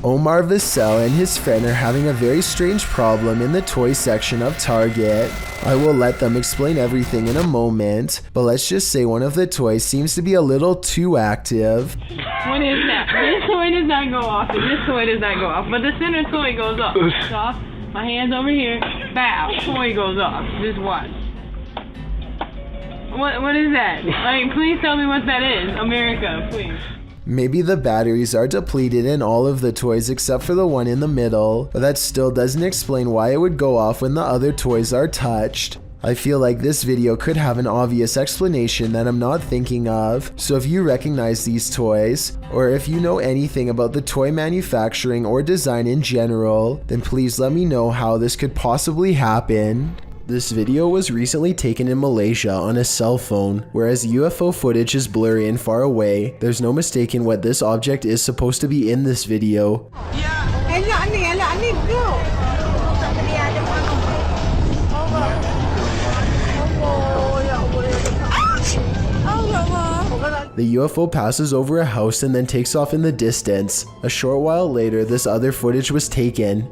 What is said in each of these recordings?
Omar Vassell and his friend are having a very strange problem in the toy section of Target. I will let them explain everything in a moment, but let's just say one of the toys seems to be a little too active. What is that? This toy does not go off, and this toy does not go off, but the center toy goes off. It's off. My hand's over here. Bow. Toy goes off. Just watch. What is that? Like, please tell me what that is. America, please. Maybe the batteries are depleted in all of the toys except for the one in the middle, but that still doesn't explain why it would go off when the other toys are touched. I feel like this video could have an obvious explanation that I'm not thinking of, so if you recognize these toys, or if you know anything about the toy manufacturing or design in general, then please let me know how this could possibly happen. This video was recently taken in Malaysia on a cell phone. Whereas UFO footage is blurry and far away, there's no mistaking what this object is supposed to be in this video. The UFO passes over a house and then takes off in the distance. A short while later, this other footage was taken.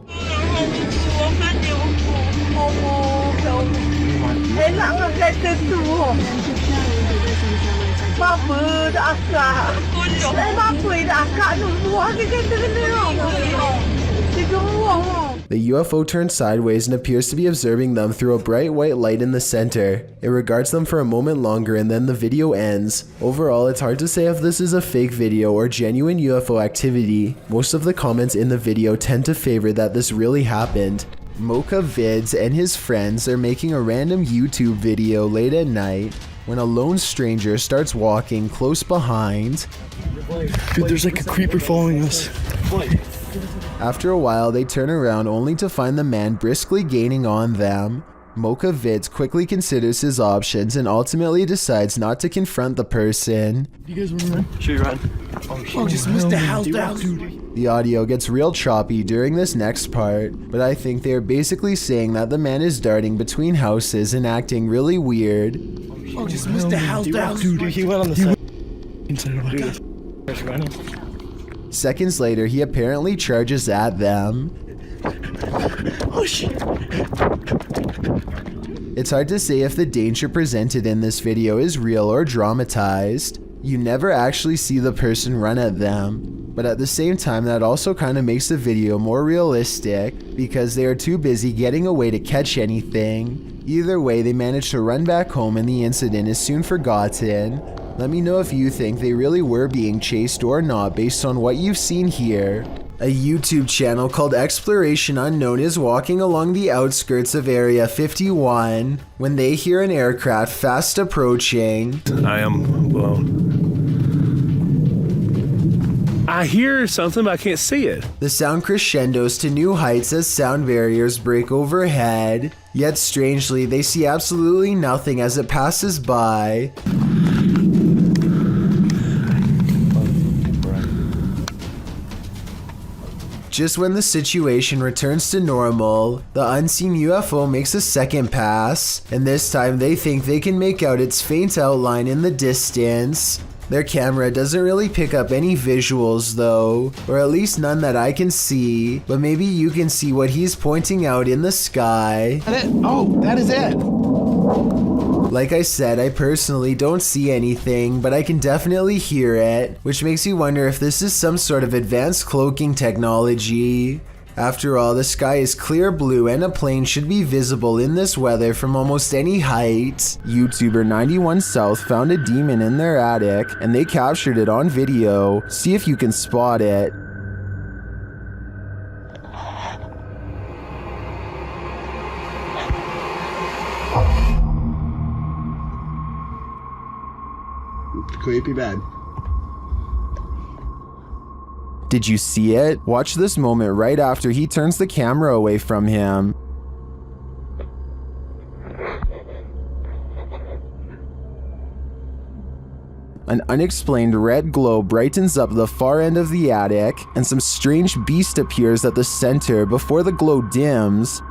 The UFO turns sideways and appears to be observing them through a bright white light in the center. It regards them for a moment longer and then the video ends. Overall, it's hard to say if this is a fake video or genuine UFO activity. Most of the comments in the video tend to favor that this really happened. Mocha Vids and his friends are making a random YouTube video late at night when a lone stranger starts walking close behind. Dude, there's like a creeper following us. After a while, they turn around only to find the man briskly gaining on them. Mocha Vids quickly considers his options and ultimately decides not to confront the person. You guys want to run? Should we run? Oh, just missed the house down. The audio gets real choppy during this next part, but I think they are basically saying that the man is darting between houses and acting really weird. Oh, just missed the house down. Dude, he went on the side. Inside of my house. Seconds later, he apparently charges at them. Oh shit. It's hard to say if the danger presented in this video is real or dramatized. You never actually see the person run at them, but at the same time that also kind of makes the video more realistic because they are too busy getting away to catch anything. Either way, they manage to run back home and the incident is soon forgotten. Let me know if you think they really were being chased or not based on what you've seen here. A YouTube channel called Exploration Unknown is walking along the outskirts of Area 51 when they hear an aircraft fast approaching. I am blown. I hear something, but I can't see it. The sound crescendos to new heights as sound barriers break overhead. Yet strangely, they see absolutely nothing as it passes by. Just when the situation returns to normal, the unseen UFO makes a second pass, and this time they think they can make out its faint outline in the distance. Their camera doesn't really pick up any visuals though, or at least none that I can see, but maybe you can see what he's pointing out in the sky. Oh, that is it. Like I said, I personally don't see anything, but I can definitely hear it, which makes you wonder if this is some sort of advanced cloaking technology. After all, the sky is clear blue and a plane should be visible in this weather from almost any height. YouTuber 91 South found a demon in their attic, and they captured it on video. See if you can spot it. Creepy bad. Did you see it? Watch this moment right after he turns the camera away from him. An unexplained red glow brightens up the far end of the attic, and some strange beast appears at the center before the glow dims.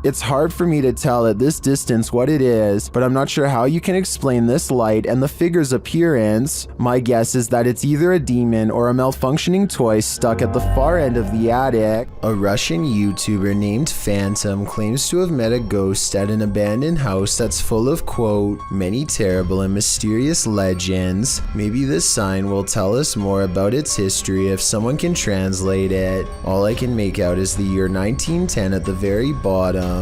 It's hard for me to tell at this distance what it is, but I'm not sure how you can explain this light and the figure's appearance. My guess is that it's either a demon or a malfunctioning toy stuck at the far end of the attic. A Russian YouTuber named Phantom claims to have met a ghost at an abandoned house that's full of, quote, many terrible and mysterious legends. Maybe this sign will tell us more about its history if someone can translate it. All I can make out is the year 1910 at the very bottom.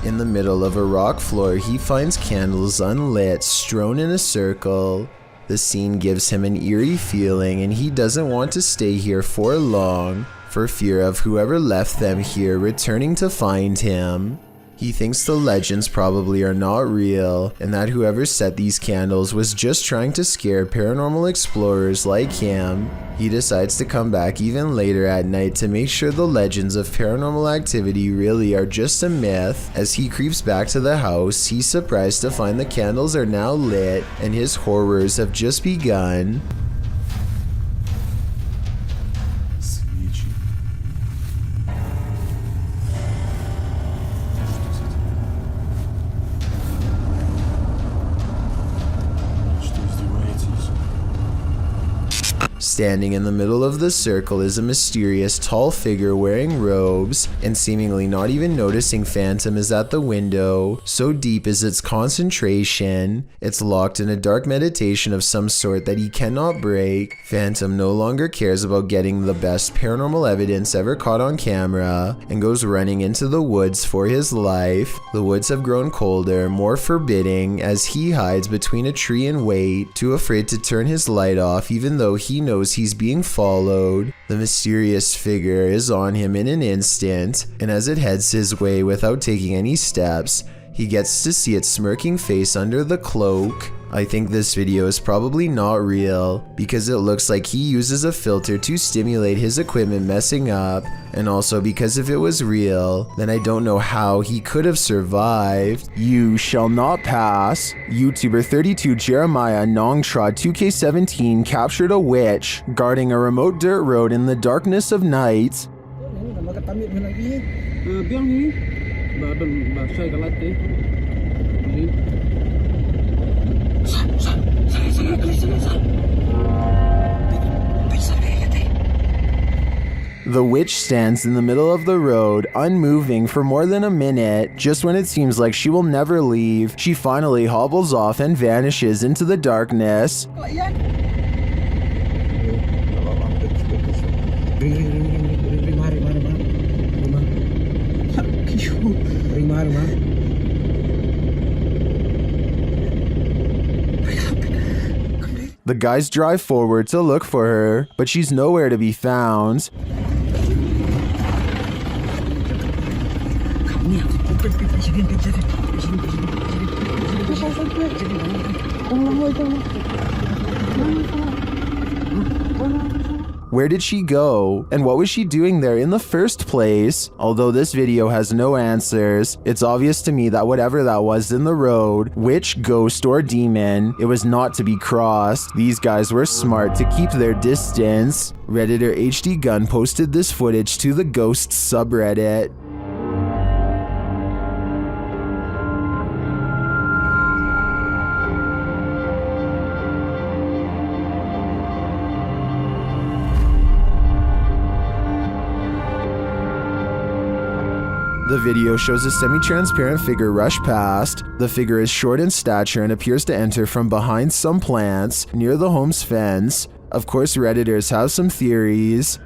In the middle of a rock floor, he finds candles unlit, strewn in a circle. The scene gives him an eerie feeling, and he doesn't want to stay here for long, for fear of whoever left them here returning to find him. He thinks the legends probably are not real, and that whoever set these candles was just trying to scare paranormal explorers like him. He decides to come back even later at night to make sure the legends of paranormal activity really are just a myth. As he creeps back to the house, he's surprised to find the candles are now lit, and his horrors have just begun. Standing in the middle of the circle is a mysterious tall figure wearing robes, and seemingly not even noticing Phantom is at the window. So deep is its concentration, it's locked in a dark meditation of some sort that he cannot break. Phantom no longer cares about getting the best paranormal evidence ever caught on camera, and goes running into the woods for his life. The woods have grown colder, more forbidding, as he hides between a tree and wait, too afraid to turn his light off even though he knows he's being followed. The mysterious figure is on him in an instant, and as it heads his way without taking any steps, he gets to see its smirking face under the cloak. I think this video is probably not real, because it looks like he uses a filter to stimulate his equipment messing up, and also because if it was real, then I don't know how he could have survived. You shall not pass. YouTuber 32 Jeremiah Nongtrod 2K17 captured a witch guarding a remote dirt road in the darkness of night. The witch stands in the middle of the road, unmoving for more than a minute. Just when it seems like she will never leave, she finally hobbles off and vanishes into the darkness. The guys drive forward to look for her, but she's nowhere to be found. Where did she go? And what was she doing there in the first place? Although this video has no answers, it's obvious to me that whatever that was in the road, witch, ghost, or demon, it was not to be crossed. These guys were smart to keep their distance. Redditor HD Gun posted this footage to the Ghosts subreddit. The video shows a semi-transparent figure rush past. The figure is short in stature and appears to enter from behind some plants near the home's fence. Of course, Redditors have some theories.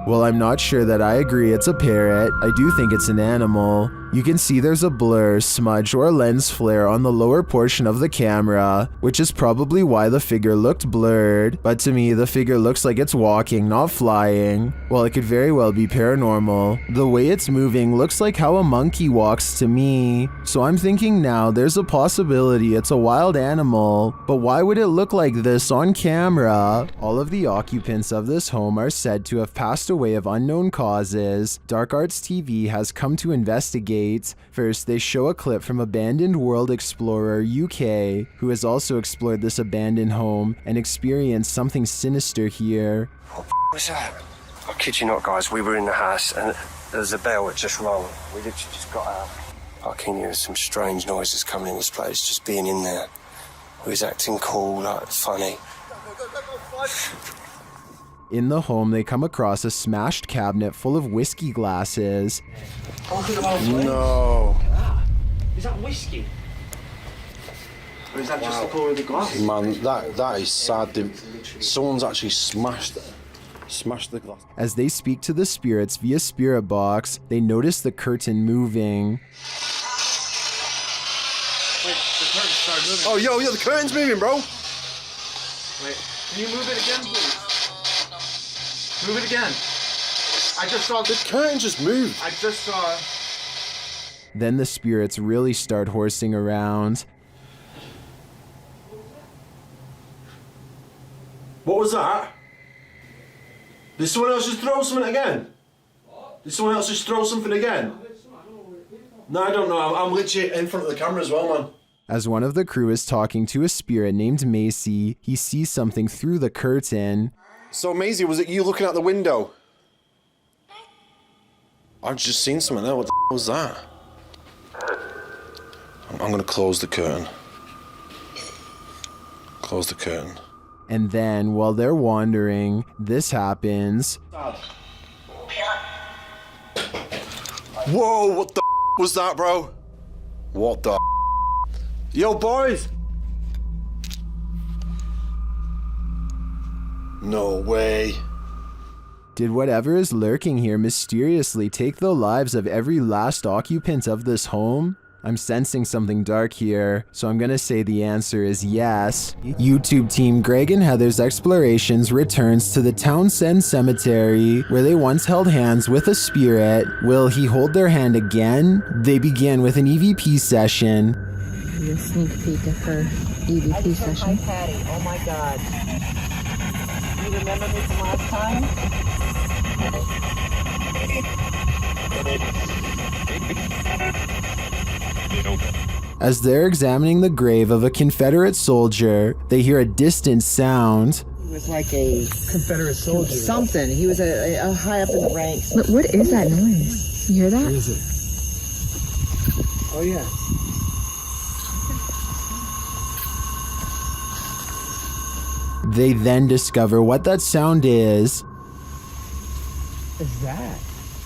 Well, I'm not sure that I agree it's a parrot. I do think it's an animal. You can see there's a blur, smudge, or lens flare on the lower portion of the camera, which is probably why the figure looked blurred. But to me, the figure looks like it's walking, not flying. While it could very well be paranormal, the way it's moving looks like how a monkey walks to me. So I'm thinking now there's a possibility it's a wild animal, but why would it look like this on camera? All of the occupants of this home are said to have passed away of unknown causes. Dark Arts TV has come to investigate, investigate. First, they show a clip from Abandoned World Explorer UK, who has also explored this abandoned home and experienced something sinister here. What was that? I kid you not, guys, we were in the house and there was a bell that just rung. We literally just got out. I can hear some strange noises coming in this place, just being in there. We was acting cool, like funny. In the home, they come across a smashed cabinet full of whiskey glasses. No. Is that whiskey? Or is that just the colour of the glass? Man, that is sad. Someone's actually smashed the glass. As they speak to the spirits via spirit box, they notice the curtain moving. Wait, the curtain started moving. Oh, yo, the curtain's moving, bro. Wait, can you move it again, please? Move it again. I just saw The curtain just moved. I just saw. Then the spirits really start horsing around. What was that? Did someone else just throw something again? Did someone else just throw something again? No, I don't know. I'm literally in front of the camera as well, man. As one of the crew is talking to a spirit named Macy, he sees something through the curtain. So, Maisie, was it you looking out the window? I've just seen something there. What the was that? I'm going to close the curtain. Close the curtain. And then, while they're wandering, this happens. Whoa, what the was that, bro? What the Yo, boys! No way. Did whatever is lurking here mysteriously take the lives of every last occupant of this home? I'm sensing something dark here, so I'm gonna say the answer is yes. YouTube team Greg and Heather's Explorations returns to the Townsend Cemetery, where they once held hands with a spirit. Will he hold their hand again? They began with an EVP session. A sneak peek of her EVP session. Hi, Patty. Oh my God. You remember me from last time? As they're examining the grave of a Confederate soldier, they hear a distant sound. He was like a Confederate soldier. Something. He was a high up in the ranks. But what is that noise? You hear that? What is it? Oh, yeah. They then discover what that sound is. Is that?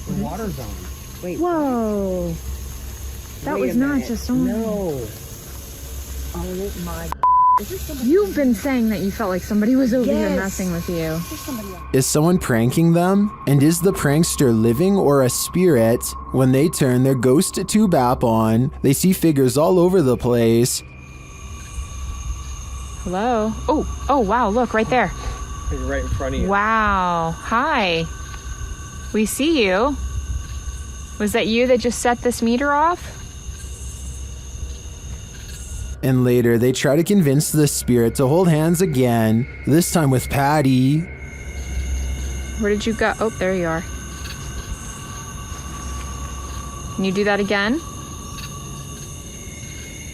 The water zone. Wait. Whoa. That Wait was a not minute. just on. No. Oh my. Is there somebody? You've been saying that you felt like somebody was over here Yes. messing with you. Is there somebody else? Is someone pranking them? And is the prankster living or a spirit? When they turn their ghost tube app on, they see figures all over the place. Hello? Oh, wow, look, right there. Like right in front of you. Wow. Hi. We see you. Was that you that just set this meter off? And later, they try to convince the spirit to hold hands again, this time with Patty. Where did you go? Oh, there you are. Can you do that again?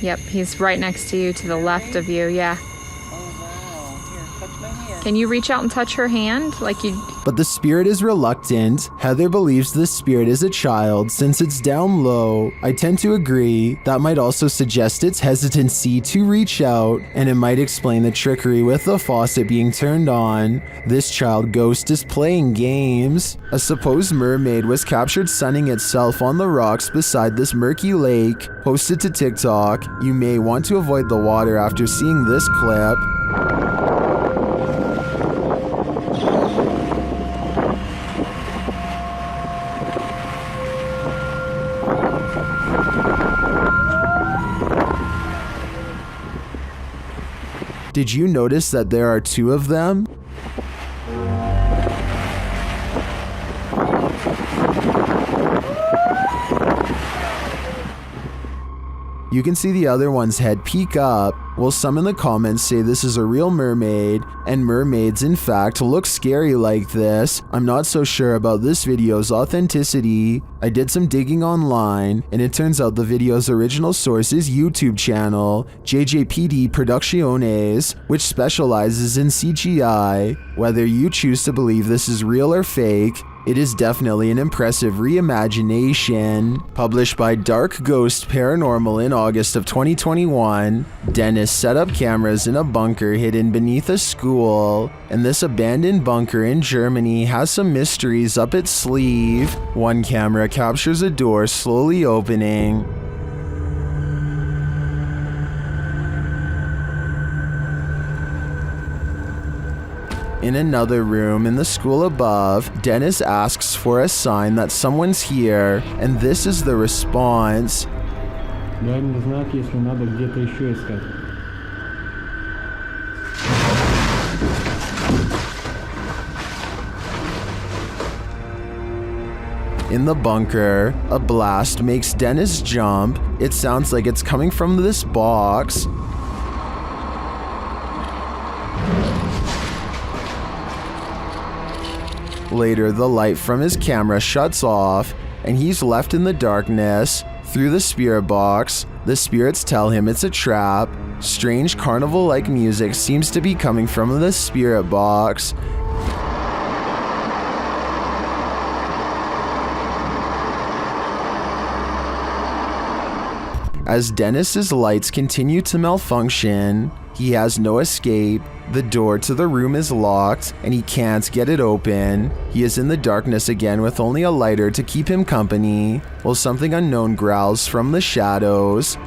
Yep, he's right next to you, to the left of you, yeah. Oh wow. Here, touch my hand. Can you reach out and touch her hand like you... But the spirit is reluctant. Heather believes the spirit is a child since it's down low. I tend to agree. That might also suggest its hesitancy to reach out, and it might explain the trickery with the faucet being turned on. This child ghost is playing games. A supposed mermaid was captured sunning itself on the rocks beside this murky lake. Posted to TikTok. You may want to avoid the water after seeing this clip. Did you notice that there are two of them? You can see the other one's head peek up, while some in the comments say this is a real mermaid, and mermaids in fact look scary like this. I'm not so sure about this video's authenticity. I did some digging online, and it turns out the video's original source is YouTube channel, JJPD Producciones, which specializes in CGI. Whether you choose to believe this is real or fake, it is definitely an impressive reimagination. Published by Dark Ghost Paranormal in August of 2021, Dennis set up cameras in a bunker hidden beneath a school, and this abandoned bunker in Germany has some mysteries up its sleeve. One camera captures a door slowly opening. In another room in the school above, Dennis asks for a sign that someone's here, and this is the response. Дай мне знак, если надо где-то еще искать. In the bunker, a blast makes Dennis jump. It sounds like it's coming from this box. Later, the light from his camera shuts off, and he's left in the darkness. Through the spirit box, the spirits tell him it's a trap. Strange carnival-like music seems to be coming from the spirit box. As Dennis's lights continue to malfunction, he has no escape. The door to the room is locked, and he can't get it open. He is in the darkness again with only a lighter to keep him company, while something unknown growls from the shadows.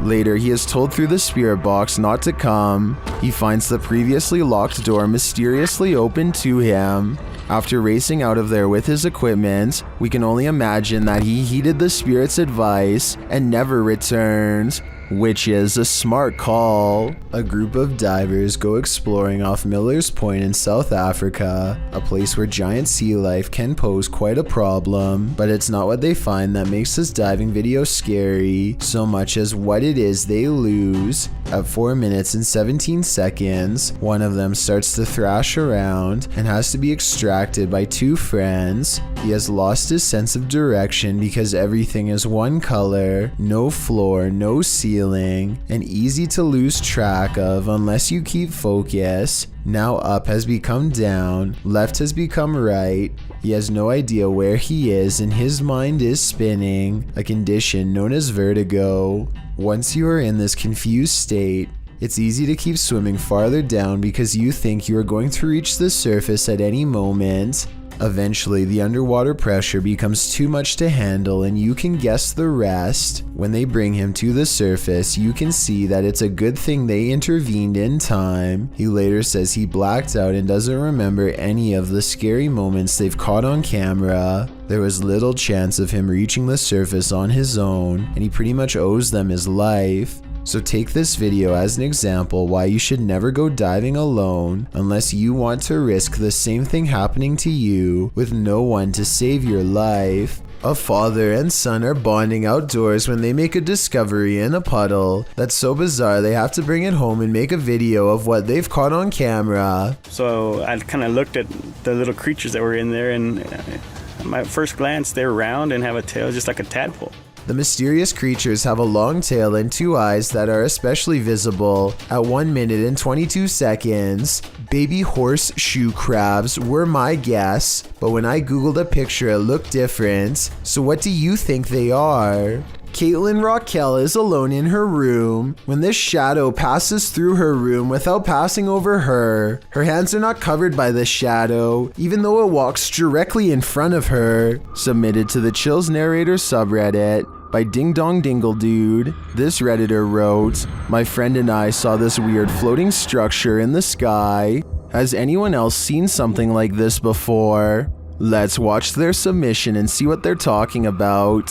Later, he is told through the spirit box not to come. He finds the previously locked door mysteriously open to him. After racing out of there with his equipment, we can only imagine that he heeded the spirit's advice and never returned, which is a smart call. A group of divers go exploring off Miller's Point in South Africa, a place where giant sea life can pose quite a problem, but it's not what they find that makes this diving video scary, so much as what it is they lose. At 4 minutes and 17 seconds, one of them starts to thrash around and has to be extracted by two friends. He has lost his sense of direction because everything is one color, no floor, no ceiling, and easy to lose track of unless you keep focus. Now up has become down, left has become right. He has no idea where he is and his mind is spinning, a condition known as vertigo. Once you are in this confused state, it's easy to keep swimming farther down because you think you are going to reach the surface at any moment. Eventually, the underwater pressure becomes too much to handle and you can guess the rest. When they bring him to the surface, you can see that it's a good thing they intervened in time. He later says he blacked out and doesn't remember any of the scary moments they've caught on camera. There was little chance of him reaching the surface on his own, and he pretty much owes them his life. So take this video as an example why you should never go diving alone unless you want to risk the same thing happening to you with no one to save your life. A father and son are bonding outdoors when they make a discovery in a puddle that's so bizarre they have to bring it home and make a video of what they've caught on camera. So I kind of looked at the little creatures that were in there, and at my first glance, they're round and have a tail just like a tadpole. The mysterious creatures have a long tail and two eyes that are especially visible at 1 minute and 22 seconds. Baby horseshoe crabs were my guess, but when I googled a picture it looked different. So what do you think they are? Caitlin Raquel is alone in her room when this shadow passes through her room without passing over her. Her hands are not covered by the shadow, even though it walks directly in front of her. Submitted to the Chills Narrator subreddit by Ding Dong Dingle Dude. This redditor wrote, "My friend and I saw this weird floating structure in the sky. Has anyone else seen something like this before?" Let's watch their submission and see what they're talking about.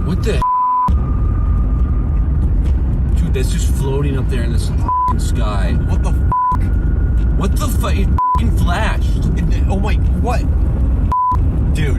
What the Dude, that's just floating up there in this neon sky. What the f***? What the fuck? It f***ing flashed. Oh my, what? Dude,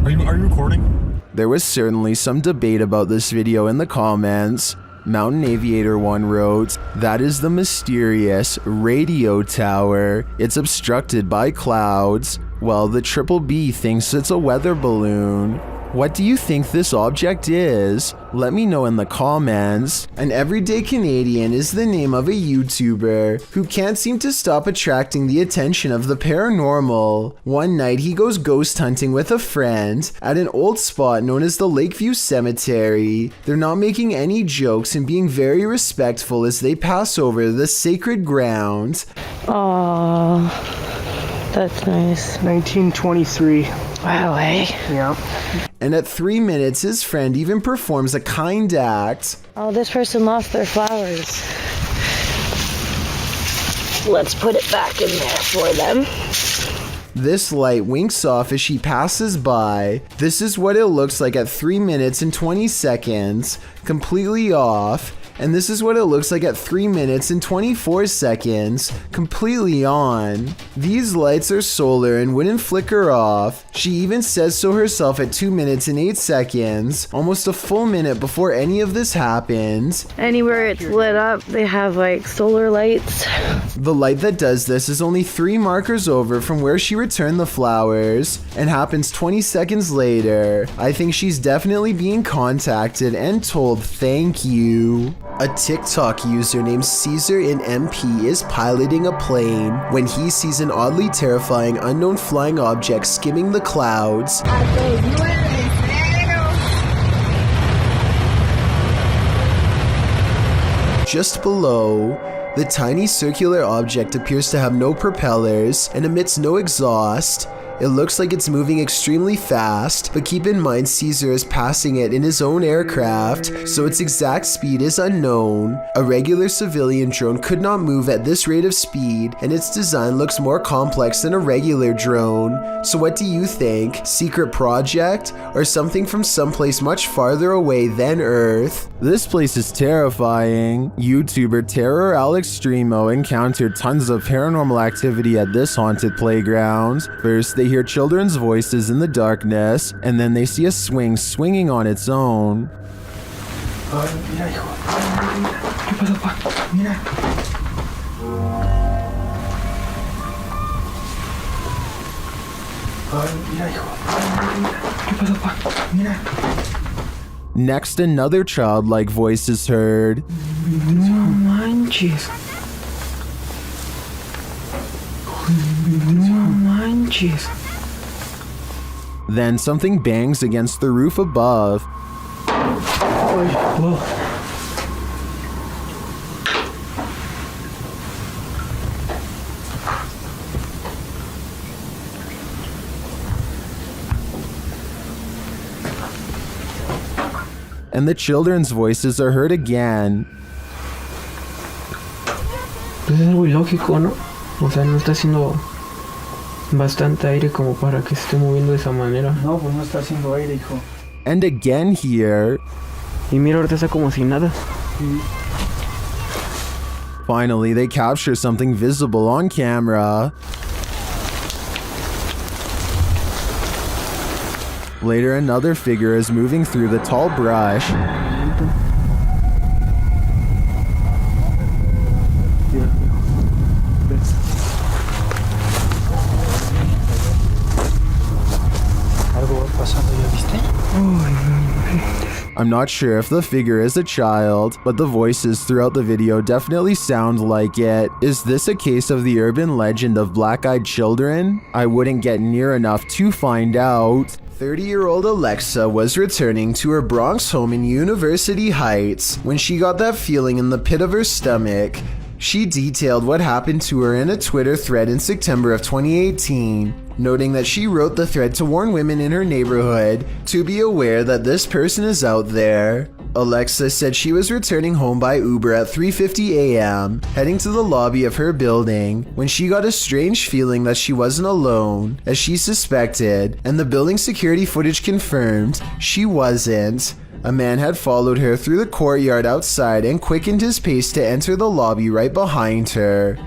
are you recording? There was certainly some debate about this video in the comments. Mountain Aviator 1 wrote, "That is the mysterious radio tower. It's obstructed by clouds." Well, the Triple B thinks it's a weather balloon. What do you think this object is? Let me know in the comments. An Everyday Canadian is the name of a YouTuber who can't seem to stop attracting the attention of the paranormal. One night he goes ghost hunting with a friend at an old spot known as the Lakeview Cemetery. They're not making any jokes and being very respectful as they pass over the sacred ground. Oh, that's nice. 1923. Wow, eh? Yeah. And at 3 minutes, his friend even performs a kind act. Oh, this person lost their flowers. Let's put it back in there for them. This light winks off as she passes by. This is what it looks like at 3 minutes and 20 seconds, completely off. And this is what it looks like at 3 minutes and 24 seconds, completely on. These lights are solar and wouldn't flicker off. She even says so herself at 2 minutes and 8 seconds, almost a full minute before any of this happened. Anywhere it's lit up, they have like solar lights. The light that does this is only 3 markers over from where she returned the flowers and happens 20 seconds later. I think she's definitely being contacted and told thank you. A TikTok user named Caesar in MP is piloting a plane when he sees an oddly terrifying unknown flying object skimming the clouds. Just below, the tiny circular object appears to have no propellers and emits no exhaust. It looks like it's moving extremely fast, but keep in mind Caesar is passing it in his own aircraft, so its exact speed is unknown. A regular civilian drone could not move at this rate of speed, and its design looks more complex than a regular drone. So what do you think? Secret project? Or something from someplace much farther away than Earth? This place is terrifying. YouTuber Terror Alex Streamo encountered tons of paranormal activity at this haunted playground. First, they hear children's voices in the darkness, and then they see a swing swinging on its own. Next, another childlike voice is heard. No manches. No manches. Then something bangs against the roof above. Whoa. And the children's voices are heard again. Pues es algo ilógico, ¿no? O sea, no está haciendo bastante aire como para que se esté moviendo de esa manera. No, pues no está haciendo aire, hijo. And again here. Y mira, ahorita está como si nada. Finally, they capture something visible on camera. Later, another figure is moving through the tall brush. I'm not sure if the figure is a child, but the voices throughout the video definitely sound like it. Is this a case of the urban legend of black-eyed children? I wouldn't get near enough to find out. 30-year-old Alexa was returning to her Bronx home in University Heights when she got that feeling in the pit of her stomach. She detailed what happened to her in a Twitter thread in September of 2018, noting that she wrote the thread to warn women in her neighborhood to be aware that this person is out there. Alexa said she was returning home by Uber at 3:50 a.m., heading to the lobby of her building, when she got a strange feeling that she wasn't alone, as she suspected, and the building security footage confirmed she wasn't. A man had followed her through the courtyard outside and quickened his pace to enter the lobby right behind her.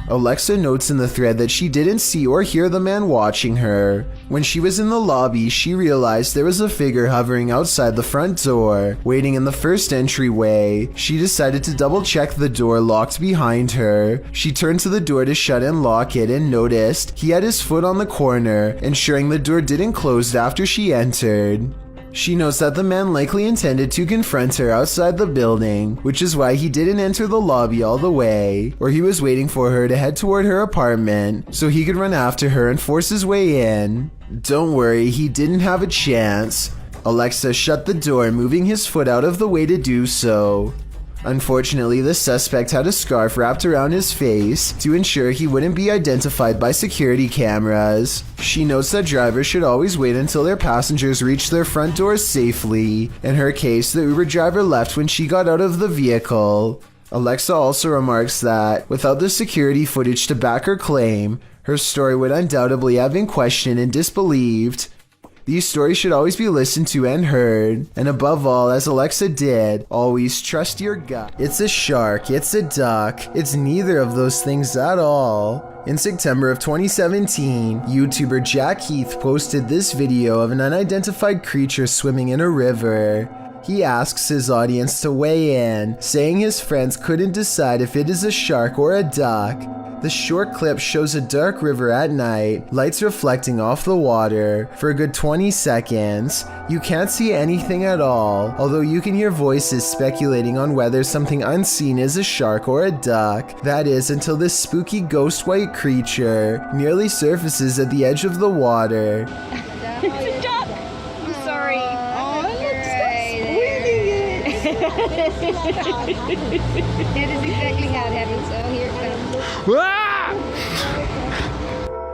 Alexa notes in the thread that she didn't see or hear the man watching her. When she was in the lobby, she realized there was a figure hovering outside the front door, waiting in the first entryway. She decided to double check the door locked behind her. She turned to the door to shut and lock it and noticed he had his foot on the corner, ensuring the door didn't close after she entered. She knows that the man likely intended to confront her outside the building, which is why he didn't enter the lobby all the way, or he was waiting for her to head toward her apartment so he could run after her and force his way in. Don't worry, he didn't have a chance. Alexa shut the door, moving his foot out of the way to do so. Unfortunately, the suspect had a scarf wrapped around his face to ensure he wouldn't be identified by security cameras. She notes that drivers should always wait until their passengers reach their front doors safely. In her case, the Uber driver left when she got out of the vehicle. Alexa also remarks that, without the security footage to back her claim, her story would undoubtedly have been questioned and disbelieved. These stories should always be listened to and heard, and above all, as Alexa did, always trust your gut. It's a shark, it's a duck, it's neither of those things at all. In September of 2017, YouTuber Jack Heath posted this video of an unidentified creature swimming in a river. He asks his audience to weigh in, saying his friends couldn't decide if it is a shark or a duck. The short clip shows a dark river at night, lights reflecting off the water. For a good 20 seconds, you can't see anything at all, although you can hear voices speculating on whether something unseen is a shark or a duck. That is, until this spooky ghost white creature nearly surfaces at the edge of the water. It's a duck! I'm sorry. Oh, look, stop squeezing it! That is exactly how it happens, so here it comes.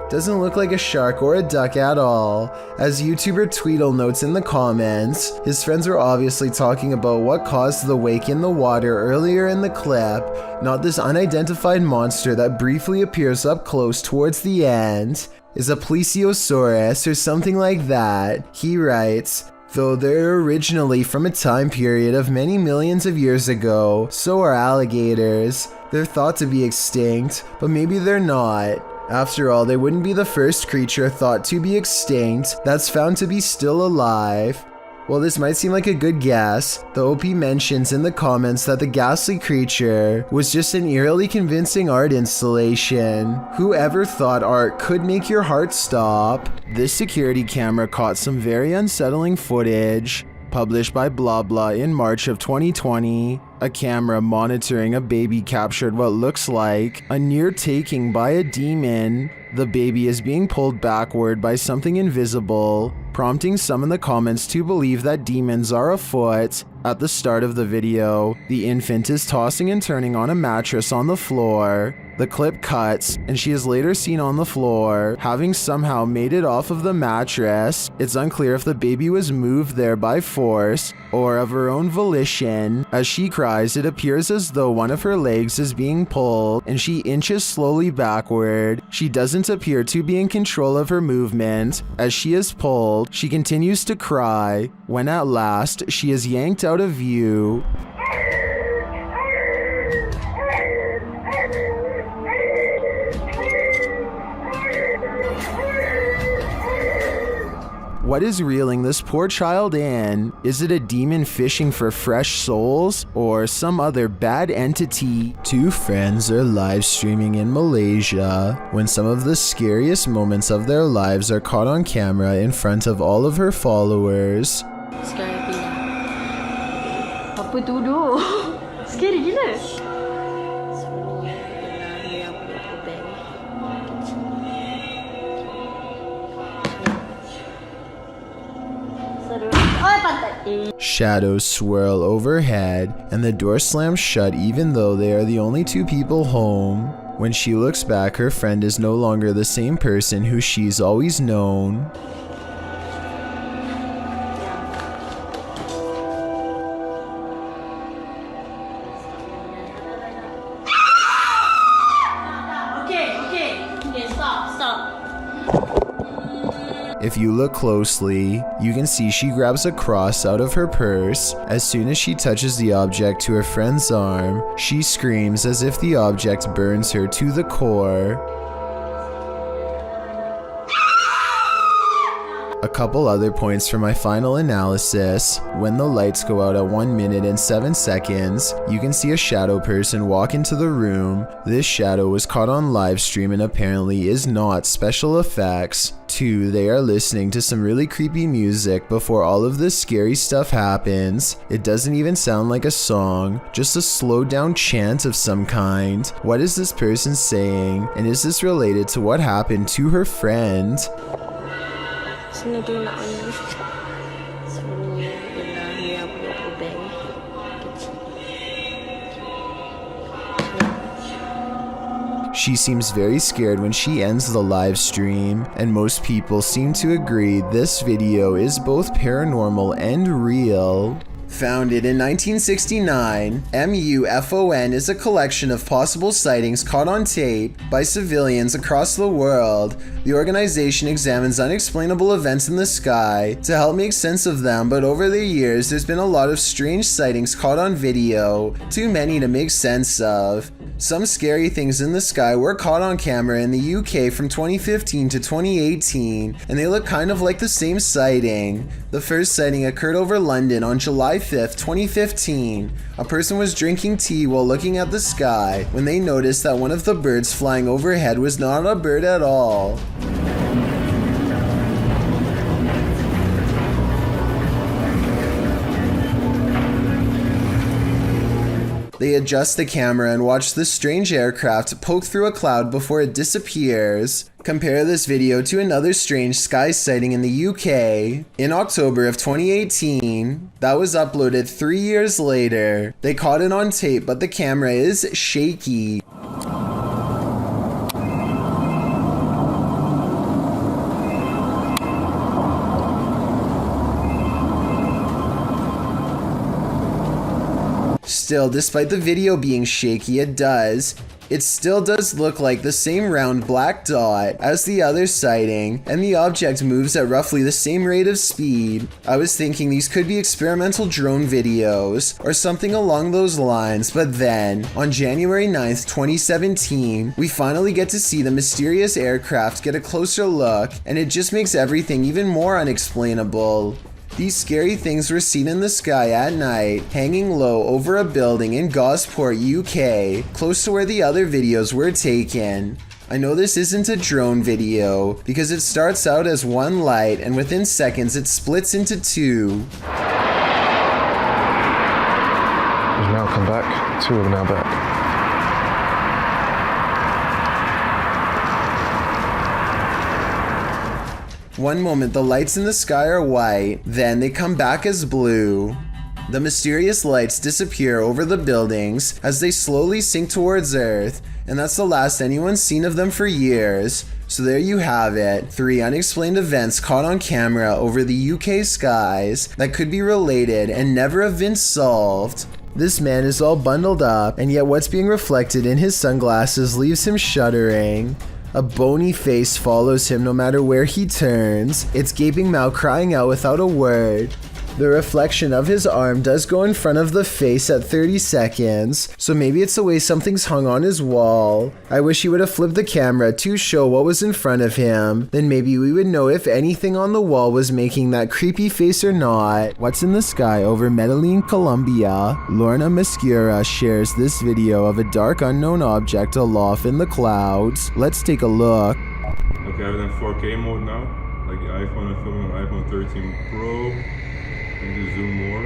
Doesn't look like a shark or a duck at all. As YouTuber Tweedle notes in the comments, his friends were obviously talking about what caused the wake in the water earlier in the clip, not this unidentified monster that briefly appears up close towards the end. Is a plesiosaurus or something like that. He writes, though they're originally from a time period of many millions of years ago, so are alligators. They're thought to be extinct, but maybe they're not. After all, they wouldn't be the first creature thought to be extinct that's found to be still alive. While this might seem like a good guess, the OP mentions in the comments that the ghastly creature was just an eerily convincing art installation. Whoever thought art could make your heart stop? This security camera caught some very unsettling footage. Published by Blah Blah in March of 2020, a camera monitoring a baby captured what looks like a near taking by a demon. The baby is being pulled backward by something invisible, prompting some in the comments to believe that demons are afoot. At the start of the video, the infant is tossing and turning on a mattress on the floor. The clip cuts, and she is later seen on the floor, having somehow made it off of the mattress. It's unclear if the baby was moved there by force or of her own volition. As she cries, it appears as though one of her legs is being pulled, and she inches slowly backward. She doesn't appear to be in control of her movement. As she is pulled, she continues to cry, when at last, she is yanked out of view. What is reeling this poor child in? Is it a demon fishing for fresh souls, or some other bad entity? Two friends are live streaming in Malaysia when some of the scariest moments of their lives are caught on camera in front of all of her followers. Sekarang pindah. Apa tu duk? Scary gila. Shadows swirl overhead, and the door slams shut even though they are the only two people home. When she looks back, her friend is no longer the same person who she's always known. If you look closely, you can see she grabs a cross out of her purse. As soon as she touches the object to her friend's arm, she screams as if the object burns her to the core. A couple other points for my final analysis. When the lights go out at 1 minute and 7 seconds, you can see a shadow person walk into the room. This shadow was caught on live stream and apparently is not special effects. 2, they are listening to some really creepy music before all of this scary stuff happens. It doesn't even sound like a song, just a slowed down chant of some kind. What is this person saying? And is this related to what happened to her friend? She seems very scared when she ends the live stream, and most people seem to agree this video is both paranormal and real. Founded in 1969, MUFON is a collection of possible sightings caught on tape by civilians across the world. The organization examines unexplainable events in the sky to help make sense of them, but over the years there's been a lot of strange sightings caught on video, too many to make sense of. Some scary things in the sky were caught on camera in the UK from 2015 to 2018, and they look kind of like the same sighting. The first sighting occurred over London on July 5th, 2015. A person was drinking tea while looking at the sky when they noticed that one of the birds flying overhead was not a bird at all. They adjust the camera and watch this strange aircraft poke through a cloud before it disappears. Compare this video to another strange sky sighting in the UK in October of 2018 that was uploaded 3 years later. They caught it on tape, but the camera is shaky. Still, despite the video being shaky, it still does look like the same round black dot as the other sighting, and the object moves at roughly the same rate of speed. I was thinking these could be experimental drone videos or something along those lines, but then, on January 9th, 2017, we finally get to see the mysterious aircraft get a closer look, and it just makes everything even more unexplainable. These scary things were seen in the sky at night, hanging low over a building in Gosport, UK, close to where the other videos were taken. I know this isn't a drone video, because it starts out as one light and within seconds it splits into two. We've now come back, 2 of them now back. One moment the lights in the sky are white, then they come back as blue. The mysterious lights disappear over the buildings as they slowly sink towards Earth, and that's the last anyone's seen of them for years. So there you have it, 3 unexplained events caught on camera over the UK skies that could be related and never have been solved. This man is all bundled up, and yet what's being reflected in his sunglasses leaves him shuddering. A bony face follows him no matter where he turns, its gaping mouth crying out without a word. The reflection of his arm does go in front of the face at 30 seconds, so maybe it's the way something's hung on his wall. I wish he would have flipped the camera to show what was in front of him, then maybe we would know if anything on the wall was making that creepy face or not. What's in the sky over Medellin, Colombia? Lorna Mascura shares this video of a dark unknown object aloft in the clouds. Let's take a look. Okay, I have it in 4K mode now, like the iPhone. I'm filming on iPhone 13 Pro. I need to zoom more.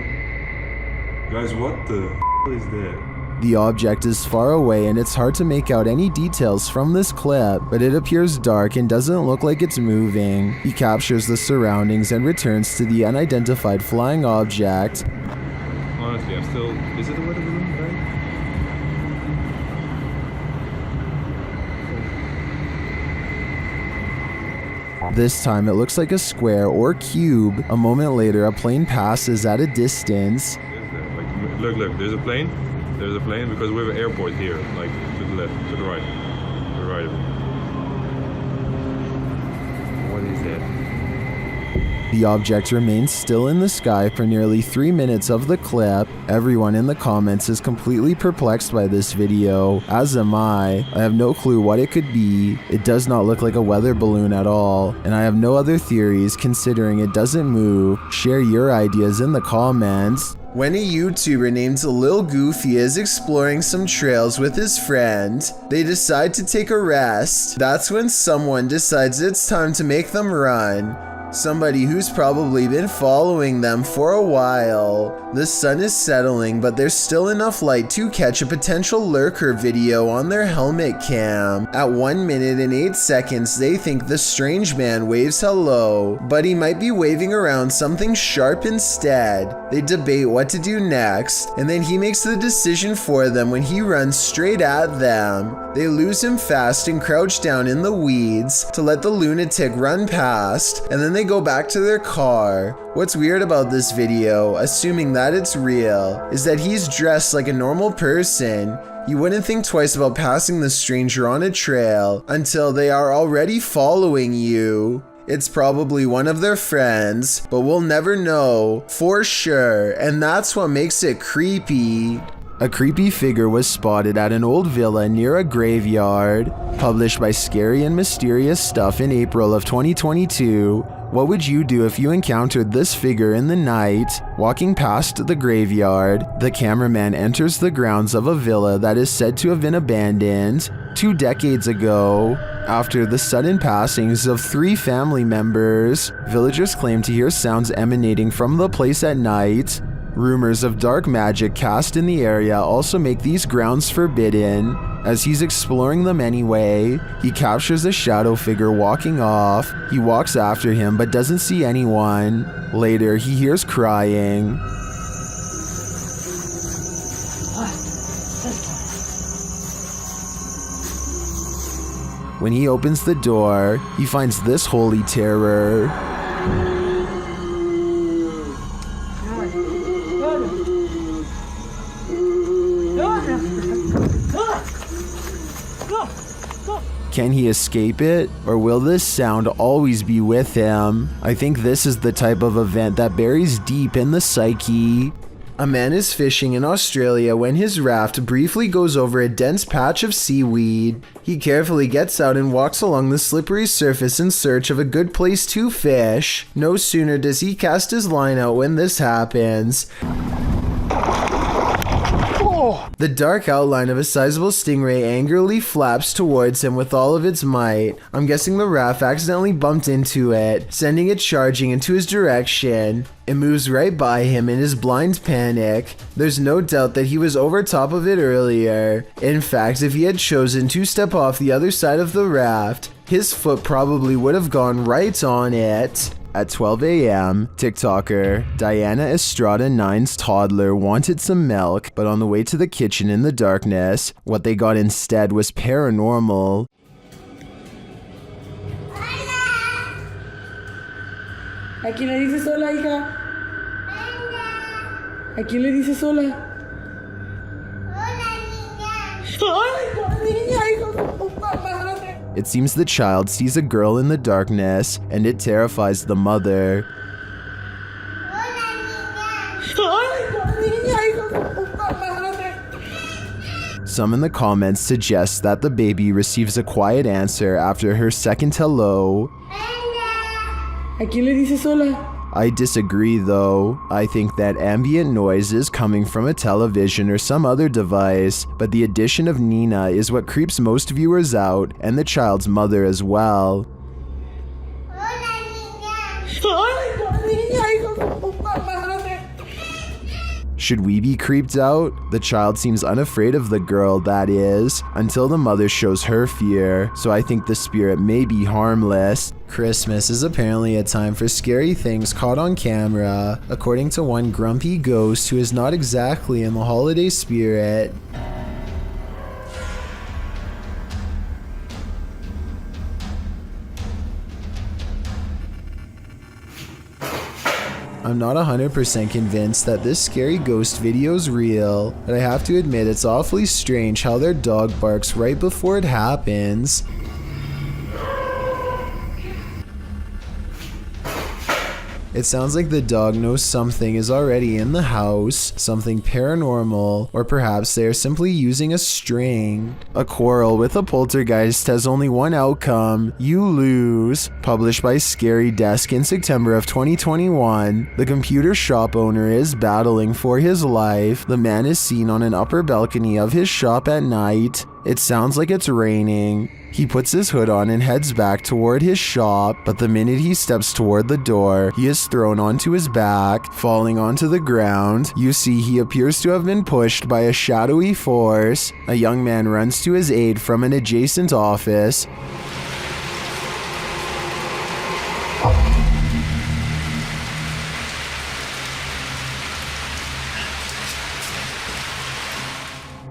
Guys, what the is that? The object is far away and it's hard to make out any details from this clip, but it appears dark and doesn't look like it's moving. He captures the surroundings and returns to the unidentified flying object. Honestly, I'm still... Is it a weather balloon, right? This time it looks like a square or cube. A moment later, a plane passes at a distance. Look, there's a plane. There's a plane because we have an airport here, like to the left, to the right. To the right of it. What is that? The object remains still in the sky for nearly 3 minutes of the clip. Everyone in the comments is completely perplexed by this video, as am I. I have no clue what it could be. It does not look like a weather balloon at all, and I have no other theories considering it doesn't move. Share your ideas in the comments. When a YouTuber named Lil Goofy is exploring some trails with his friend, they decide to take a rest. That's when someone decides it's time to make them run. Somebody who's probably been following them for a while. The sun is settling, but there's still enough light to catch a potential lurker video on their helmet cam. At 1 minute and 8 seconds, they think the strange man waves hello, but he might be waving around something sharp instead. They debate what to do next, and then he makes the decision for them when he runs straight at them. They lose him fast and crouch down in the weeds to let the lunatic run past, and then they go back to their car. What's weird about this video, assuming that it's real, is that he's dressed like a normal person. You wouldn't think twice about passing the stranger on a trail until they are already following you. It's probably one of their friends, but we'll never know for sure, and that's what makes it creepy. A creepy figure was spotted at an old villa near a graveyard. Published by Scary and Mysterious Stuff in April of 2022. What would you do if you encountered this figure in the night? Walking past the graveyard, the cameraman enters the grounds of a villa that is said to have been abandoned 2 decades ago. After the sudden passings of 3 family members, villagers claim to hear sounds emanating from the place at night. Rumors of dark magic cast in the area also make these grounds forbidden. As he's exploring them anyway, he captures a shadow figure walking off. He walks after him but doesn't see anyone. Later, he hears crying. When he opens the door, he finds this holy terror. Can he escape it, or will this sound always be with him? I think this is the type of event that buries deep in the psyche. A man is fishing in Australia when his raft briefly goes over a dense patch of seaweed. He carefully gets out and walks along the slippery surface in search of a good place to fish. No sooner does he cast his line out when this happens. The dark outline of a sizable stingray angrily flaps towards him with all of its might. I'm guessing the raft accidentally bumped into it, sending it charging into his direction. It moves right by him in his blind panic. There's no doubt that he was over top of it earlier. In fact, if he had chosen to step off the other side of the raft, his foot probably would have gone right on it. At 12 a.m., TikToker Diana Estrada 9's toddler wanted some milk, but on the way to the kitchen in the darkness, what they got instead was paranormal. ¿A quién le dices hola, hija? ¿A quién le dices hola? Hola, niña, hijo de puta madre. It seems the child sees a girl in the darkness, and it terrifies the mother. Some in the comments suggest that the baby receives a quiet answer after her second hello. ¿A quién le dices hola? I disagree though. I think that ambient noise is coming from a television or some other device, but the addition of Nina is what creeps most viewers out, and the child's mother as well. Should we be creeped out? The child seems unafraid of the girl, that is, until the mother shows her fear, so I think the spirit may be harmless. Christmas is apparently a time for scary things caught on camera, according to one grumpy ghost who is not exactly in the holiday spirit. I'm not 100% convinced that this scary ghost video's real, but I have to admit it's awfully strange how their dog barks right before it happens. It sounds like the dog knows something is already in the house, something paranormal, or perhaps they are simply using a string. A quarrel with a poltergeist has only one outcome: you lose. Published by Scary Desk in September of 2021, the computer shop owner is battling for his life. The man is seen on an upper balcony of his shop at night. It sounds like it's raining. He puts his hood on and heads back toward his shop, but the minute he steps toward the door, he is thrown onto his back, falling onto the ground. You see he appears to have been pushed by a shadowy force. A young man runs to his aid from an adjacent office.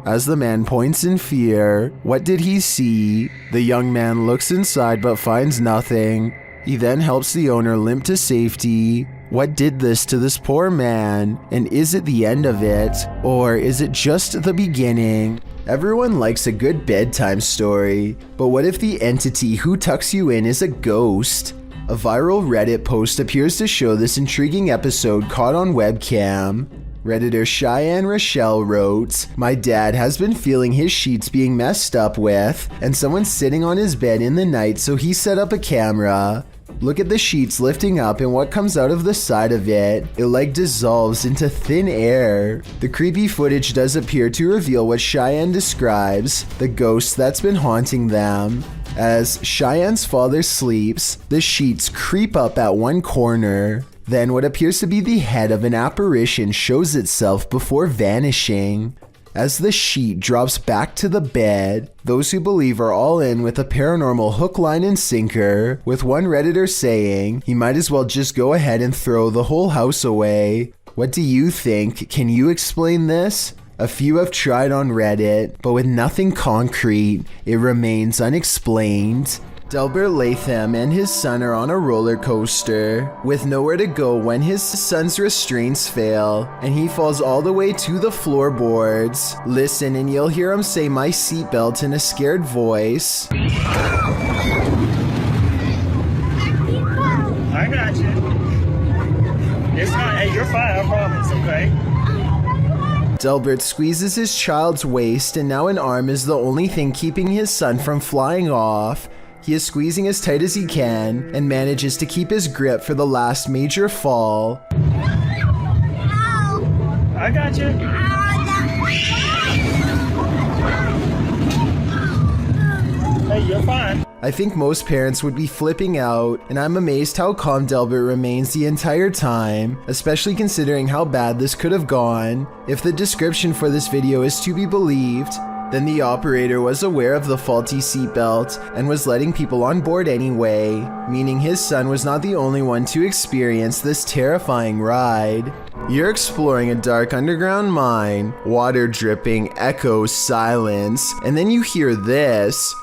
As the man points in fear, what did he see? The young man looks inside but finds nothing. He then helps the owner limp to safety. What did this to this poor man? And is it the end of it? Or is it just the beginning? Everyone likes a good bedtime story, but what if the entity who tucks you in is a ghost? A viral Reddit post appears to show this intriguing episode caught on webcam. Redditor Cheyenne Rochelle wrote, "My dad has been feeling his sheets being messed up with, and someone's sitting on his bed in the night, so he set up a camera. Look at the sheets lifting up and what comes out of the side of it. It like dissolves into thin air." The creepy footage does appear to reveal what Cheyenne describes, the ghost that's been haunting them. As Cheyenne's father sleeps, the sheets creep up at one corner. Then what appears to be the head of an apparition shows itself before vanishing. As the sheet drops back to the bed, those who believe are all in with a paranormal hook, line, and sinker, with one Redditor saying he might as well just go ahead and throw the whole house away. What do you think? Can you explain this? A few have tried on Reddit, but with nothing concrete, it remains unexplained. Delbert Latham and his son are on a roller coaster with nowhere to go when his son's restraints fail and he falls all the way to the floorboards. Listen and you'll hear him say "my seatbelt" in a scared voice. I got you. It's not, hey, you're fine, I promise, okay? Delbert squeezes his child's waist and now an arm is the only thing keeping his son from flying off. He is squeezing as tight as he can and manages to keep his grip for the last major fall. I got you. Hey, you're fine. I think most parents would be flipping out, and I'm amazed how calm Delbert remains the entire time, especially considering how bad this could have gone. If the description for this video is to be believed, then the operator was aware of the faulty seatbelt and was letting people on board anyway, meaning his son was not the only one to experience this terrifying ride. You're exploring a dark underground mine, water dripping, echoes, silence, and then you hear this.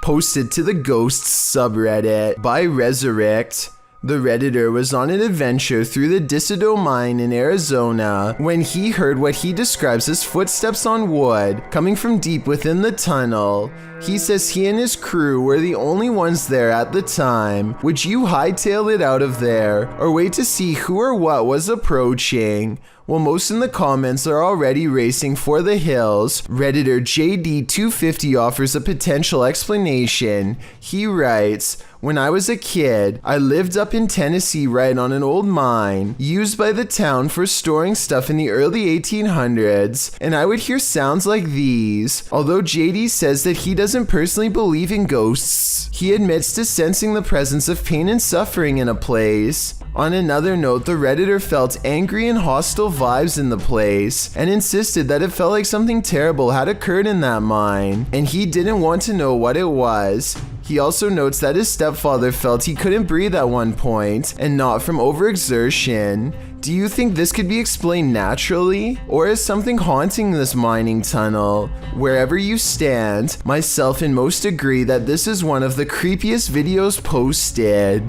Posted to the Ghosts subreddit by Resurrect. The Redditor was on an adventure through the Disido mine in Arizona when he heard what he describes as footsteps on wood coming from deep within the tunnel. He says he and his crew were the only ones there at the time. Would you hightail it out of there or wait to see who or what was approaching? Well, most in the comments are already racing for the hills. Redditor JD250 offers a potential explanation. He writes, "When I was a kid, I lived up in Tennessee right on an old mine used by the town for storing stuff in the early 1800s, and I would hear sounds like these." Although JD says that he doesn't personally believe in ghosts, he admits to sensing the presence of pain and suffering in a place. On another note, the Redditor felt angry and hostile vibes in the place and insisted that it felt like something terrible had occurred in that mine, and he didn't want to know what it was. He also notes that his stepfather felt he couldn't breathe at one point, and not from overexertion. Do you think this could be explained naturally? Or is something haunting this mining tunnel? Wherever you stand, myself and most agree that this is one of the creepiest videos posted.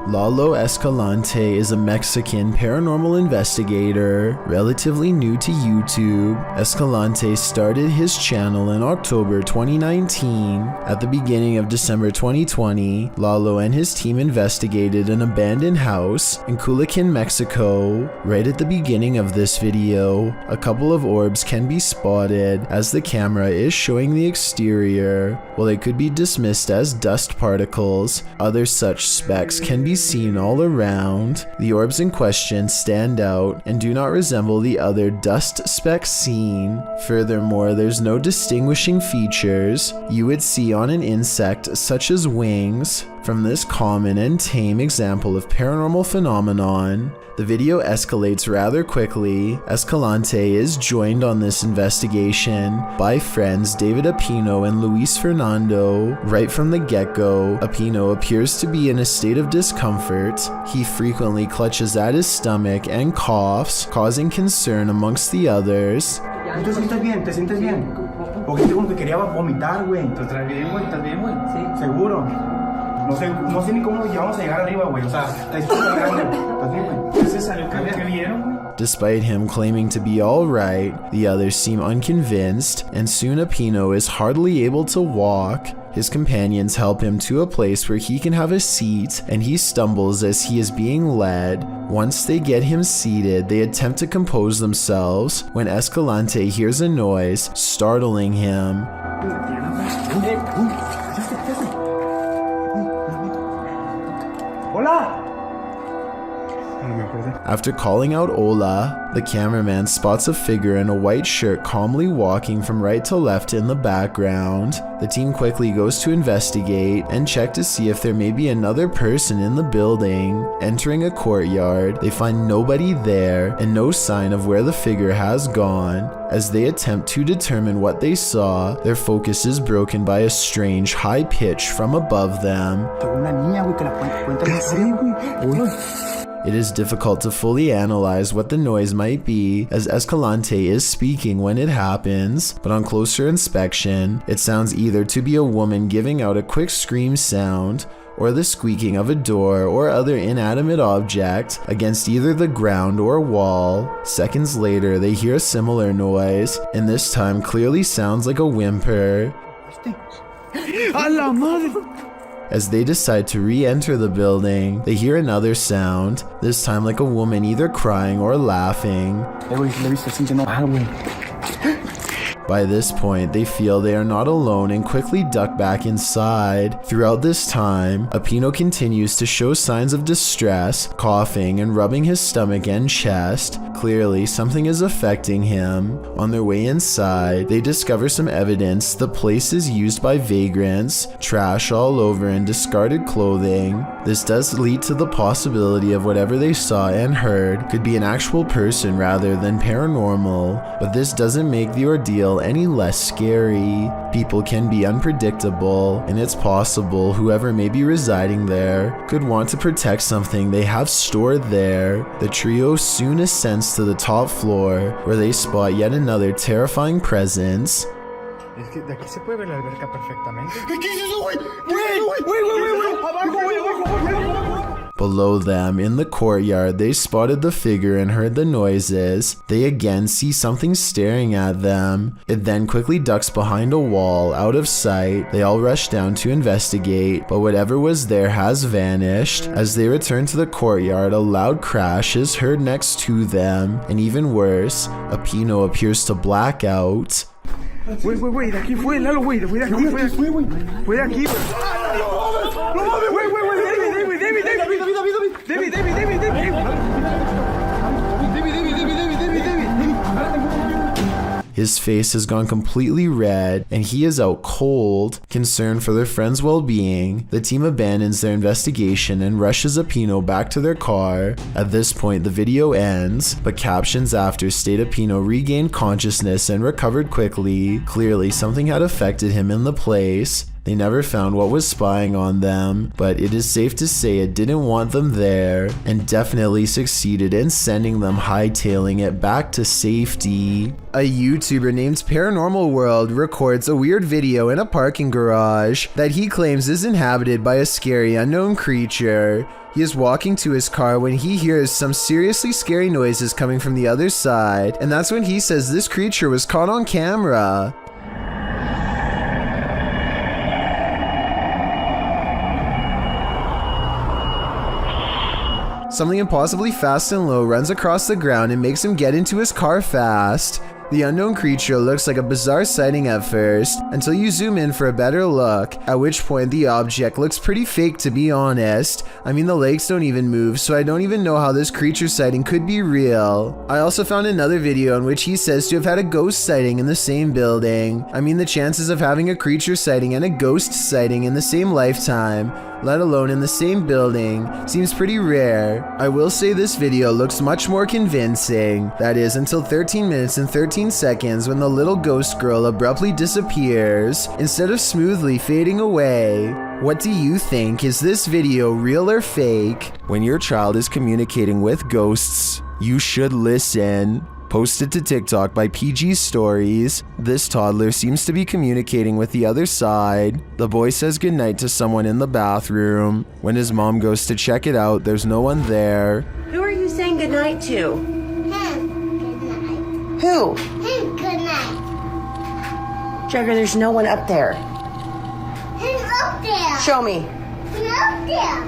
Lalo Escalante is a Mexican paranormal investigator, relatively new to YouTube. Escalante started his channel in October 2019. At the beginning of December 2020, Lalo and his team investigated an abandoned house in Culiacan, Mexico. Right at the beginning of this video, a couple of orbs can be spotted as the camera is showing the exterior. While they could be dismissed as dust particles, other such specks can be seen all around. The orbs in question stand out and do not resemble the other dust specks seen. Furthermore, there's no distinguishing features you would see on an insect such as wings. From this common and tame example of paranormal phenomenon, the video escalates rather quickly. Escalante is joined on this investigation by friends David Apino and Luis Fernando. Right from the get-go, Apino appears to be in a state of discomfort. He frequently clutches at his stomach and coughs, causing concern amongst the others. ¿Te sientes bien? ¿Te sientes bien? Porque como que quería vomitar, güey. ¿Estás bien, güey? ¿Estás bien, güey? Sí. ¿Seguro? No sé ni cómo vamos a llegar arriba, güey. O sea, está súper grande. ¿Estás bien, güey? ¿Qué se salió? ¿Qué vieron, güey? Despite him claiming to be alright, the others seem unconvinced, and soon Apino is hardly able to walk. His companions help him to a place where he can have a seat, and he stumbles as he is being led. Once they get him seated, they attempt to compose themselves when Escalante hears a noise, startling him. Hola! After calling out Ola, the cameraman spots a figure in a white shirt calmly walking from right to left in the background. The team quickly goes to investigate and check to see if there may be another person in the building. Entering a courtyard, they find nobody there and no sign of where the figure has gone. As they attempt to determine what they saw, their focus is broken by a strange high pitch from above them. It is difficult to fully analyze what the noise might be, as Escalante is speaking when it happens, but on closer inspection, it sounds either to be a woman giving out a quick scream sound, or the squeaking of a door or other inanimate object against either the ground or wall. Seconds later, they hear a similar noise, and this time clearly sounds like a whimper. As they decide to re-enter the building, they hear another sound, this time like a woman either crying or laughing. By this point, they feel they are not alone and quickly duck back inside. Throughout this time, Apino continues to show signs of distress, coughing and rubbing his stomach and chest. Clearly, something is affecting him. On their way inside, they discover some evidence the place is used by vagrants, trash all over and discarded clothing. This does lead to the possibility of whatever they saw and heard could be an actual person rather than paranormal, but this doesn't make the ordeal any less scary. People can be unpredictable, and it's possible whoever may be residing there could want to protect something they have stored there. The trio soon ascends to the top floor, where they spot yet another terrifying presence. Es que de aquí se puede ver la alberca perfectamente. ¿Qué es eso, güey? Güey. Abajo, güey, abajo. Below them, in the courtyard, they spotted the figure and heard the noises. They again see something staring at them. It then quickly ducks behind a wall, out of sight. They all rush down to investigate, but whatever was there has vanished. As they return to the courtyard, a loud crash is heard next to them, and even worse, Apino appears to black out. Güey, de aquí fue, Lalo, güey, de aquí fue de aquí. No mames, güey, His face has gone completely red, and he is out cold. Concerned for their friend's well-being, the team abandons their investigation and rushes Apino back to their car. At this point, the video ends, but captions after state Apino regained consciousness and recovered quickly. Clearly, something had affected him in the place. They never found what was spying on them, but it is safe to say it didn't want them there, and definitely succeeded in sending them hightailing it back to safety. A YouTuber named Paranormal World records a weird video in a parking garage that he claims is inhabited by a scary unknown creature. He is walking to his car when he hears some seriously scary noises coming from the other side, and that's when he says this creature was caught on camera. Something impossibly fast and low runs across the ground and makes him get into his car fast. The unknown creature looks like a bizarre sighting at first, until you zoom in for a better look, at which point the object looks pretty fake, to be honest. I mean, the legs don't even move, so I don't even know how this creature sighting could be real. I also found another video in which he says to have had a ghost sighting in the same building. I mean, the chances of having a creature sighting and a ghost sighting in the same lifetime, let alone in the same building, seems pretty rare. I will say this video looks much more convincing. That is, until 13 minutes and 13 seconds when the little ghost girl abruptly disappears, instead of smoothly fading away. What do you think? Is this video real or fake? When your child is communicating with ghosts, you should listen. Posted to TikTok by PG Stories, this toddler seems to be communicating with the other side. The boy says goodnight to someone in the bathroom. When his mom goes to check it out, there's no one there. Who are you saying goodnight to? Him. Who? Him, good night. Jagger, there's no one up there. Him up there. Show me. Him up there.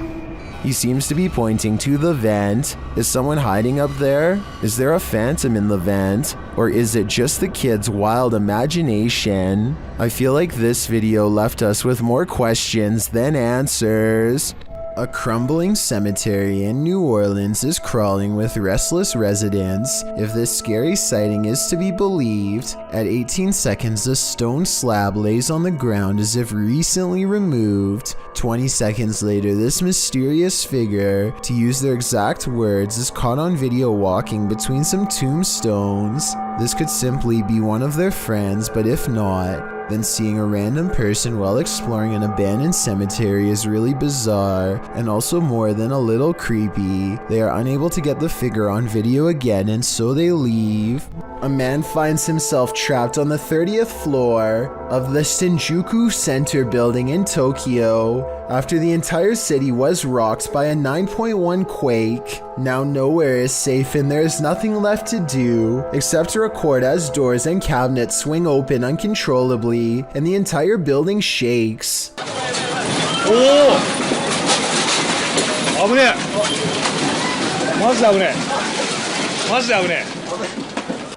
He seems to be pointing to the vent. Is someone hiding up there? Is there a phantom in the vent? Or is it just the kid's wild imagination? I feel like this video left us with more questions than answers. A crumbling cemetery in New Orleans is crawling with restless residents. If this scary sighting is to be believed, at 18 seconds a stone slab lays on the ground as if recently removed. 20 seconds later, this mysterious figure, to use their exact words, is caught on video walking between some tombstones. This could simply be one of their friends, but if not, then seeing a random person while exploring an abandoned cemetery is really bizarre, and also more than a little creepy. They are unable to get the figure on video again, and so they leave. A man finds himself trapped on the 30th floor of the Shinjuku Center building in Tokyo after the entire city was rocked by a 9.1 quake. Now nowhere is safe and there is nothing left to do except to record as doors and cabinets swing open uncontrollably and the entire building shakes.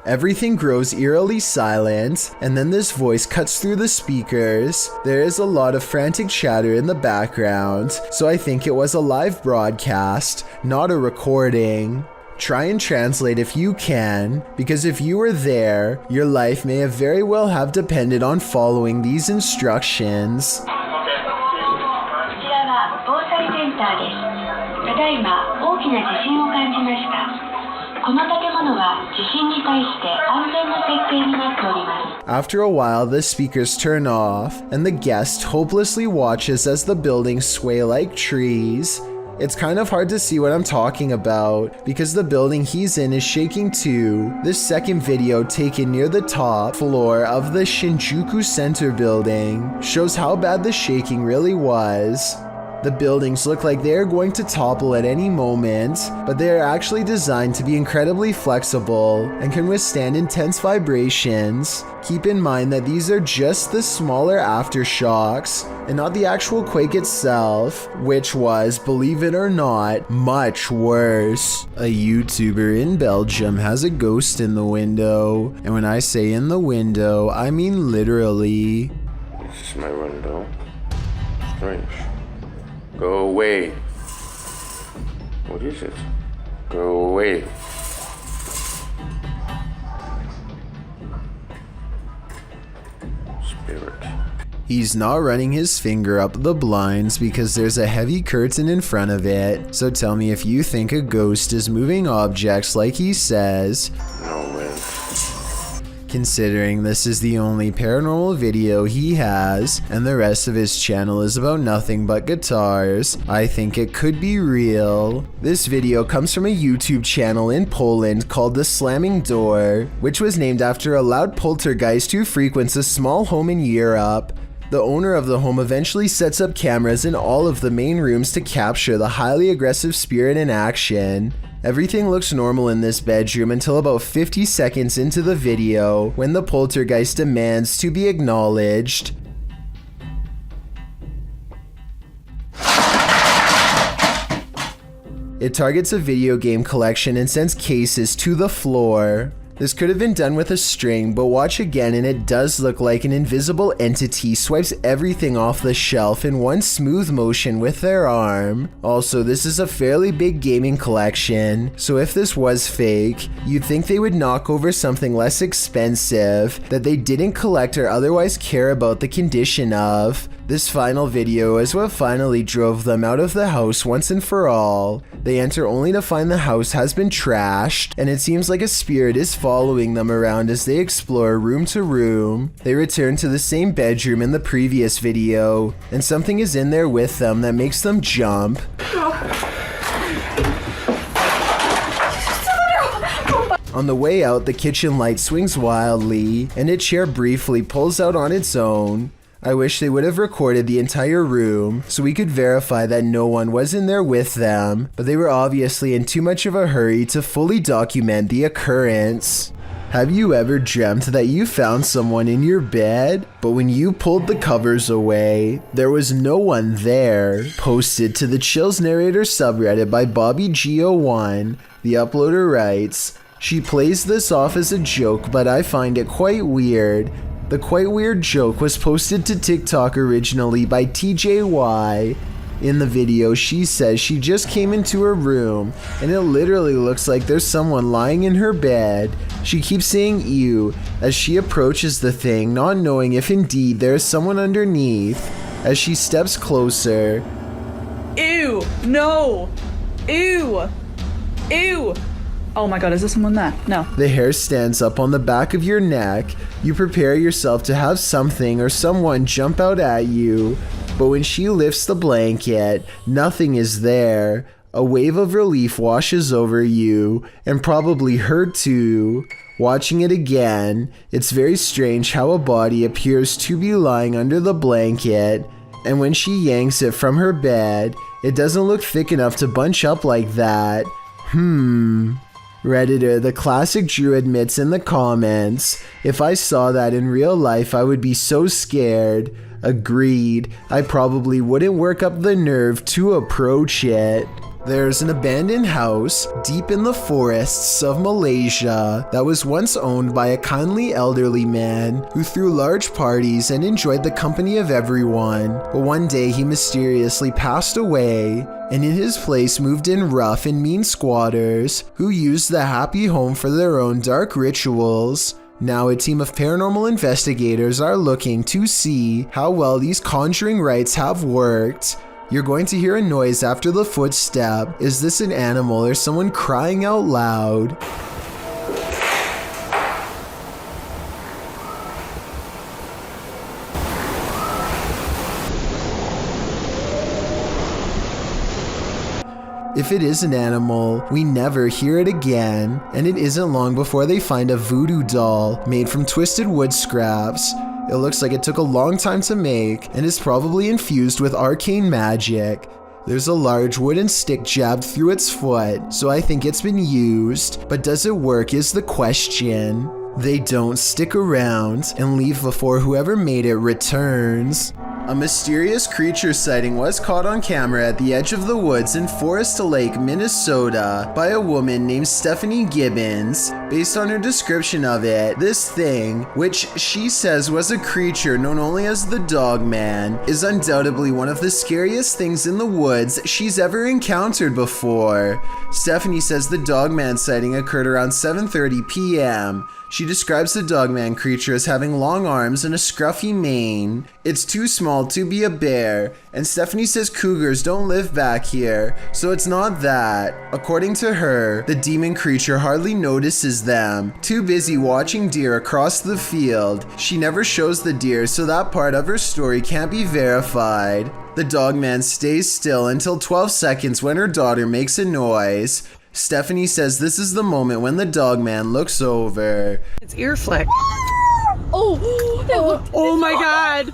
Everything grows eerily silent, and then this voice cuts through the speakers. There is a lot of frantic chatter in the background, so I think it was a live broadcast, not a recording. Try and translate if you can, because if you were there, your life may have very well have depended on following these instructions. この建物は地震に対して安全な設計になっております. After a while, the speakers turn off, and the guest hopelessly watches as the buildings sway like trees. It's kind of hard to see what I'm talking about, because the building he's in is shaking too. This second video, taken near the top floor of the Shinjuku Center building, shows how bad the shaking really was. The buildings look like they are going to topple at any moment, but they are actually designed to be incredibly flexible and can withstand intense vibrations. Keep in mind that these are just the smaller aftershocks and not the actual quake itself, which was, believe it or not, much worse. A YouTuber in Belgium has a ghost in the window, and when I say in the window, I mean literally. This is my window. Strange. Go away. What is it? Go away. Spirit. He's not running his finger up the blinds because there's a heavy curtain in front of it. So tell me if you think a ghost is moving objects like he says. No way. Considering this is the only paranormal video he has, and the rest of his channel is about nothing but guitars, I think it could be real. This video comes from a YouTube channel in Poland called The Slamming Door, which was named after a loud poltergeist who frequents a small home in Europe. The owner of the home eventually sets up cameras in all of the main rooms to capture the highly aggressive spirit in action. Everything looks normal in this bedroom until about 50 seconds into the video, when the poltergeist demands to be acknowledged. It targets a video game collection and sends cases to the floor. This could have been done with a string, but watch again and it does look like an invisible entity swipes everything off the shelf in one smooth motion with their arm. Also, this is a fairly big gaming collection, so if this was fake, you'd think they would knock over something less expensive that they didn't collect or otherwise care about the condition of. This final video is what finally drove them out of the house once and for all. They enter only to find the house has been trashed, and it seems like a spirit is following them around as they explore room to room. They return to the same bedroom in the previous video, and something is in there with them that makes them jump. On the way out, the kitchen light swings wildly, and a chair briefly pulls out on its own. I wish they would have recorded the entire room so we could verify that no one was in there with them, but they were obviously in too much of a hurry to fully document the occurrence. Have you ever dreamt that you found someone in your bed, but when you pulled the covers away, there was no one there? Posted to the Chills Narrator subreddit by BobbyGO1, the uploader writes, "She plays this off as a joke, but I find it quite weird. The quite weird joke was posted to TikTok originally by TJY. In the video, she says she just came into her room and it literally looks like there's someone lying in her bed. She keeps saying ew as she approaches the thing, not knowing if indeed there is someone underneath. As she steps closer, ew, no, ew, ew. Oh my god, is there someone there? No. The hair stands up on the back of your neck. You prepare yourself to have something or someone jump out at you. But when she lifts the blanket, nothing is there. A wave of relief washes over you, and probably her too. Watching it again, it's very strange how a body appears to be lying under the blanket. And when she yanks it from her bed, it doesn't look thick enough to bunch up like that. Redditor, the classic Drew admits in the comments, "If I saw that in real life, I would be so scared." Agreed. I probably wouldn't work up the nerve to approach it. There's an abandoned house deep in the forests of Malaysia that was once owned by a kindly elderly man who threw large parties and enjoyed the company of everyone. But one day he mysteriously passed away, and in his place moved in rough and mean squatters who used the happy home for their own dark rituals. Now a team of paranormal investigators are looking to see how well these conjuring rites have worked. You're going to hear a noise after the footstep. Is this an animal or someone crying out loud? If it is an animal, we never hear it again, and it isn't long before they find a voodoo doll made from twisted wood scraps. It looks like it took a long time to make and is probably infused with arcane magic. There's a large wooden stick jabbed through its foot, so I think it's been used, but does it work is the question. They don't stick around and leave before whoever made it returns. A mysterious creature sighting was caught on camera at the edge of the woods in Forest Lake, Minnesota by a woman named Stephanie Gibbons. Based on her description of it, this thing, which she says was a creature known only as the Dog Man, is undoubtedly one of the scariest things in the woods she's ever encountered before. Stephanie says the Dog Man sighting occurred around 7:30 p.m. She describes the Dogman creature as having long arms and a scruffy mane. It's too small to be a bear, and Stephanie says cougars don't live back here, so it's not that. According to her, the demon creature hardly notices them, too busy watching deer across the field. She never shows the deer, so that part of her story can't be verified. The Dogman stays still until 12 seconds when her daughter makes a noise. Stephanie says this is the moment when the Dogman looks over. It's ear flick. Oh, Oh my god.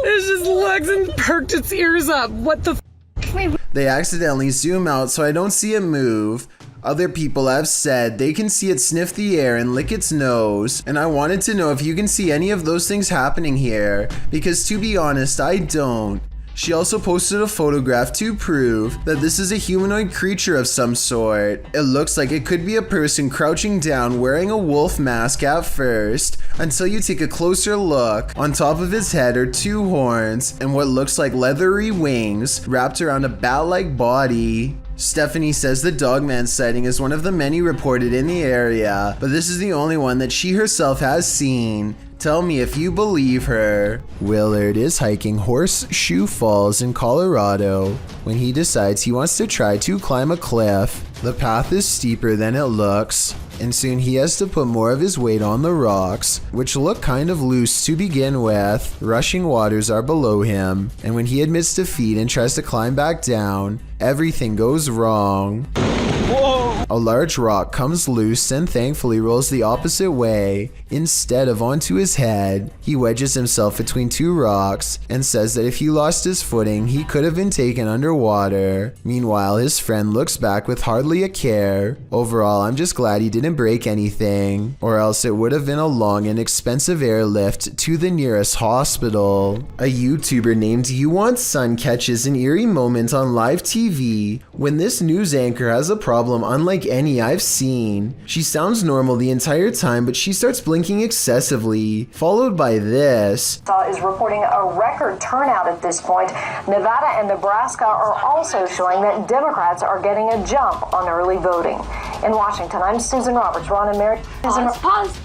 It just looks and perked its ears up. What the f? They accidentally zoom out so I don't see it move. Other people have said they can see it sniff the air and lick its nose, and I wanted to know if you can see any of those things happening here, because to be honest, I don't. She also posted a photograph to prove that this is a humanoid creature of some sort. It looks like it could be a person crouching down wearing a wolf mask at first, until you take a closer look. On top of his head are two horns and what looks like leathery wings wrapped around a bat-like body. Stephanie says the Dogman sighting is one of the many reported in the area, but this is the only one that she herself has seen. Tell me if you believe her. Willard is hiking Horseshoe Falls in Colorado when he decides he wants to try to climb a cliff. The path is steeper than it looks, and soon he has to put more of his weight on the rocks, which look kind of loose to begin with. Rushing waters are below him, and when he admits defeat and tries to climb back down, everything goes wrong. Whoa. A large rock comes loose and thankfully rolls the opposite way instead of onto his head. He wedges himself between two rocks and says that if he lost his footing, he could have been taken underwater. Meanwhile, his friend looks back with hardly a care. Overall, I'm just glad he didn't break anything, or else it would have been a long and expensive airlift to the nearest hospital. A YouTuber named You Want Sun catches an eerie moment on live TV when this news anchor has a problem unlike any I've seen. She sounds normal the entire time, but she starts blinking excessively, followed by this. Is reporting a record turnout at this point. Nevada and Nebraska are also showing that Democrats are getting a jump on early voting. In Washington, I'm Susan Roberts. Ron and Mary. Pause.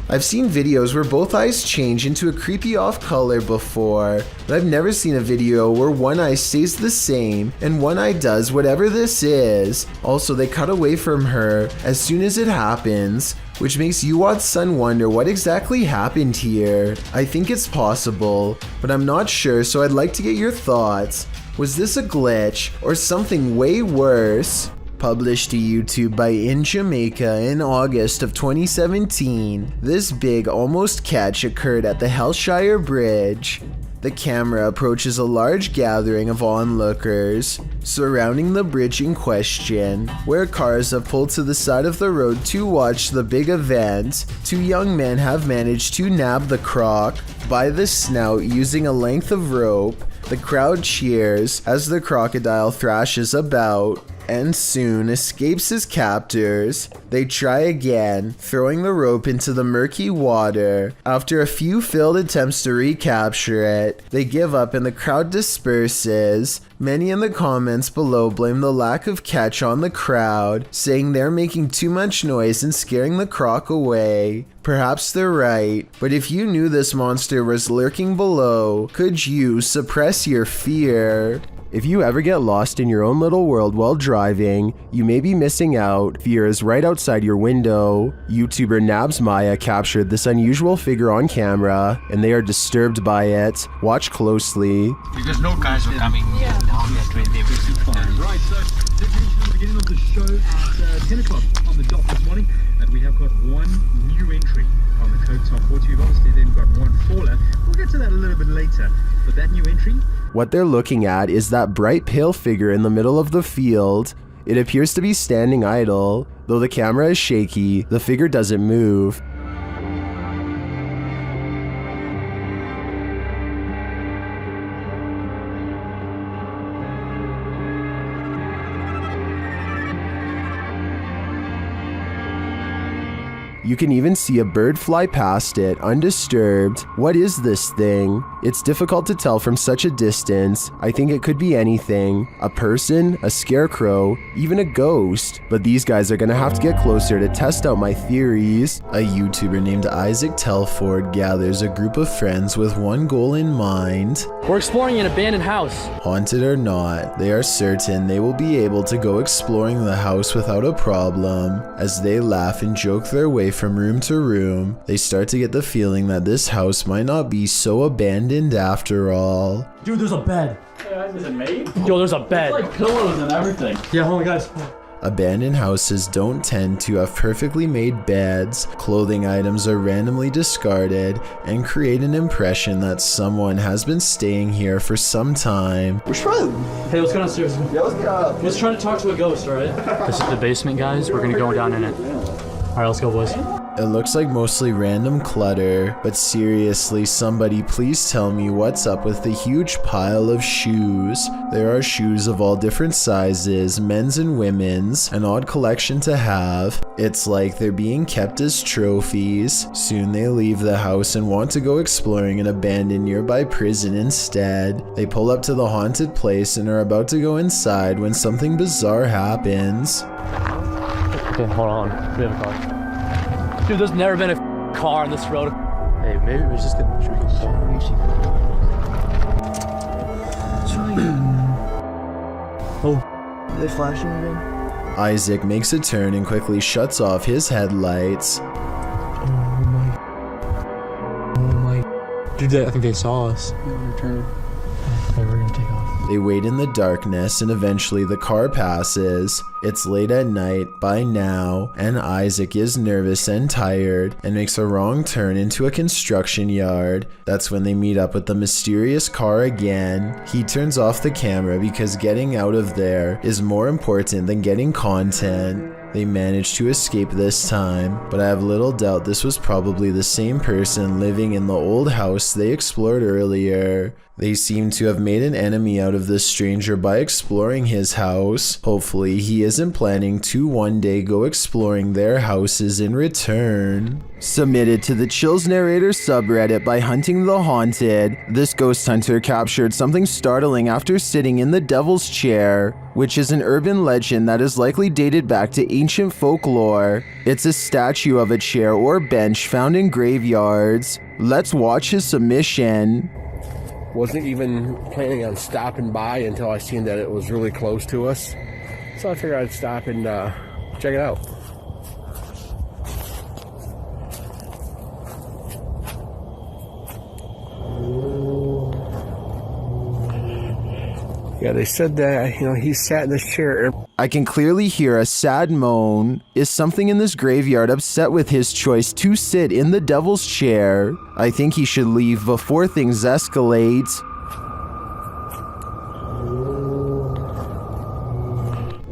I've seen videos where both eyes change into a creepy off color before, but I've never seen a video where one eye stays the same and one eye does whatever this is. Also, they cut away from her as soon as it happens, which makes Yuwat's son wonder what exactly happened here. I think it's possible, but I'm not sure, so I'd like to get your thoughts. Was this a glitch or something way worse? Published to YouTube by In Jamaica in August of 2017, this big almost catch occurred at the Hellshire Bridge. The camera approaches a large gathering of onlookers surrounding the bridge in question, where cars have pulled to the side of the road to watch the big event. Two young men have managed to nab the croc by the snout using a length of rope. The crowd cheers as the crocodile thrashes about and soon escapes his captors. They try again, throwing the rope into the murky water. After a few failed attempts to recapture it, they give up and the crowd disperses. Many in the comments below blame the lack of catch on the crowd, saying they're making too much noise and scaring the croc away. Perhaps they're right, but if you knew this monster was lurking below, could you suppress your fear? If you ever get lost in your own little world while driving, you may be missing out. Fear is right outside your window. YouTuber Nabs Maya captured this unusual figure on camera, and they are disturbed by it. Watch closely. Because no guys are coming down that way. Right, so this is the beginning of the show at 10 o'clock on the dot this morning, and we have got one new entry on the Coke Top 40. We've obviously then got one faller. We'll get to that a little bit later, but that new entry. What they're looking at is that bright pale figure in the middle of the field. It appears to be standing idle. Though the camera is shaky, the figure doesn't move. You can even see a bird fly past it, undisturbed. What is this thing? It's difficult to tell from such a distance. I think it could be anything. A person, a scarecrow, even a ghost. But these guys are gonna have to get closer to test out my theories. A YouTuber named Isaac Telford gathers a group of friends with one goal in mind. We're exploring an abandoned house. Haunted or not, they are certain they will be able to go exploring the house without a problem. As they laugh and joke their way from room to room, they start to get the feeling that this house might not be so abandoned after all. Dude, there's a bed. Is it made? Yo, there's a bed. There's like pillows and everything. Yeah, hold on, guys. Abandoned houses don't tend to have perfectly made beds, clothing items are randomly discarded, and create an impression that someone has been staying here for some time. Hey, what's going on upstairs? Yeah, let's get up. Let's try to talk to a ghost, alright? This is the basement, guys. We're gonna go down in it. Alright, let's go, boys. It looks like mostly random clutter, but seriously, somebody please tell me what's up with the huge pile of shoes. There are shoes of all different sizes, men's and women's, an odd collection to have. It's like they're being kept as trophies. Soon they leave the house and want to go exploring an abandoned nearby prison instead. They pull up to the haunted place and are about to go inside when something bizarre happens. Okay, hold on. We have a car. Dude, there's never been a car on this road. Hey, maybe we just get Oh, are they flashing again? Isaac makes a turn and quickly shuts off his headlights. Oh my. Dude, I think they saw us. Yeah, we're turning. Okay, we're gonna take off. They wait in the darkness and eventually the car passes. It's late at night by now, and Isaac is nervous and tired and makes a wrong turn into a construction yard. That's when they meet up with the mysterious car again. He turns off the camera because getting out of there is more important than getting content. They managed to escape this time, but I have little doubt this was probably the same person living in the old house they explored earlier. They seem to have made an enemy out of this stranger by exploring his house. Hopefully he isn't planning to one day go exploring their houses in return. Submitted to the Chills Narrator subreddit by Hunting the Haunted, this ghost hunter captured something startling after sitting in the Devil's Chair, which is an urban legend that is likely dated back to ancient folklore. It's a statue of a chair or bench found in graveyards. Let's watch his submission. Wasn't even planning on stopping by until I seen that it was really close to us. So I figured I'd stop and check it out. Yeah, they said that, he sat in this chair. I can clearly hear a sad moan. Is something in this graveyard upset with his choice to sit in the Devil's Chair? I think he should leave before things escalate.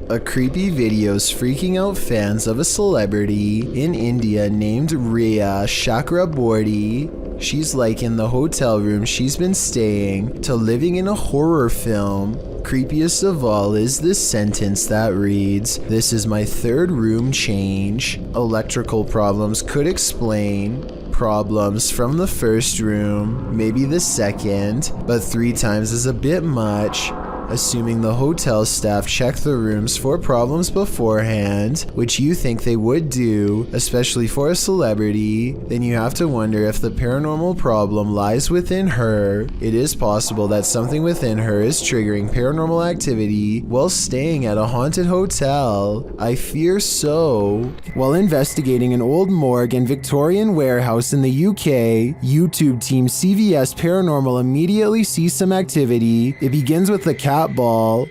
A creepy video's freaking out fans of a celebrity in India named Riya Chakraborty. She's likened the hotel room she's been staying to living in a horror film. Creepiest of all is this sentence that reads, "This is my third room change. Electrical problems could explain. Problems from the first room, maybe the second, but 3 times is a bit much." Assuming the hotel staff checked the rooms for problems beforehand, which you think they would do, especially for a celebrity, then you have to wonder if the paranormal problem lies within her. It is possible that something within her is triggering paranormal activity while staying at a haunted hotel. I fear so. While investigating an old morgue and Victorian warehouse in the UK, YouTube team CVS Paranormal immediately sees some activity. It begins with the cat ball.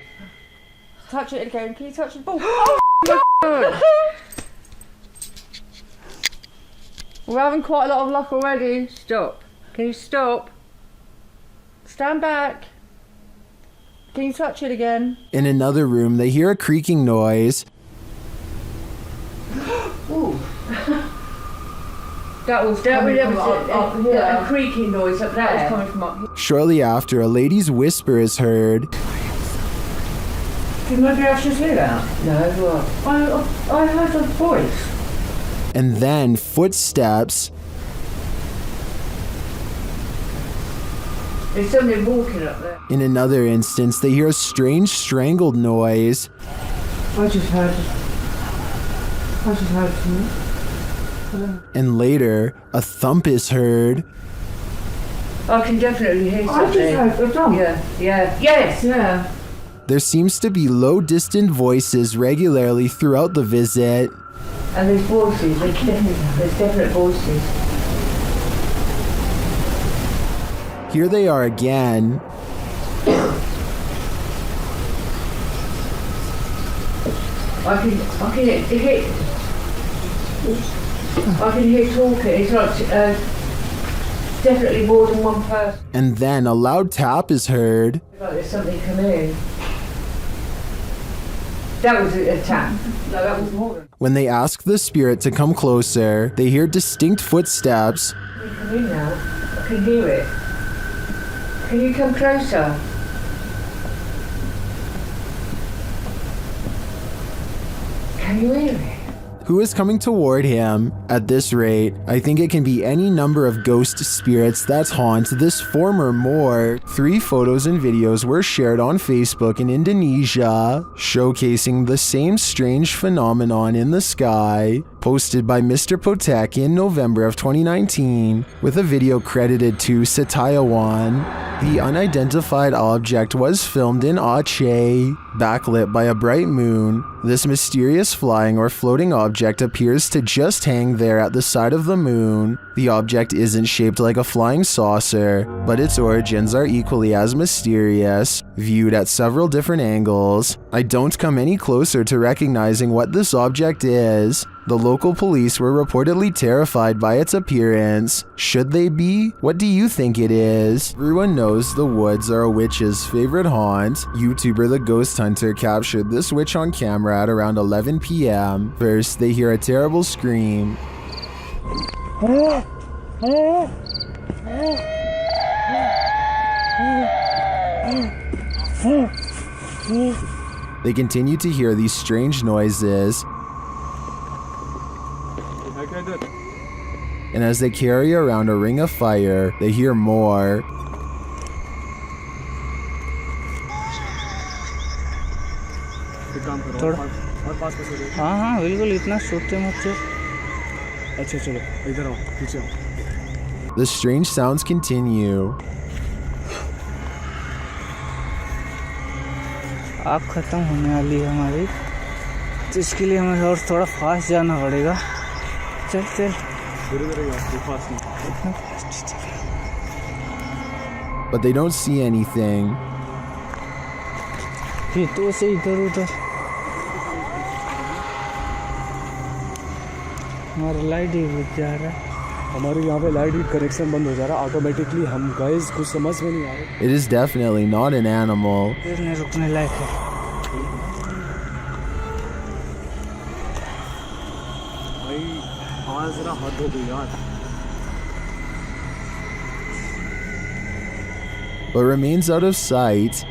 Touch it again. Can you touch the ball? We're having quite a lot of luck already. Stop. Can you stop? Stand back. Can you touch it again? In another room, they hear a creaking noise. Ooh. That was coming from up here. A creaking noise up there. That was coming from up here. Shortly after, a lady's whisper is heard. Did maybe I should hear that? No, what? I heard a voice. And then footsteps. There's somebody walking up there. In another instance, they hear a strange strangled noise. I just heard it. And later, a thump is heard. I can definitely hear something. I just heard a thump. Yeah. There seems to be low, distant voices regularly throughout the visit. And there's voices, there's definite voices. Here they are again. I can hear talking. It's like definitely more than one person. And then a loud tap is heard. Like there's something coming in. That was a tap. No, that was more than. When they ask the spirit to come closer, they hear distinct footsteps. Can you come in now? I can hear it. Can you come closer? Can you hear it? Who is coming toward him? At this rate, I think it can be any number of ghost spirits that haunt this form or more. 3 photos and videos were shared on Facebook in Indonesia, showcasing the same strange phenomenon in the sky, posted by Mr. Potek in November of 2019, with a video credited to Setiawan. The unidentified object was filmed in Aceh, backlit by a bright moon. This mysterious flying or floating object appears to just hang there at the side of the moon. The object isn't shaped like a flying saucer, but its origins are equally as mysterious, viewed at several different angles. I don't come any closer to recognizing what this object is. The local police were reportedly terrified by its appearance. Should they be? What do you think it is? Everyone knows the woods are a witch's favorite haunt. YouTuber The Ghost Hunter captured this witch on camera at around 11 p.m. First, they hear a terrible scream. They continue to hear these strange noises. And as they carry around a ring of fire, they hear more. हाँ बिल्कुल इतना सोचते मत चल अच्छा चलो इधर आओ पीछे आओ The strange sounds continue. आग खत्म होने वाली है हमारी तो इसके लिए हमें और थोड़ा फास्ट जाना पड़ेगा चल चल But they don't see anything. फिर तो से इधर उधर हमारा लाइट ही बुझ जा रहा है हमारे यहाँ पे लाइट कनेक्शन बंद हो जा रहा है ऑटोमेटिकली हम गाइस कुछ समझ में नहीं आ रहा It is definitely not an animal. फिर रुकने लायक है भाई आज जरा हद हो गई यार But remains out of sight.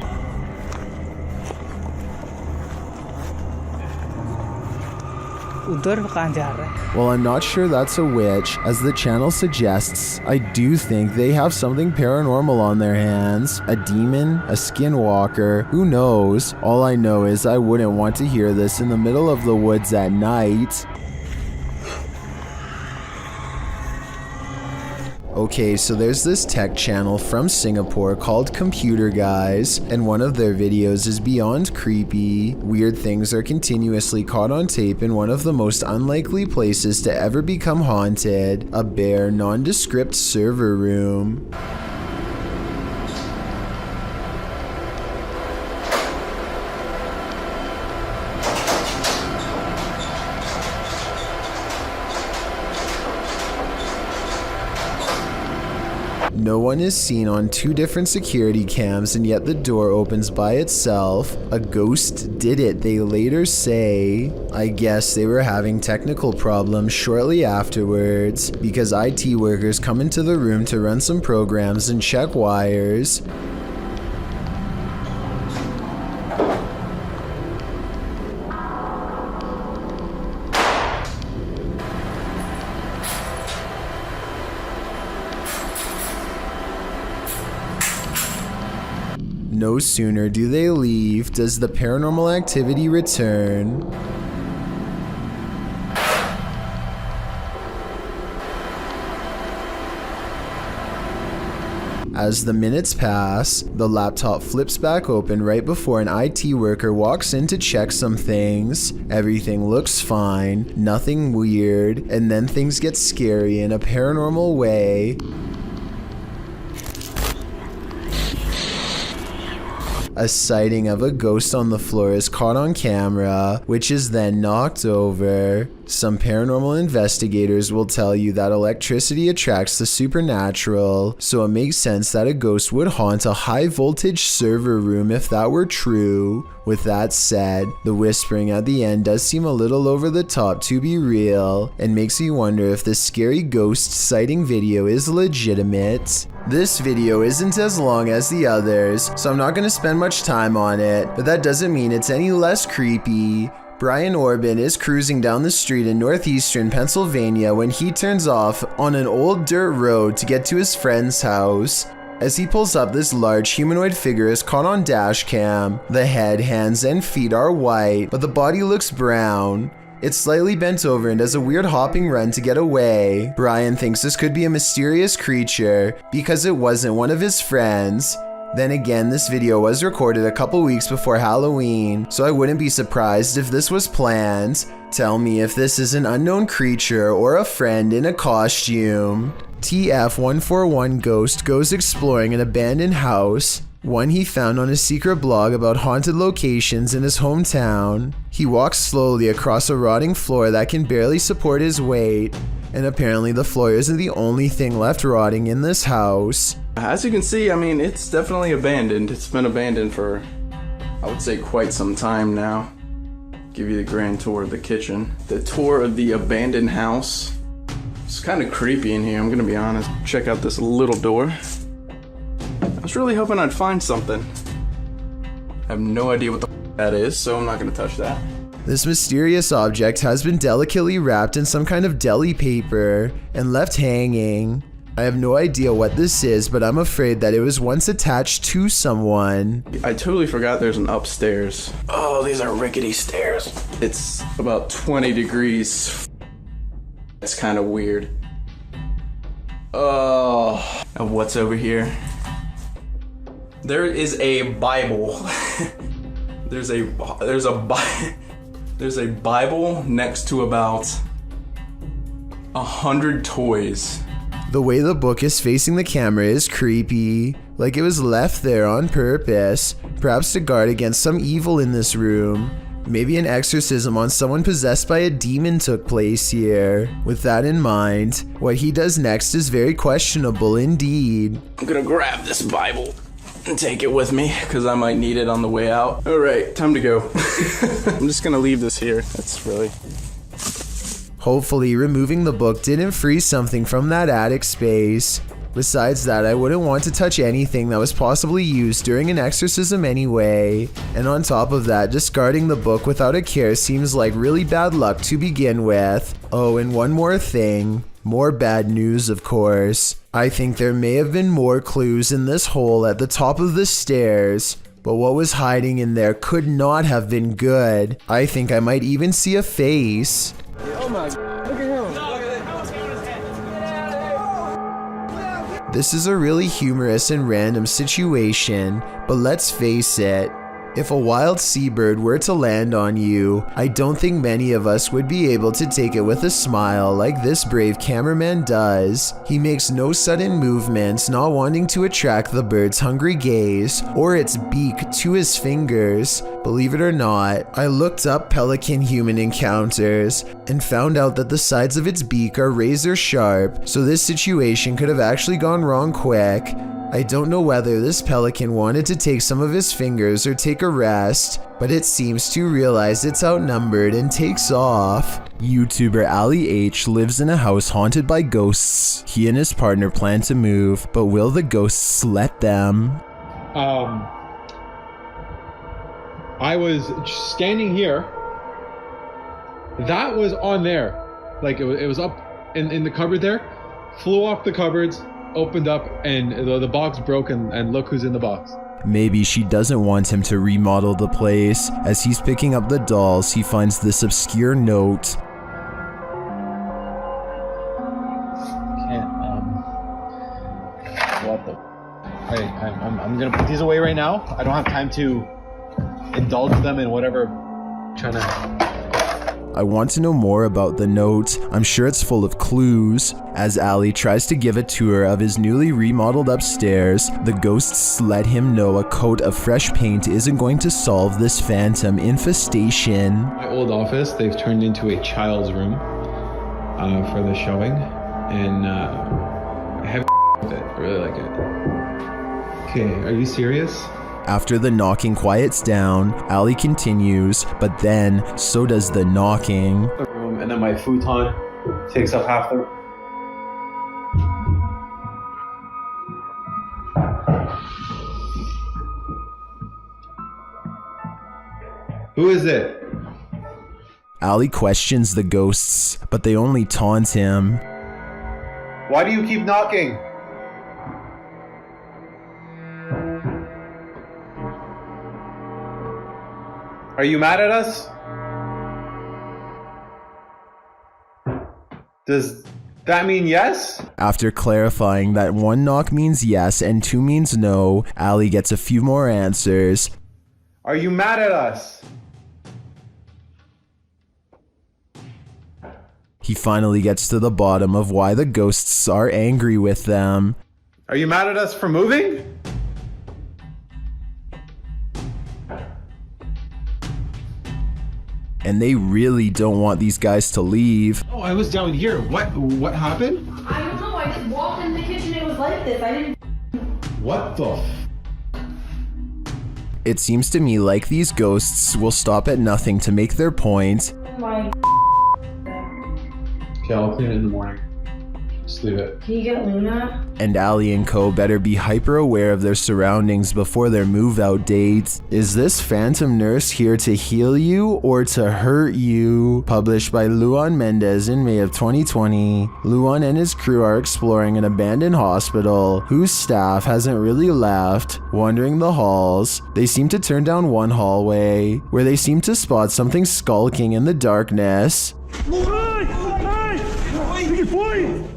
उधर कहाँ जा रहा है Well, I'm not sure that's a witch. As the channel suggests, I do think they have something paranormal on their hands. A demon? A skinwalker? Who knows? All I know is I wouldn't want to hear this in the middle of the woods at night. Okay, so there's this tech channel from Singapore called Computer Guys, and one of their videos is beyond creepy. Weird things are continuously caught on tape in one of the most unlikely places to ever become haunted, a bare, nondescript server room. No one is seen on 2 different security cams, and yet the door opens by itself. A ghost did it, they later say. I guess they were having technical problems shortly afterwards, because IT workers come into the room to run some programs and check wires. No sooner do they leave does the paranormal activity return. As the minutes pass, the laptop flips back open right before an IT worker walks in to check some things. Everything looks fine, nothing weird, and then things get scary in a paranormal way. A sighting of a ghost on the floor is caught on camera, which is then knocked over. Some paranormal investigators will tell you that electricity attracts the supernatural, so it makes sense that a ghost would haunt a high voltage server room if that were true. With that said, the whispering at the end does seem a little over the top to be real, and makes me wonder if this scary ghost sighting video is legitimate. This video isn't as long as the others, so I'm not going to spend much time on it, but that doesn't mean it's any less creepy. Brian Orban is cruising down the street in northeastern Pennsylvania when he turns off on an old dirt road to get to his friend's house. As he pulls up, this large humanoid figure is caught on dash cam. The head, hands, and feet are white, but the body looks brown. It's slightly bent over and does a weird hopping run to get away. Brian thinks this could be a mysterious creature because it wasn't one of his friends. Then again, this video was recorded a couple weeks before Halloween, so I wouldn't be surprised if this was planned. Tell me if this is an unknown creature or a friend in a costume. TF141 Ghost goes exploring an abandoned house, one he found on a secret blog about haunted locations in his hometown. He walks slowly across a rotting floor that can barely support his weight, and apparently the floor isn't the only thing left rotting in this house. As you can see, I mean, it's definitely abandoned. It's been abandoned for, I would say, quite some time now. Give you the grand tour of the kitchen. The tour of the abandoned house. It's kind of creepy in here, I'm gonna be honest. Check out this little door. I was really hoping I'd find something. I have no idea what the that is, so I'm not gonna touch that. This mysterious object has been delicately wrapped in some kind of deli paper and left hanging. I have no idea what this is, but I'm afraid that it was once attached to someone. I totally forgot there's an upstairs. Oh, these are rickety stairs. It's about 20 degrees. It's kind of weird. Oh, and what's over here? There is a Bible. There's a Bible next to about 100 toys. The way the book is facing the camera is creepy, like it was left there on purpose, perhaps to guard against some evil in this room. Maybe an exorcism on someone possessed by a demon took place here. With that in mind, what he does next is very questionable indeed. I'm gonna grab this Bible and take it with me, because I might need it on the way out. Alright, time to go. I'm just gonna leave this here. That's really... Hopefully, removing the book didn't free something from that attic space. Besides that, I wouldn't want to touch anything that was possibly used during an exorcism anyway. And on top of that, discarding the book without a care seems like really bad luck to begin with. Oh, and one more thing. More bad news, of course. I think there may have been more clues in this hole at the top of the stairs, but what was hiding in there could not have been good. I think I might even see a face. Oh my, look at him. This is a really humorous and random situation, but let's face it, if a wild seabird were to land on you, I don't think many of us would be able to take it with a smile like this brave cameraman does. He makes no sudden movements, not wanting to attract the bird's hungry gaze or its beak to his fingers. Believe it or not, I looked up pelican human encounters and found out that the sides of its beak are razor sharp, so this situation could have actually gone wrong quick. I don't know whether this pelican wanted to take some of his fingers or take a rest, but it seems to realize it's outnumbered and takes off. YouTuber Ali H lives in a house haunted by ghosts. He and his partner plan to move, but will the ghosts let them? I was standing here. That was on there. Like it was up in the cupboard there. Flew off the cupboards. Opened up and the box broke and look who's in the box. Maybe she doesn't want him to remodel the place. As he's picking up the dolls, he finds this obscure note. What the? I'm gonna put these away right now. I don't have time to indulge them in whatever. Trying to. I want to know more about the note. I'm sure it's full of clues. As Ali tries to give a tour of his newly remodeled upstairs, the ghosts let him know a coat of fresh paint isn't going to solve this phantom infestation. My old office, they've turned into a child's room for the showing, and I have with it. I really like it. Okay, are you serious? After the knocking quiets down, Ali continues, but then so does the knocking. The room, and then my futon takes up half the. Who is it? Ali questions the ghosts, but they only taunt him. Why do you keep knocking? Are you mad at us? Does that mean yes? After clarifying that 1 knock means yes and 2 means no, Ali gets a few more answers. Are you mad at us? He finally gets to the bottom of why the ghosts are angry with them. Are you mad at us for moving? And they really don't want these guys to leave. Oh, I was down here. What happened? I don't know. I just walked in the kitchen. It was like this. I didn't. What the It seems to me like these ghosts will stop at nothing to make their point. My. Okay, I'll clean it in the morning. Just leave it. Can you get Luna? And Ali and co better be hyper aware of their surroundings before their move out date. Is this phantom nurse here to heal you or to hurt you? Published by Luan Mendez in May of 2020. Luan and his crew are exploring an abandoned hospital whose staff hasn't really left. Wandering the halls, they seem to turn down one hallway where they seem to spot something skulking in the darkness.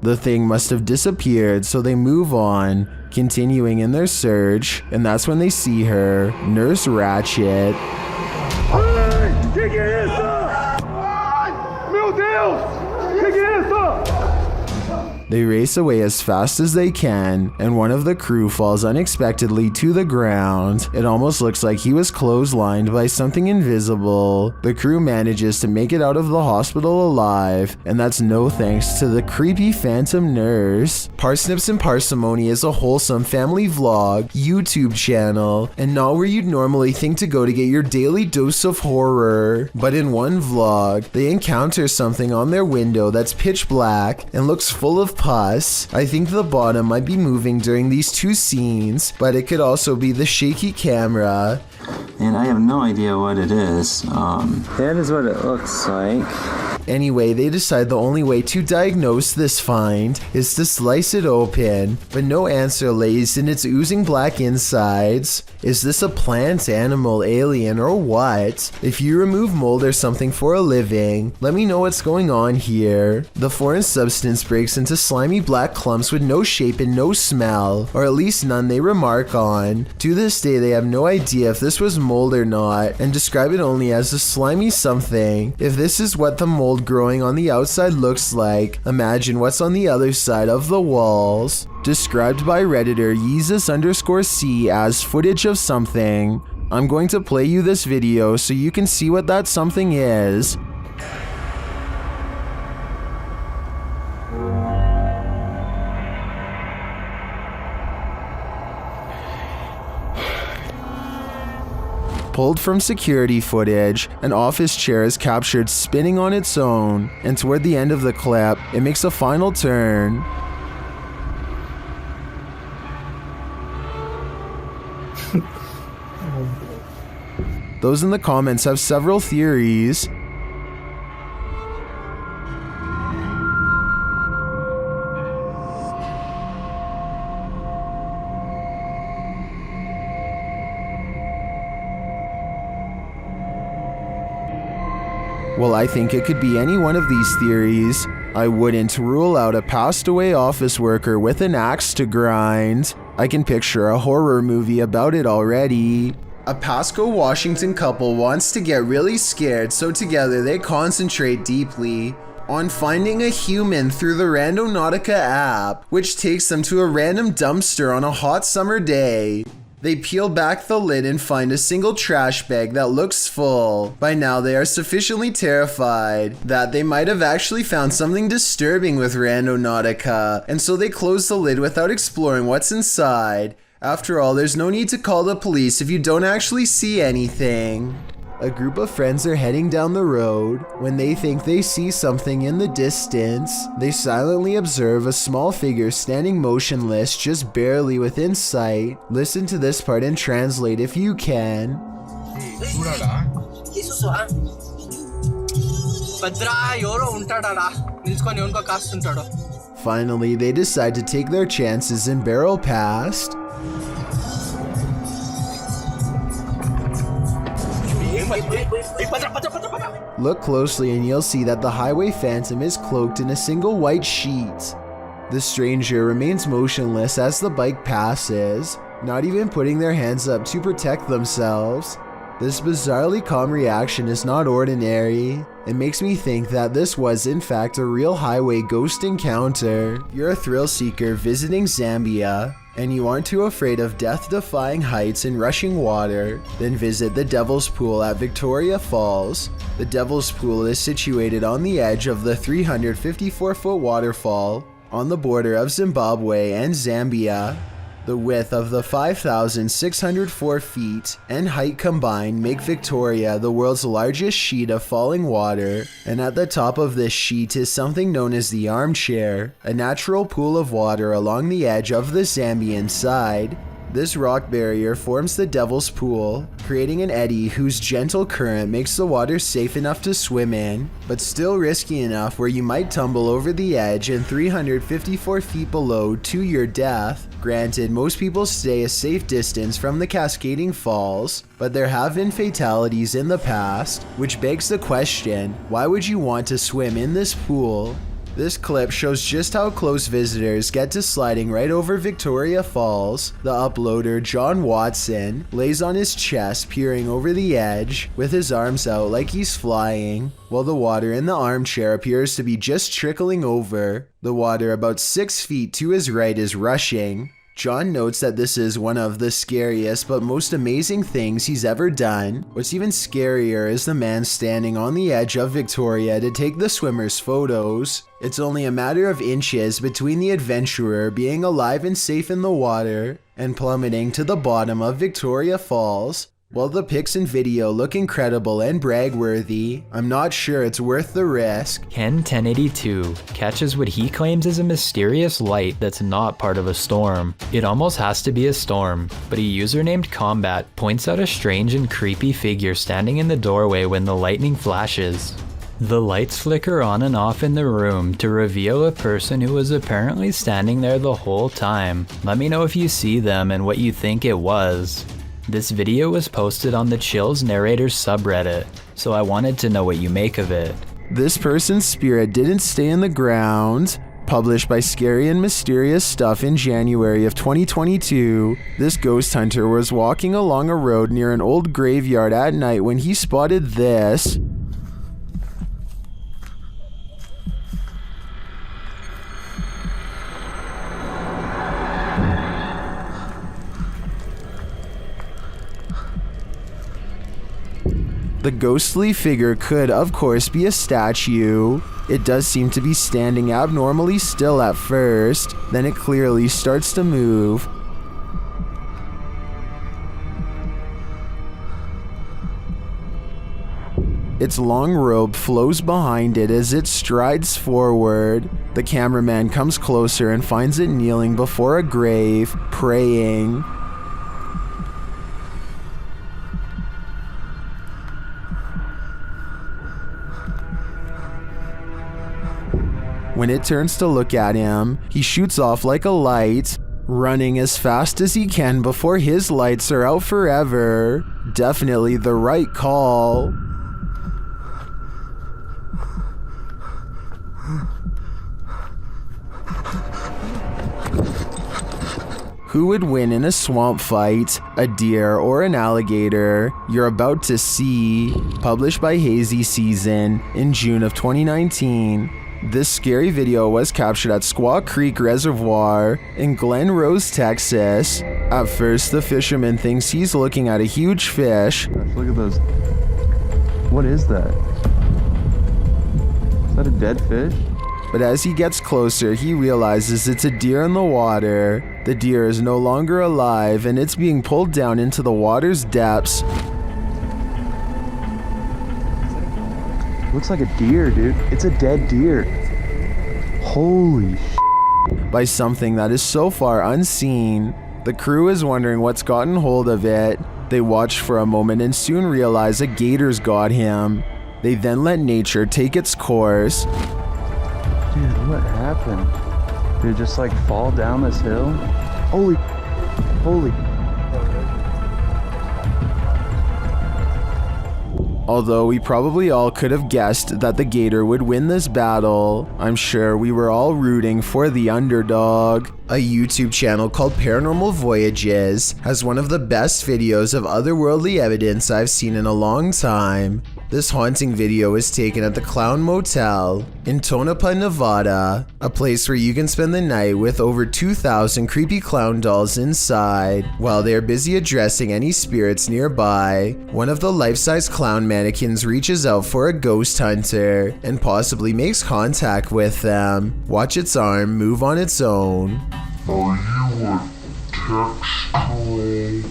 The thing must have disappeared, so they move on, continuing in their search, and that's when they see her, Nurse Ratchet. They race away as fast as they can, and one of the crew falls unexpectedly to the ground. It almost looks like he was clotheslined by something invisible. The crew manages to make it out of the hospital alive, and that's no thanks to the creepy phantom nurse. Parsnips and Parsimony is a wholesome family vlog, YouTube channel, and not where you'd normally think to go to get your daily dose of horror. But in one vlog, they encounter something on their window that's pitch black and looks full of pus. I think the bottom might be moving during these two scenes, but it could also be the shaky camera. And I have no idea what it is. That is what it looks like. Anyway, they decide the only way to diagnose this find is to slice it open, but no answer lays in its oozing black insides. Is this a plant, animal, alien, or what? If you remove mold or something for a living, let me know what's going on here. The foreign substance breaks into slimy black clumps with no shape and no smell, or at least none they remark on. To this day, they have no idea if this was mold or not, and describe it only as a slimy something. If this is what the mold growing on the outside looks like, imagine what's on the other side of the walls. Described by Redditor Yeezus_C as footage of something. I'm going to play you this video so you can see what that something is. Pulled from security footage, an office chair is captured spinning on its own, and toward the end of the clip, it makes a final turn. Those in the comments have several theories. Well, I think it could be any one of these theories. I wouldn't rule out a passed away office worker with an axe to grind. I can picture a horror movie about it already. A Pasco, Washington couple wants to get really scared, so together they concentrate deeply on finding a human through the Randonautica app, which takes them to a random dumpster on a hot summer day. They peel back the lid and find a single trash bag that looks full. By now they are sufficiently terrified that they might have actually found something disturbing with Randonautica, and so they close the lid without exploring what's inside. After all, there's no need to call the police if you don't actually see anything. A group of friends are heading down the road when they think they see something in the distance. They silently observe a small figure standing motionless, just barely within sight. Listen to this part and translate if you can. Finally, they decide to take their chances and barrel past. Look closely and you'll see that the highway phantom is cloaked in a single white sheet. The stranger remains motionless as the bike passes, not even putting their hands up to protect themselves. This bizarrely calm reaction is not ordinary. It makes me think that this was in fact a real highway ghost encounter. You're a thrill seeker visiting Zambia, and you aren't too afraid of death-defying heights and rushing water, then visit the Devil's Pool at Victoria Falls. The Devil's Pool is situated on the edge of the 354-foot waterfall on the border of Zimbabwe and Zambia. The width of the 5,604 feet and height combined make Victoria the world's largest sheet of falling water, and at the top of this sheet is something known as the armchair, a natural pool of water along the edge of the Zambian side. This rock barrier forms the Devil's Pool, creating an eddy whose gentle current makes the water safe enough to swim in, but still risky enough where you might tumble over the edge and 354 feet below to your death. Granted, most people stay a safe distance from the cascading falls, but there have been fatalities in the past, which begs the question, why would you want to swim in this pool? This clip shows just how close visitors get to sliding right over Victoria Falls. The uploader, John Watson, lays on his chest peering over the edge with his arms out like he's flying, while the water in the armchair appears to be just trickling over. The water about 6 feet to his right is rushing. John notes that this is one of the scariest but most amazing things he's ever done. What's even scarier is the man standing on the edge of Victoria to take the swimmer's photos. It's only a matter of inches between the adventurer being alive and safe in the water and plummeting to the bottom of Victoria Falls. While the pics and video look incredible and brag-worthy, I'm not sure it's worth the risk. Ken1082 catches what he claims is a mysterious light that's not part of a storm. It almost has to be a storm, but a user named Combat points out a strange and creepy figure standing in the doorway when the lightning flashes. The lights flicker on and off in the room to reveal a person who was apparently standing there the whole time. Let me know if you see them and what you think it was. This video was posted on the Chills Narrators subreddit, so I wanted to know what you make of it. This person's spirit didn't stay in the ground. Published by Scary and Mysterious Stuff in January of 2022, this ghost hunter was walking along a road near an old graveyard at night when he spotted this. The ghostly figure could, of course, be a statue. It does seem to be standing abnormally still at first, then it clearly starts to move. Its long robe flows behind it as it strides forward. The cameraman comes closer and finds it kneeling before a grave, praying. When it turns to look at him, he shoots off like a light, running as fast as he can before his lights are out forever. Definitely the right call. Who would win in a swamp fight, a deer or an alligator? You're about to see. Published by Hazy Season in June of 2019. This scary video was captured at Squaw Creek Reservoir in Glen Rose, Texas. At first, the fisherman thinks he's looking at a huge fish. Look at those. What is that? Is that a dead fish? But as he gets closer, he realizes it's a deer in the water. The deer is no longer alive and it's being pulled down into the water's depths. Looks like a deer, dude. It's a dead deer. Holy shit. By something that is so far unseen. The crew is wondering what's gotten hold of it. They watch for a moment and soon realize a gator's got him. They then let nature take its course. Dude, what happened? Did it just like fall down this hill? Holy. Although we probably all could have guessed that the gator would win this battle, I'm sure we were all rooting for the underdog. A YouTube channel called Paranormal Voyages has one of the best videos of otherworldly evidence I've seen in a long time. This haunting video was taken at the Clown Motel in Tonopah, Nevada, a place where you can spend the night with over 2,000 creepy clown dolls inside. While they're busy addressing any spirits nearby, one of the life-size clown mannequins reaches out for a ghost hunter and possibly makes contact with them. Watch its arm move on its own. Are you a textual?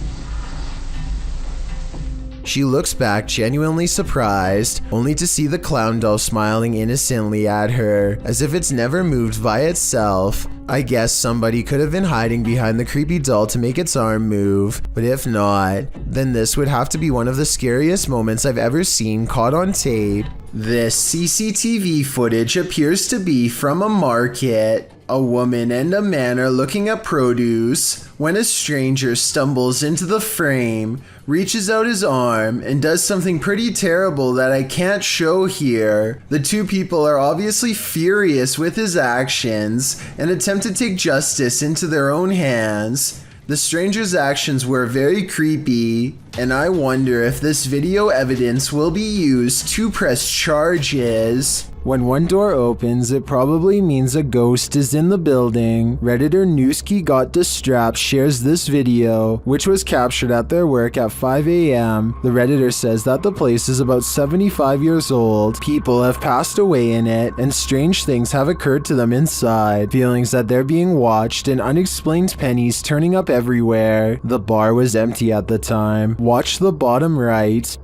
She looks back genuinely surprised, only to see the clown doll smiling innocently at her, as if it's never moved by itself. I guess somebody could have been hiding behind the creepy doll to make its arm move, but if not, then this would have to be one of the scariest moments I've ever seen caught on tape. This CCTV footage appears to be from a market. A woman and a man are looking at produce when a stranger stumbles into the frame, reaches out his arm, and does something pretty terrible that I can't show here. The two people are obviously furious with his actions and attempt to take justice into their own hands. The stranger's actions were very creepy, and I wonder if this video evidence will be used to press charges. When one door opens, it probably means a ghost is in the building. Redditor Newski Got Distrapped shares this video, which was captured at their work at 5 a.m. The Redditor says that the place is about 75 years old. People have passed away in it, and strange things have occurred to them inside. Feelings that they're being watched and unexplained pennies turning up everywhere. The bar was empty at the time. Watch the bottom right.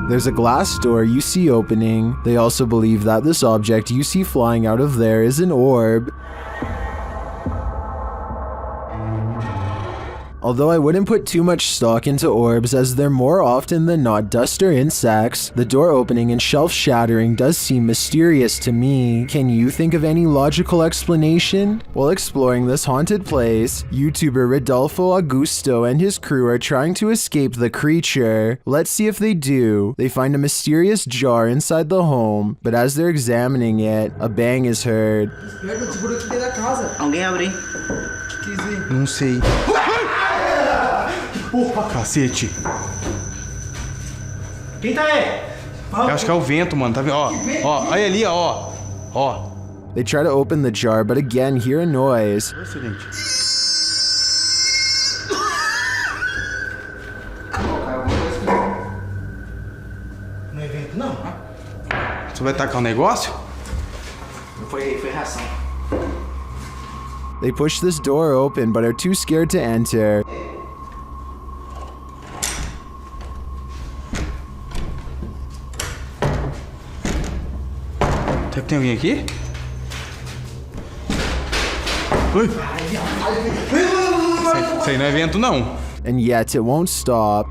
There's a glass door you see opening. They also believe that this object you see flying out of there is an orb. Although I wouldn't put too much stock into orbs as they're more often than not dust or insects, the door opening and shelf shattering does seem mysterious to me. Can you think of any logical explanation? While exploring this haunted place, YouTuber Rodolfo Augusto and his crew are trying to escape the creature. Let's see if they do. They find a mysterious jar inside the home, but as they're examining it, a bang is heard. Alguém abre? Não sei. Porra, cacete. Quem tá aí? Eu acho que é o vento, mano. Tá vendo? Ó, olha ali, ó. They try to open the jar, but again hear a noise. Não é vento, não. Você vai tacar um negócio? Foi reação. They push this door open but are too scared to enter. Tem alguém aqui? Ui! Isso aí não é vento, não. And yet it won't stop.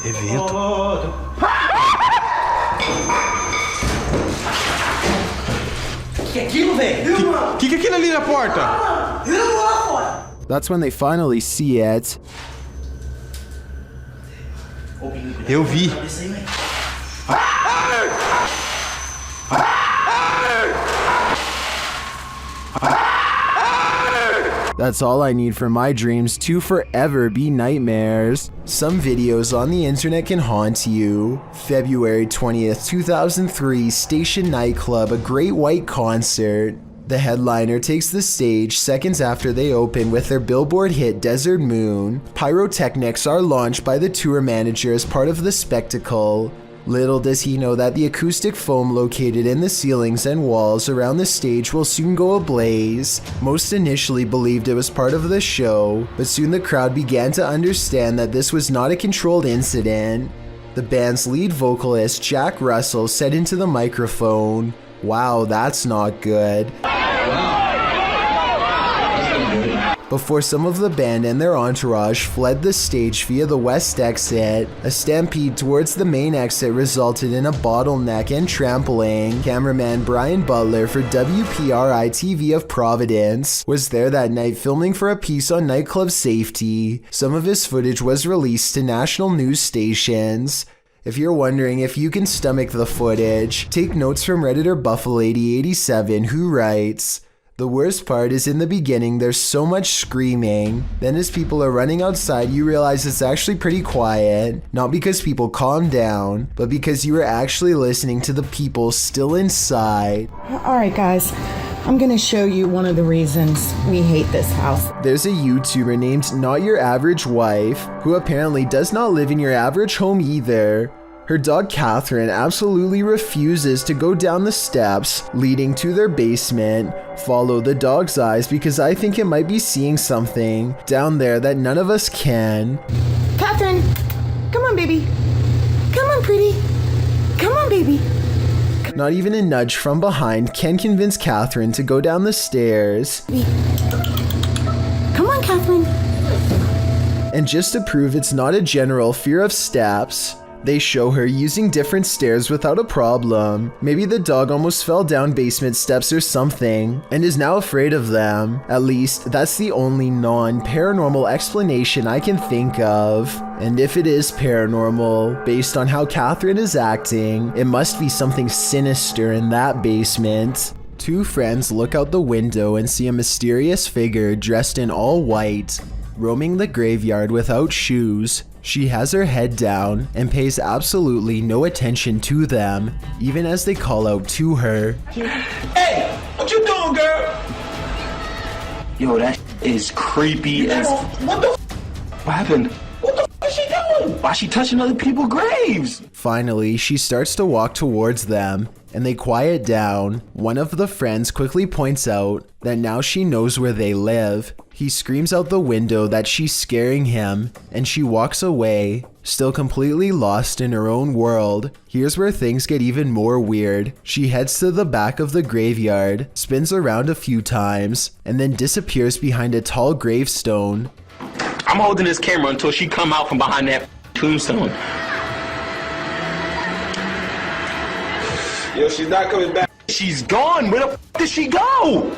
É vento. Que aquilo, velho? Que é aquilo ali na porta? That's when they finally see it. Eu vi. That's all I need for my dreams to forever be nightmares. Some videos on the internet can haunt you. February 20th, 2003, Station Nightclub, a great white concert. The headliner takes the stage seconds after they open with their Billboard hit Desert Moon. Pyrotechnics are launched by the tour manager as part of the spectacle. Little does he know that the acoustic foam located in the ceilings and walls around the stage will soon go ablaze. Most initially believed it was part of the show, but soon the crowd began to understand that this was not a controlled incident. The band's lead vocalist, Jack Russell, said into the microphone, "Wow, that's not good." Before some of the band and their entourage fled the stage via the west exit, a stampede towards the main exit resulted in a bottleneck and trampling. Cameraman Brian Butler for WPRI-TV of Providence was there that night filming for a piece on nightclub safety. Some of his footage was released to national news stations. If you're wondering if you can stomach the footage, take notes from Redditor Buffalady87, who writes, "The worst part is in the beginning there's so much screaming. Then as people are running outside you realize it's actually pretty quiet. Not because people calm down, but because you are actually listening to the people still inside." Alright guys, I'm gonna show you one of the reasons we hate this house. There's a YouTuber named Not Your Average Wife, who apparently does not live in your average home either. Her dog Catherine absolutely refuses to go down the steps leading to their basement. Follow the dog's eyes because I think it might be seeing something down there that none of us can. Catherine, come on baby. Come on pretty. Come on baby. Not even a nudge from behind can convince Catherine to go down the stairs. Come on Catherine. And just to prove it's not a general fear of steps, they show her using different stairs without a problem. Maybe the dog almost fell down basement steps or something and is now afraid of them. At least that's the only non-paranormal explanation I can think of. And if it is paranormal, based on how Catherine is acting, it must be something sinister in that basement. Two friends look out the window and see a mysterious figure dressed in all white, roaming the graveyard without shoes. She has her head down and pays absolutely no attention to them, even as they call out to her. Hey, what you doing, girl? Yo, that is creepy as... What the What happened? What the is she doing? Why is she touching other people's graves? Finally, she starts to walk towards them, and they quiet down. One of the friends quickly points out that now she knows where they live. He screams out the window that she's scaring him, and she walks away, still completely lost in her own world. Here's where things get even more weird. She heads to the back of the graveyard, spins around a few times, and then disappears behind a tall gravestone. I'm holding this camera until she come out from behind that tombstone. Yo, she's not coming back. She's gone. Where the f did she go?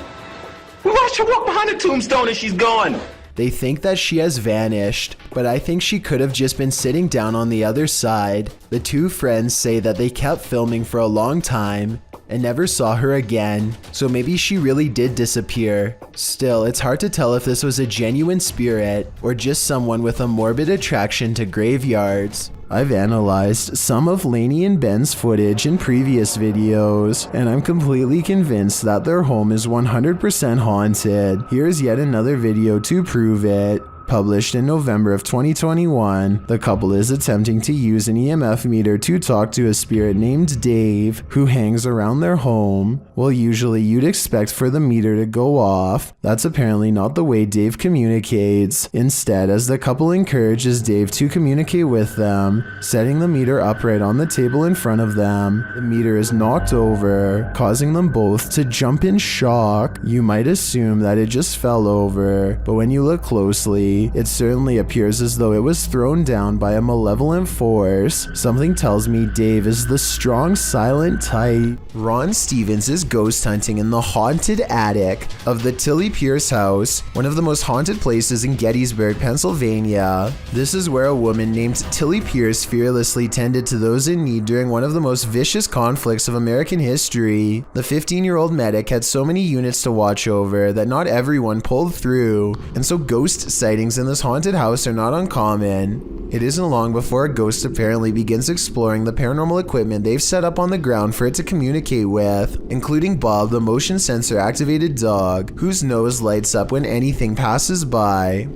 We watched her walk behind the tombstone and she's gone. They think that she has vanished, but I think she could have just been sitting down on the other side. The two friends say that they kept filming for a long time and never saw her again, so maybe she really did disappear. Still, it's hard to tell if this was a genuine spirit or just someone with a morbid attraction to graveyards. I've analyzed some of Lainey and Ben's footage in previous videos, and I'm completely convinced that their home is 100% haunted. Here's yet another video to prove it. Published in November of 2021, the couple is attempting to use an EMF meter to talk to a spirit named Dave, who hangs around their home. Well, usually you'd expect for the meter to go off. That's apparently not the way Dave communicates. Instead, as the couple encourages Dave to communicate with them, setting the meter upright on the table in front of them, the meter is knocked over, causing them both to jump in shock. You might assume that it just fell over, but when you look closely, Honestly, it certainly appears as though it was thrown down by a malevolent force. Something tells me Dave is the strong, silent type. Ron Stevens is ghost hunting in the haunted attic of the Tilly Pierce house, one of the most haunted places in Gettysburg, Pennsylvania. This is where a woman named Tilly Pierce fearlessly tended to those in need during one of the most vicious conflicts of American history. The 15-year-old medic had so many units to watch over that not everyone pulled through, and so ghost sightings in this haunted house are not uncommon. It isn't long before a ghost apparently begins exploring the paranormal equipment they've set up on the ground for it to communicate with, including Bob, the motion sensor activated dog, whose nose lights up when anything passes by.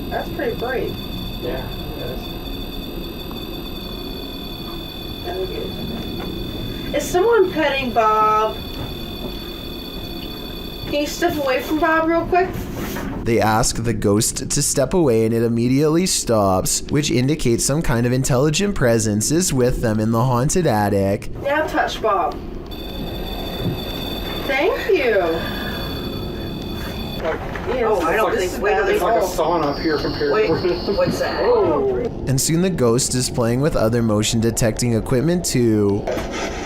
That's pretty bright. Yeah, it is. Is someone petting Bob? Can you step away from Bob real quick? They ask the ghost to step away and it immediately stops, which indicates some kind of intelligent presence is with them in the haunted attic. Now touch Bob. Thank you. Oh, I don't think it's like a sauna up here compared to... What's that? And soon the ghost is playing with other motion detecting equipment too.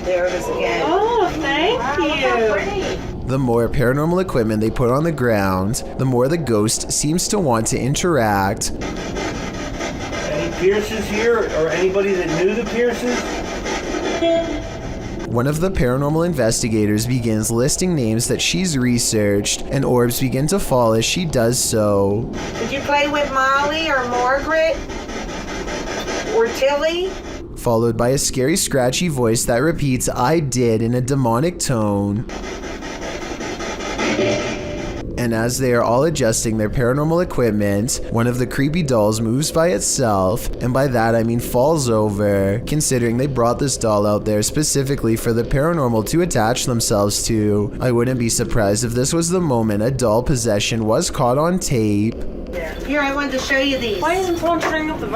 There it is again. Oh, thank you. The more paranormal equipment they put on the ground, the more the ghost seems to want to interact. Any Pierces here, or anybody that knew the Pierces? One of the paranormal investigators begins listing names that she's researched, and orbs begin to fall as she does so. Did you play with Molly or Margaret? Or Tilly? Followed by a scary scratchy voice that repeats "I did" in a demonic tone. And as they are all adjusting their paranormal equipment, one of the creepy dolls moves by itself, and by that I mean falls over, considering they brought this doll out there specifically for the paranormal to attach themselves to. I wouldn't be surprised if this was the moment a doll possession was caught on tape. Here, I wanted to show you these. Why isn't someone turning up the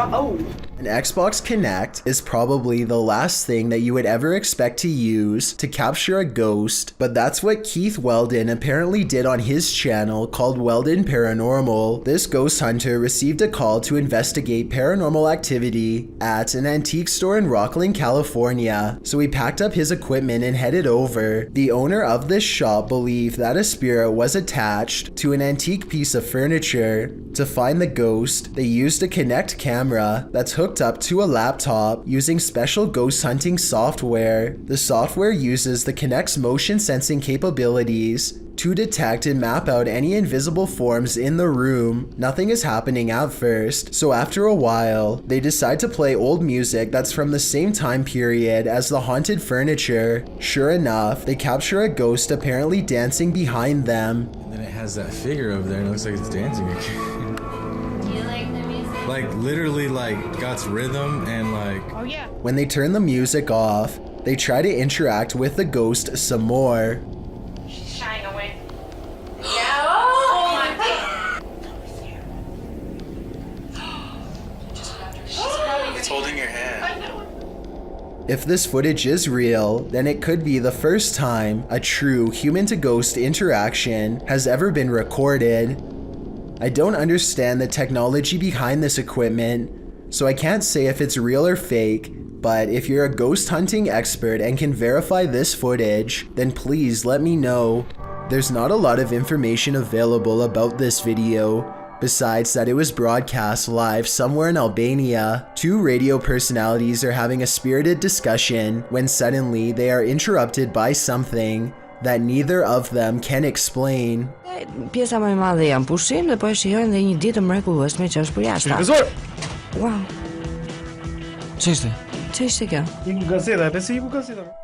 An Xbox Kinect is probably the last thing that you would ever expect to use to capture a ghost, but that's what Keith Weldon apparently did on his channel called Weldon Paranormal. This ghost hunter received a call to investigate paranormal activity at an antique store in Rocklin, California, so he packed up his equipment and headed over. The owner of this shop believed that a spirit was attached to an antique piece of furniture. To find the ghost, they used a Kinect camera that's hooked up to a laptop using special ghost hunting software. The software uses the Kinect's motion sensing capabilities to detect and map out any invisible forms in the room. Nothing is happening at first, so after a while, they decide to play old music that's from the same time period as the haunted furniture. Sure enough, they capture a ghost apparently dancing behind them. And then it has that figure over there and it looks like it's dancing again. Like literally like got rhythm and like... Oh yeah. When they turn the music off, they try to interact with the ghost some more. She's shying away. Yeah. Oh my God. It's holding your hand. If this footage is real, then it could be the first time a true human-to-ghost interaction has ever been recorded. I don't understand the technology behind this equipment, so I can't say if it's real or fake, but if you're a ghost hunting expert and can verify this footage, then please let me know. There's not a lot of information available about this video, besides that it was broadcast live somewhere in Albania. Two radio personalities are having a spirited discussion when suddenly they are interrupted by something that neither of them can explain. Pjesa më e madhe janë pushim dhe po e shijojnë dhe një ditë mrekullueshme që është për jashtë. Wow. Ç'ishte? Ç'ishte kjo?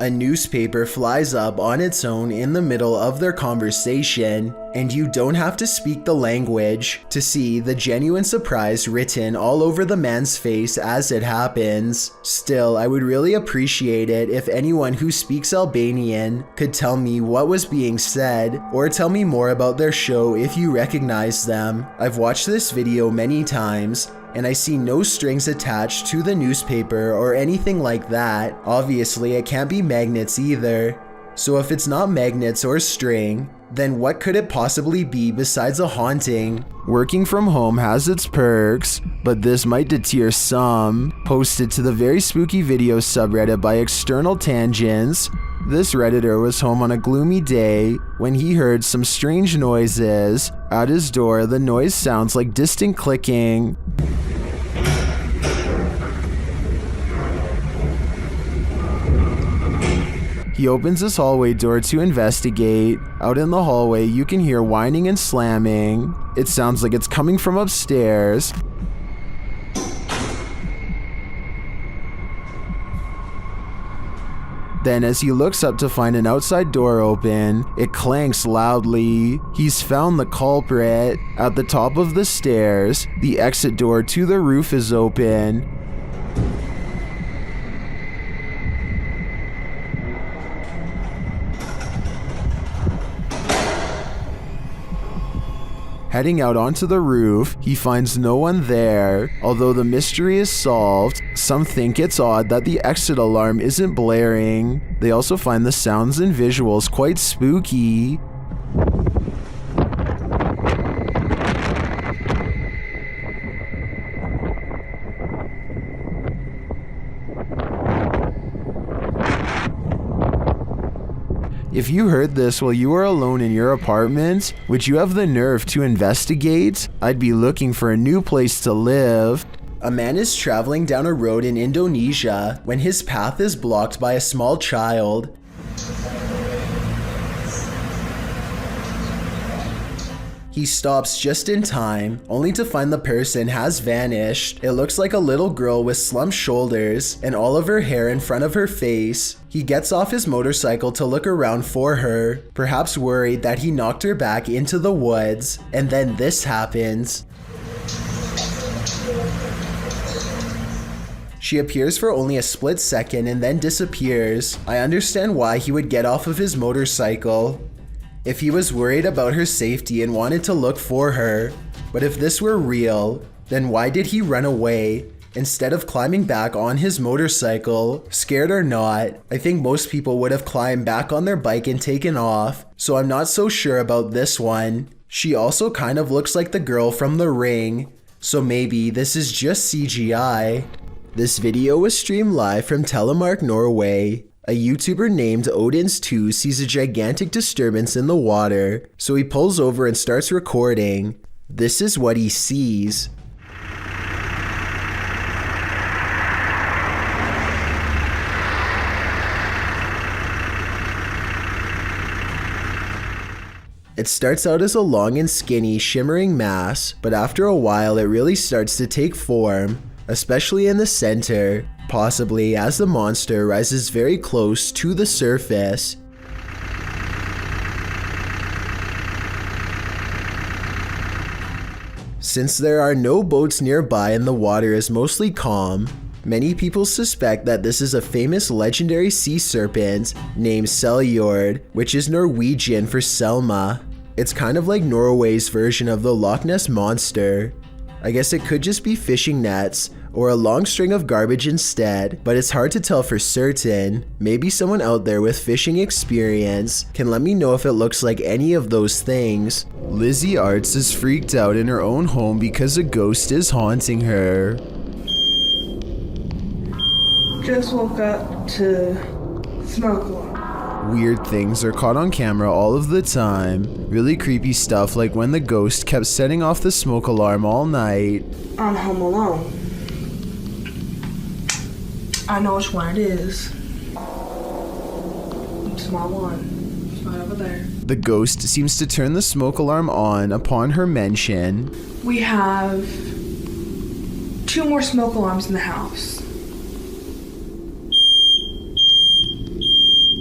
A newspaper flies up on its own in the middle of their conversation, and you don't have to speak the language to see the genuine surprise written all over the man's face as it happens. Still, I would really appreciate it if anyone who speaks Albanian could tell me what was being said, or tell me more about their show if you recognize them. I've watched this video many times, and I see no strings attached to the newspaper or anything like that. Obviously, it can't be magnets either. So if it's not magnets or string, Then what could it possibly be besides a haunting? Working from home has its perks, but this might deter some. Posted to the very spooky video subreddit by External Tangents, this Redditor was home on a gloomy day when he heard some strange noises. At his door, the noise sounds like distant clicking. He opens his hallway door to investigate. Out in the hallway, you can hear whining and slamming. It sounds like it's coming from upstairs. Then as he looks up to find an outside door open, it clanks loudly. He's found the culprit. At the top of the stairs, the exit door to the roof is open. Heading out onto the roof, he finds no one there. Although the mystery is solved, some think it's odd that the exit alarm isn't blaring. They also find the sounds and visuals quite spooky. If you heard this while you were alone in your apartment, would you have the nerve to investigate? I'd be looking for a new place to live. A man is traveling down a road in Indonesia when his path is blocked by a small child. He stops just in time, only to find the person has vanished. It looks like a little girl with slumped shoulders and all of her hair in front of her face. He gets off his motorcycle to look around for her, perhaps worried that he knocked her back into the woods, and then this happens. She appears for only a split second and then disappears. I understand why he would get off of his motorcycle. If he was worried about her safety and wanted to look for her. But if this were real, then why did he run away instead of climbing back on his motorcycle? Scared or not, I think most people would have climbed back on their bike and taken off, so I'm not so sure about this one. She also kind of looks like the girl from The Ring, so maybe this is just CGI. This video was streamed live from Telemark, Norway. A YouTuber named Odins2 sees a gigantic disturbance in the water, so he pulls over and starts recording. This is what he sees. It starts out as a long and skinny, shimmering mass, but after a while it really starts to take form, especially in the center, possibly as the monster rises very close to the surface. Since there are no boats nearby and the water is mostly calm, many people suspect that this is a famous legendary sea serpent named Seljord, which is Norwegian for Selma. It's kind of like Norway's version of the Loch Ness Monster. I guess it could just be fishing nets or a long string of garbage instead, but it's hard to tell for certain. Maybe someone out there with fishing experience can let me know if it looks like any of those things. Lizzie Arts is freaked out in her own home because a ghost is haunting her. Just woke up to smoke alarm. Weird things are caught on camera all of the time. Really creepy stuff like when the ghost kept setting off the smoke alarm all night. I'm home alone. I know which one it is. It's my one. It's right over there. The ghost seems to turn the smoke alarm on upon her mention. We have 2 more smoke alarms in the house.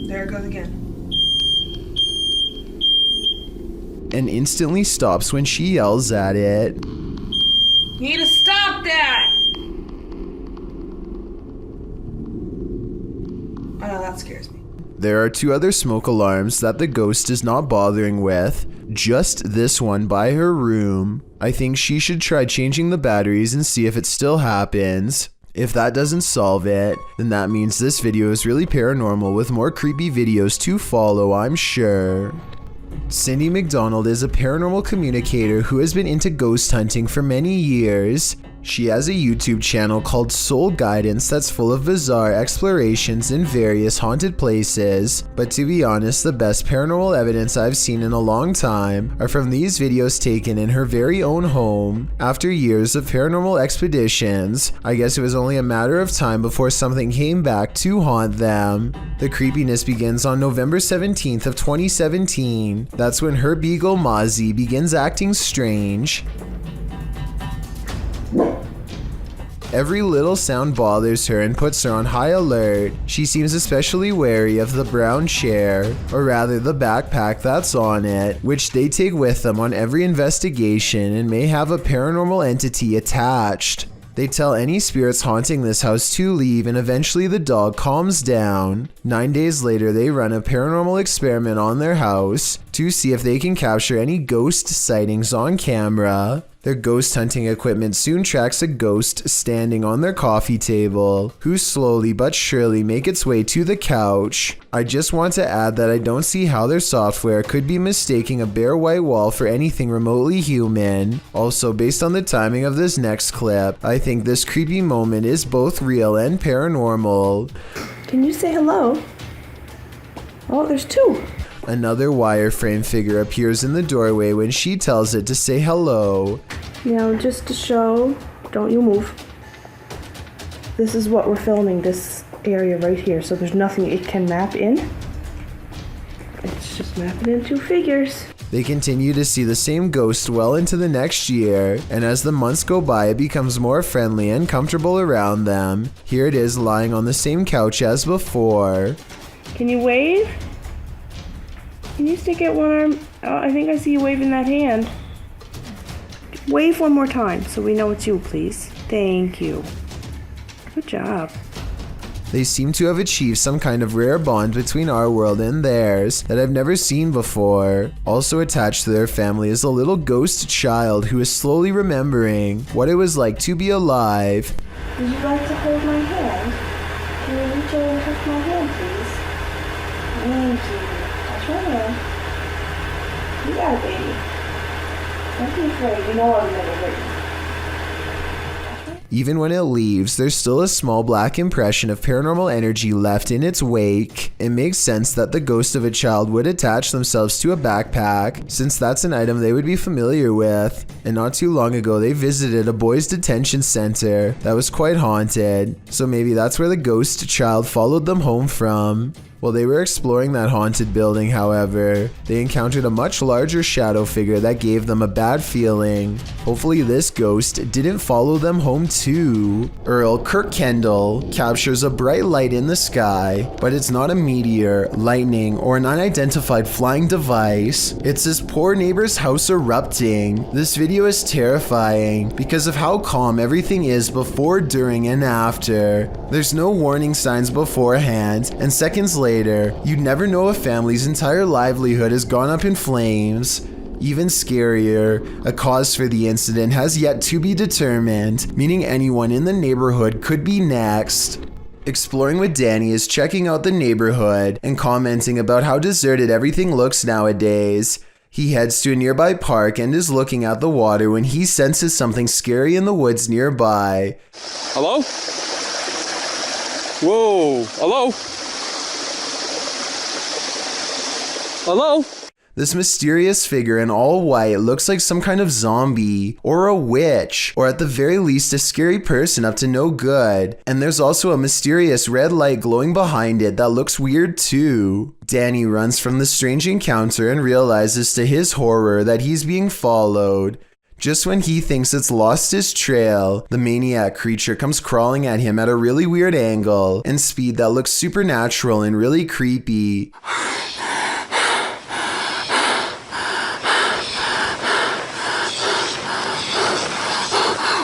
There it goes again. And instantly stops when she yells at it. You need to stop that! I know, that scares me. There are 2 other smoke alarms that the ghost is not bothering with, just this one by her room. I think she should try changing the batteries and see if it still happens. If that doesn't solve it, then that means this video is really paranormal with more creepy videos to follow, I'm sure. Cindy McDonald is a paranormal communicator who has been into ghost hunting for many years. She has a YouTube channel called Soul Guidance that's full of bizarre explorations in various haunted places, but to be honest, the best paranormal evidence I've seen in a long time are from these videos taken in her very own home. After years of paranormal expeditions, I guess it was only a matter of time before something came back to haunt them. The creepiness begins on November 17th of 2017. That's when her beagle Mozzie begins acting strange. Every little sound bothers her and puts her on high alert. She seems especially wary of the brown chair, or rather the backpack that's on it, which they take with them on every investigation and may have a paranormal entity attached. They tell any spirits haunting this house to leave, and eventually the dog calms down. 9 days later, they run a paranormal experiment on their house to see if they can capture any ghost sightings on camera. Their ghost hunting equipment soon tracks a ghost standing on their coffee table, who slowly but surely make its way to the couch. I just want to add that I don't see how their software could be mistaking a bare white wall for anything remotely human. Also, based on the timing of this next clip, I think this creepy moment is both real and paranormal. Can you say hello? Oh, there's two. Another wireframe figure appears in the doorway when she tells it to say hello. Now, just to show, don't you move. This is what we're filming, this area right here, so there's nothing it can map in. It's just mapping in two figures. They continue to see the same ghost well into the next year, and as the months go by, it becomes more friendly and comfortable around them. Here it is lying on the same couch as before. Can you wave? Can you stick out one arm? Oh, I think I see you waving that hand. Wave one more time so we know it's you, please. Thank you. Good job. They seem to have achieved some kind of rare bond between our world and theirs that I've never seen before. Also attached to their family is a little ghost child who is slowly remembering what it was like to be alive. Would you like to hold my hand? Can you reach over and touch my hand, please? Thank you. Touch my hand. You got it, baby. Don't be afraid. You know I'll never hurt you. Even when it leaves, there's still a small black impression of paranormal energy left in its wake. It makes sense that the ghost of a child would attach themselves to a backpack, since that's an item they would be familiar with. And not too long ago, they visited a boys' detention center that was quite haunted, so maybe that's where the ghost child followed them home from. While they were exploring that haunted building, however, they encountered a much larger shadow figure that gave them a bad feeling. Hopefully this ghost didn't follow them home too. Earl Kirkendall captures a bright light in the sky, but it's not a meteor, lightning, or an unidentified flying device. It's his poor neighbor's house erupting. This video is terrifying because of how calm everything is before, during, and after. There's no warning signs beforehand, and seconds later, you'd never know a family's entire livelihood has gone up in flames. Even scarier, a cause for the incident has yet to be determined, meaning anyone in the neighborhood could be next. Exploring with Danny is checking out the neighborhood and commenting about how deserted everything looks nowadays. He heads to a nearby park and is looking at the water when he senses something scary in the woods nearby. Hello? Whoa, hello? Hello? This mysterious figure in all white looks like some kind of zombie, or a witch, or at the very least a scary person up to no good. And there's also a mysterious red light glowing behind it that looks weird too. Danny runs from the strange encounter and realizes to his horror that he's being followed. Just when he thinks it's lost his trail, the maniac creature comes crawling at him at a really weird angle and speed that looks supernatural and really creepy.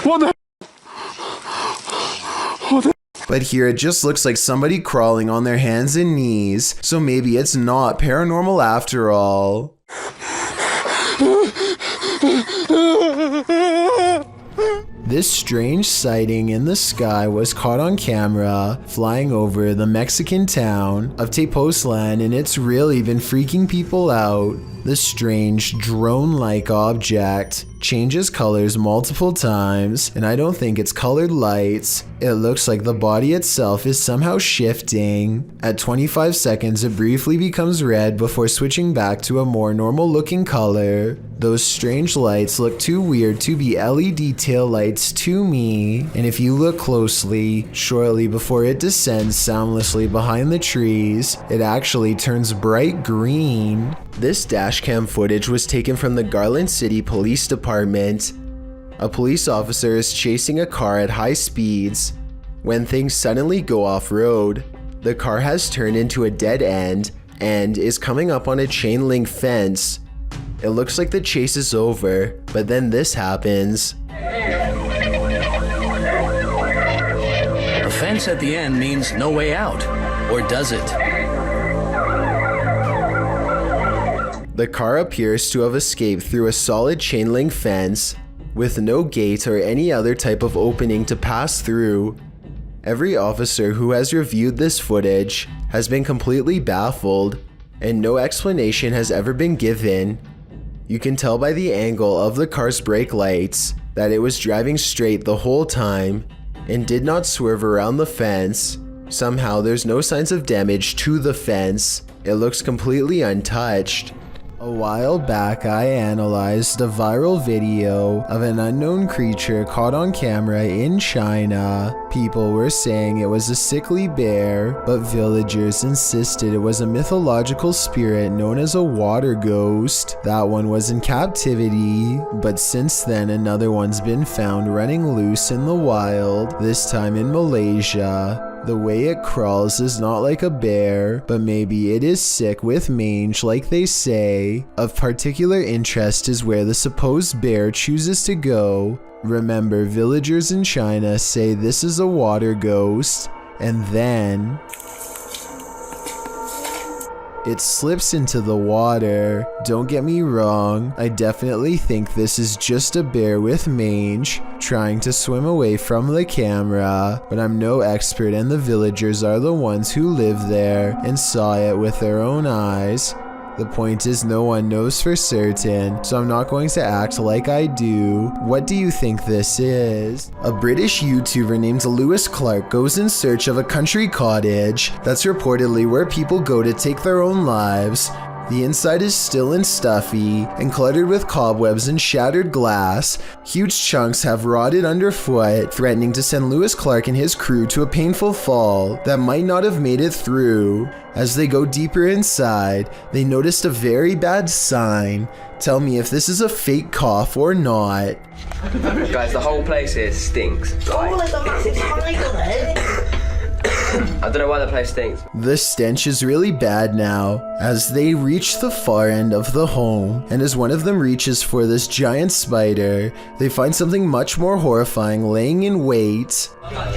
What the? But here it just looks like somebody crawling on their hands and knees, so maybe it's not paranormal after all. This strange sighting in the sky was caught on camera flying over the Mexican town of Tepoztlan, and it's really been freaking people out. The strange drone-like object changes colors multiple times, and I don't think it's colored lights. It looks like the body itself is somehow shifting. At 25 seconds, it briefly becomes red before switching back to a more normal looking color. Those strange lights look too weird to be LED tail lights to me, and if you look closely, shortly before it descends soundlessly behind the trees, it actually turns bright green. This dashcam footage was taken from the Garland City Police Department. A police officer is chasing a car at high speeds when things suddenly go off-road. The car has turned into a dead end and is coming up on a chain link fence. It looks like the chase is over, but then this happens. A fence at the end means no way out, or does it? The car appears to have escaped through a solid chain link fence with no gate or any other type of opening to pass through. Every officer who has reviewed this footage has been completely baffled, and no explanation has ever been given. You can tell by the angle of the car's brake lights that it was driving straight the whole time and did not swerve around the fence. Somehow there's no signs of damage to the fence. It looks completely untouched. A while back, I analyzed a viral video of an unknown creature caught on camera in China. People were saying it was a sickly bear, but villagers insisted it was a mythological spirit known as a water ghost. That one was in captivity, but since then another one's been found running loose in the wild, this time in Malaysia. The way it crawls is not like a bear, but maybe it is sick with mange like they say. Of particular interest is where the supposed bear chooses to go. Remember, villagers in China say this is a water ghost, and then it slips into the water. Don't get me wrong, I definitely think this is just a bear with mange trying to swim away from the camera, but I'm no expert and the villagers are the ones who live there and saw it with their own eyes. The point is no one knows for certain, so I'm not going to act like I do. What do you think this is? A British YouTuber named Lewis Clark goes in search of a country cottage that's reportedly where people go to take their own lives. The inside is still and stuffy and cluttered with cobwebs and shattered glass. Huge chunks have rotted underfoot, threatening to send Lewis Clark and his crew to a painful fall that might not have made it through. As they go deeper inside, they noticed a very bad sign. Tell me if this is a fake cough or not. Guys, the whole place here stinks. I don't know why the place stinks. The stench is really bad now, as they reach the far end of the home, and as one of them reaches for this giant spider, they find something much more horrifying laying in wait.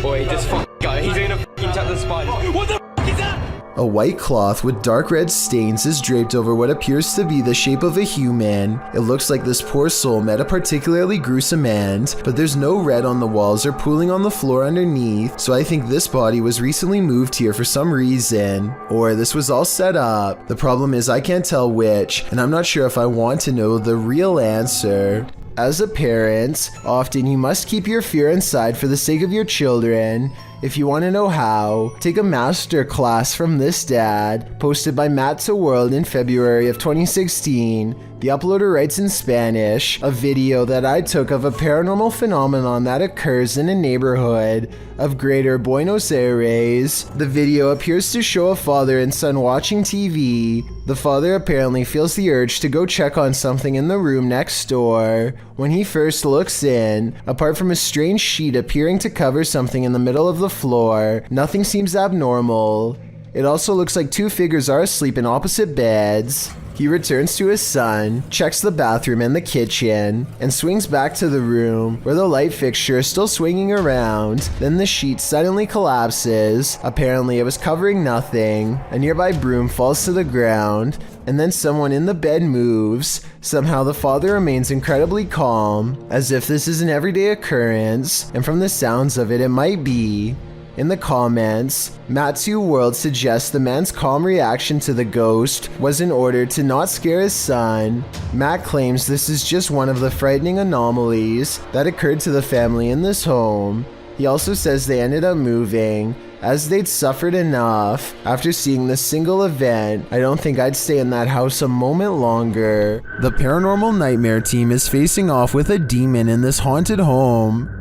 Boy, this guy, he's gonna tap the spiders. What the is that? A white cloth with dark red stains is draped over what appears to be the shape of a human. It looks like this poor soul met a particularly gruesome end, but there's no red on the walls or pooling on the floor underneath, so I think this body was recently moved here for some reason, or this was all set up. The problem is I can't tell which, and I'm not sure if I want to know the real answer. As a parent, often you must keep your fear inside for the sake of your children. If you want to know how, take a master class from this dad, posted by Matt to World in February of 2016. The uploader writes in Spanish, a video that I took of a paranormal phenomenon that occurs in a neighborhood of Greater Buenos Aires. The video appears to show a father and son watching TV. The father apparently feels the urge to go check on something in the room next door. When he first looks in, apart from a strange sheet appearing to cover something in the middle of the floor, nothing seems abnormal. It also looks like two figures are asleep in opposite beds. He returns to his son, checks the bathroom and the kitchen, and swings back to the room where the light fixture is still swinging around. Then the sheet suddenly collapses. Apparently it was covering nothing. A nearby broom falls to the ground, and then someone in the bed moves. Somehow the father remains incredibly calm, as if this is an everyday occurrence, and from the sounds of it, it might be. In the comments, Matt2World suggests the man's calm reaction to the ghost was in order to not scare his son. Matt claims this is just one of the frightening anomalies that occurred to the family in this home. He also says they ended up moving, as they'd suffered enough. After seeing this single event, I don't think I'd stay in that house a moment longer. The Paranormal Nightmare team is facing off with a demon in this haunted home.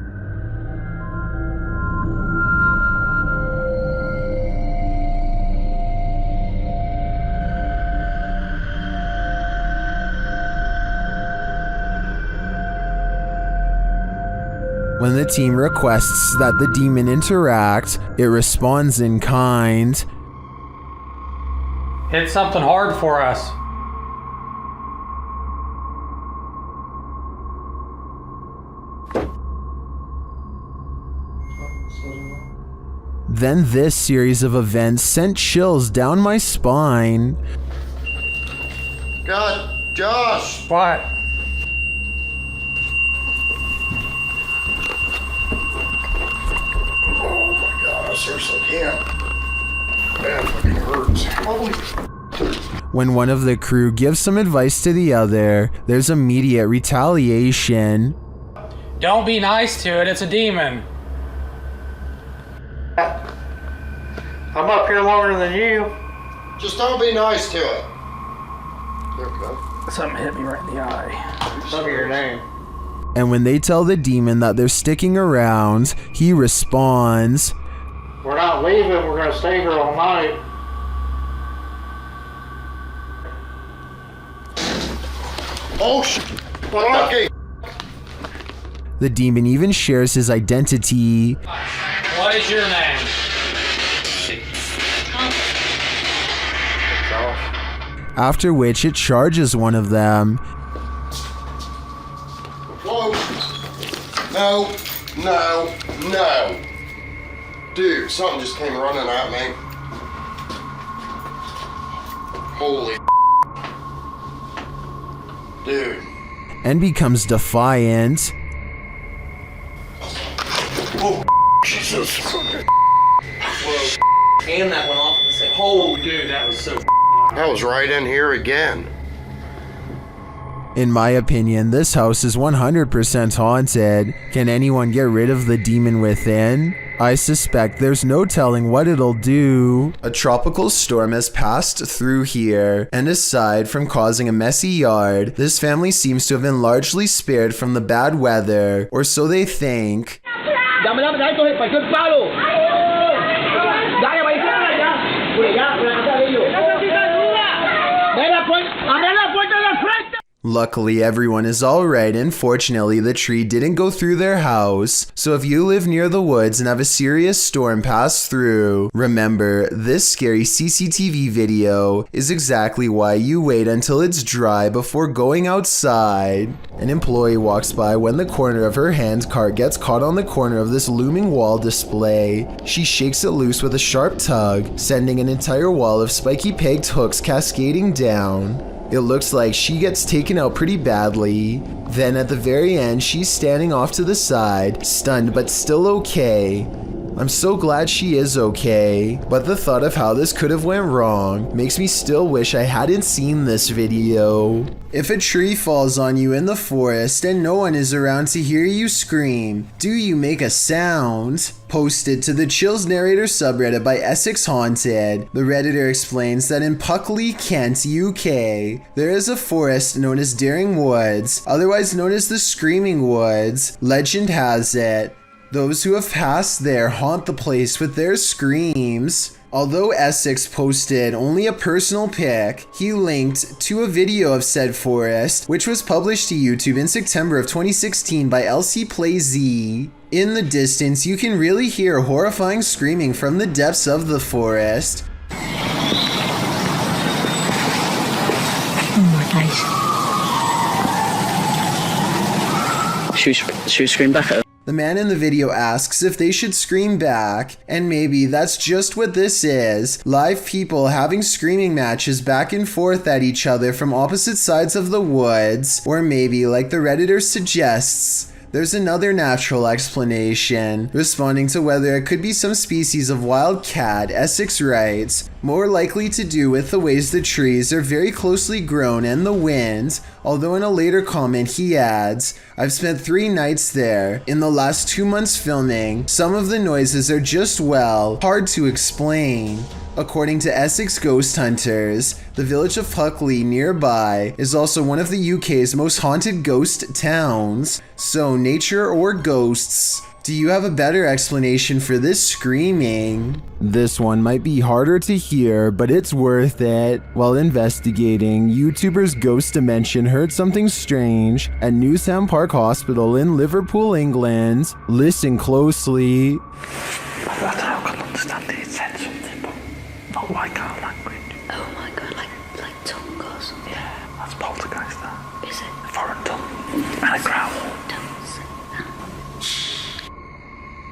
When the team requests that the demon interact, it responds in kind. Hit something hard for us. Then this series of events sent chills down my spine. God, Josh! What? I seriously can't. Man, it fucking hurts. Holy. When one of the crew gives some advice to the other, there's immediate retaliation. Don't be nice to it, it's a demon. I'm up here longer than you. Just don't be nice to it. Okay. Something hit me right in the eye. Tell me your name. And when they tell the demon that they're sticking around, he responds, We're not leaving, we're gonna stay here all night. Oh shit! Rocky! The demon even shares his identity. What is your name? After which it charges one of them. Whoa! No! No! No! Dude, something just came running at me. Holy dude. And becomes defiant. Oh, Jesus. Whoa. And that went off at the same. Holy dude, that was so. That was right in here again. In my opinion, this house is 100% haunted. Can anyone get rid of the demon within? I suspect there's no telling what it'll do. A tropical storm has passed through here, and aside from causing a messy yard, this family seems to have been largely spared from the bad weather, or so they think. Luckily, everyone is alright, and fortunately, the tree didn't go through their house. So if you live near the woods and have a serious storm pass through, remember, this scary CCTV video is exactly why you wait until it's dry before going outside. An employee walks by when the corner of her hand cart gets caught on the corner of this looming wall display. She shakes it loose with a sharp tug, sending an entire wall of spiky pegged hooks cascading down. It looks like she gets taken out pretty badly. Then at the very end, she's standing off to the side, stunned but still okay. I'm so glad she is okay, but the thought of how this could have went wrong makes me still wish I hadn't seen this video. If a tree falls on you in the forest and no one is around to hear you scream, do you make a sound? Posted to the Chills Narrator subreddit by Essex Haunted, the redditor explains that in Puckley, Kent, UK, there is a forest known as Daring Woods, otherwise known as the Screaming Woods. Legend has it, those who have passed there haunt the place with their screams. Although Essex posted only a personal pic, he linked to a video of said forest, which was published to YouTube in September of 2016 by LC Play Z. In the distance, you can really hear horrifying screaming from the depths of the forest. Should we scream back at her? The man in the video asks if they should scream back, and maybe that's just what this is. Live people having screaming matches back and forth at each other from opposite sides of the woods. Or maybe, like the Redditor suggests, there's another natural explanation, responding to whether it could be some species of wild cat, Essex writes, more likely to do with the ways the trees are very closely grown and the wind, although in a later comment he adds, I've spent 3 nights there. In the last 2 months filming, some of the noises are just, well, hard to explain. According to Essex ghost hunters, the village of Huckley nearby is also one of the UK's most haunted ghost towns. So nature or ghosts, do you have a better explanation for this screaming? This one might be harder to hear, but it's worth it. While investigating, YouTubers Ghost Dimension heard something strange at Newsham Park Hospital in Liverpool, England. Listen closely. I don't know, I can't understand it. It said something, but not like our language. Oh my god, like tongue or something? Yeah, that's poltergeist, that. Is it? Foreign tongue. And a growl.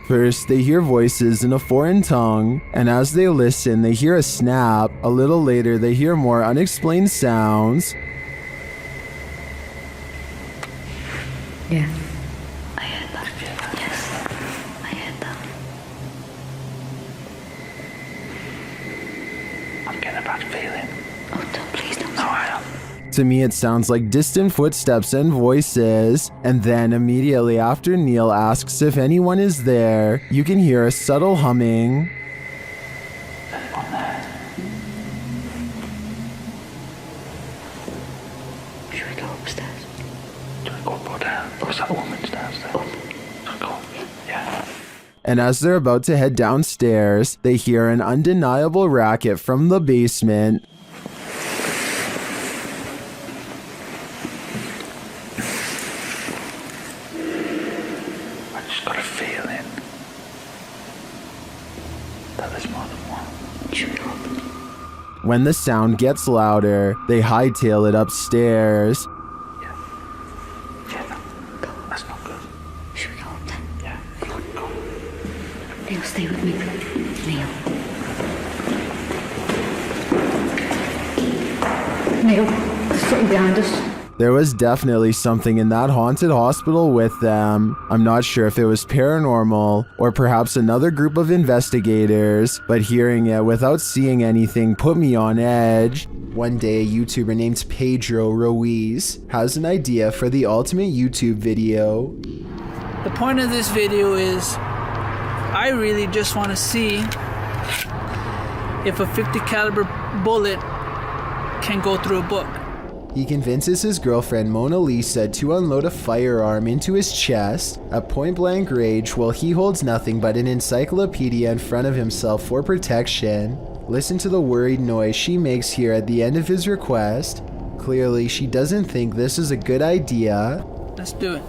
First, they hear voices in a foreign tongue, and as they listen, they hear a snap. A little later, they hear more unexplained sounds. Yeah. I heard that. Yes. I heard that. I'm getting a bad feeling. Oh, don't, please don't. No, I am. To me, it sounds like distant footsteps and voices. And then immediately after Neil asks if anyone is there, you can hear a subtle humming. On there. Should we go upstairs? Do we go up or down? Or is that the woman's downstairs? Up. Go up. Yeah. And as they're about to head downstairs, they hear an undeniable racket from the basement. Got a feeling that there's more than one. Should we go up? When the sound gets louder, they hightail it upstairs. Yeah, go. That's not good. Should we go up then? Yeah, go. Neil, stay with me. Neil, there's something behind us. There was definitely something in that haunted hospital with them. I'm not sure if it was paranormal or perhaps another group of investigators, but hearing it without seeing anything put me on edge. One day, a YouTuber named Pedro Ruiz has an idea for the ultimate YouTube video. The point of this video is I really just want to see if a .50 caliber bullet can go through a book. He convinces his girlfriend Mona Lisa to unload a firearm into his chest at point blank range while he holds nothing but an encyclopedia in front of himself for protection. Listen to the worried noise she makes here at the end of his request. Clearly, she doesn't think this is a good idea. Let's do it.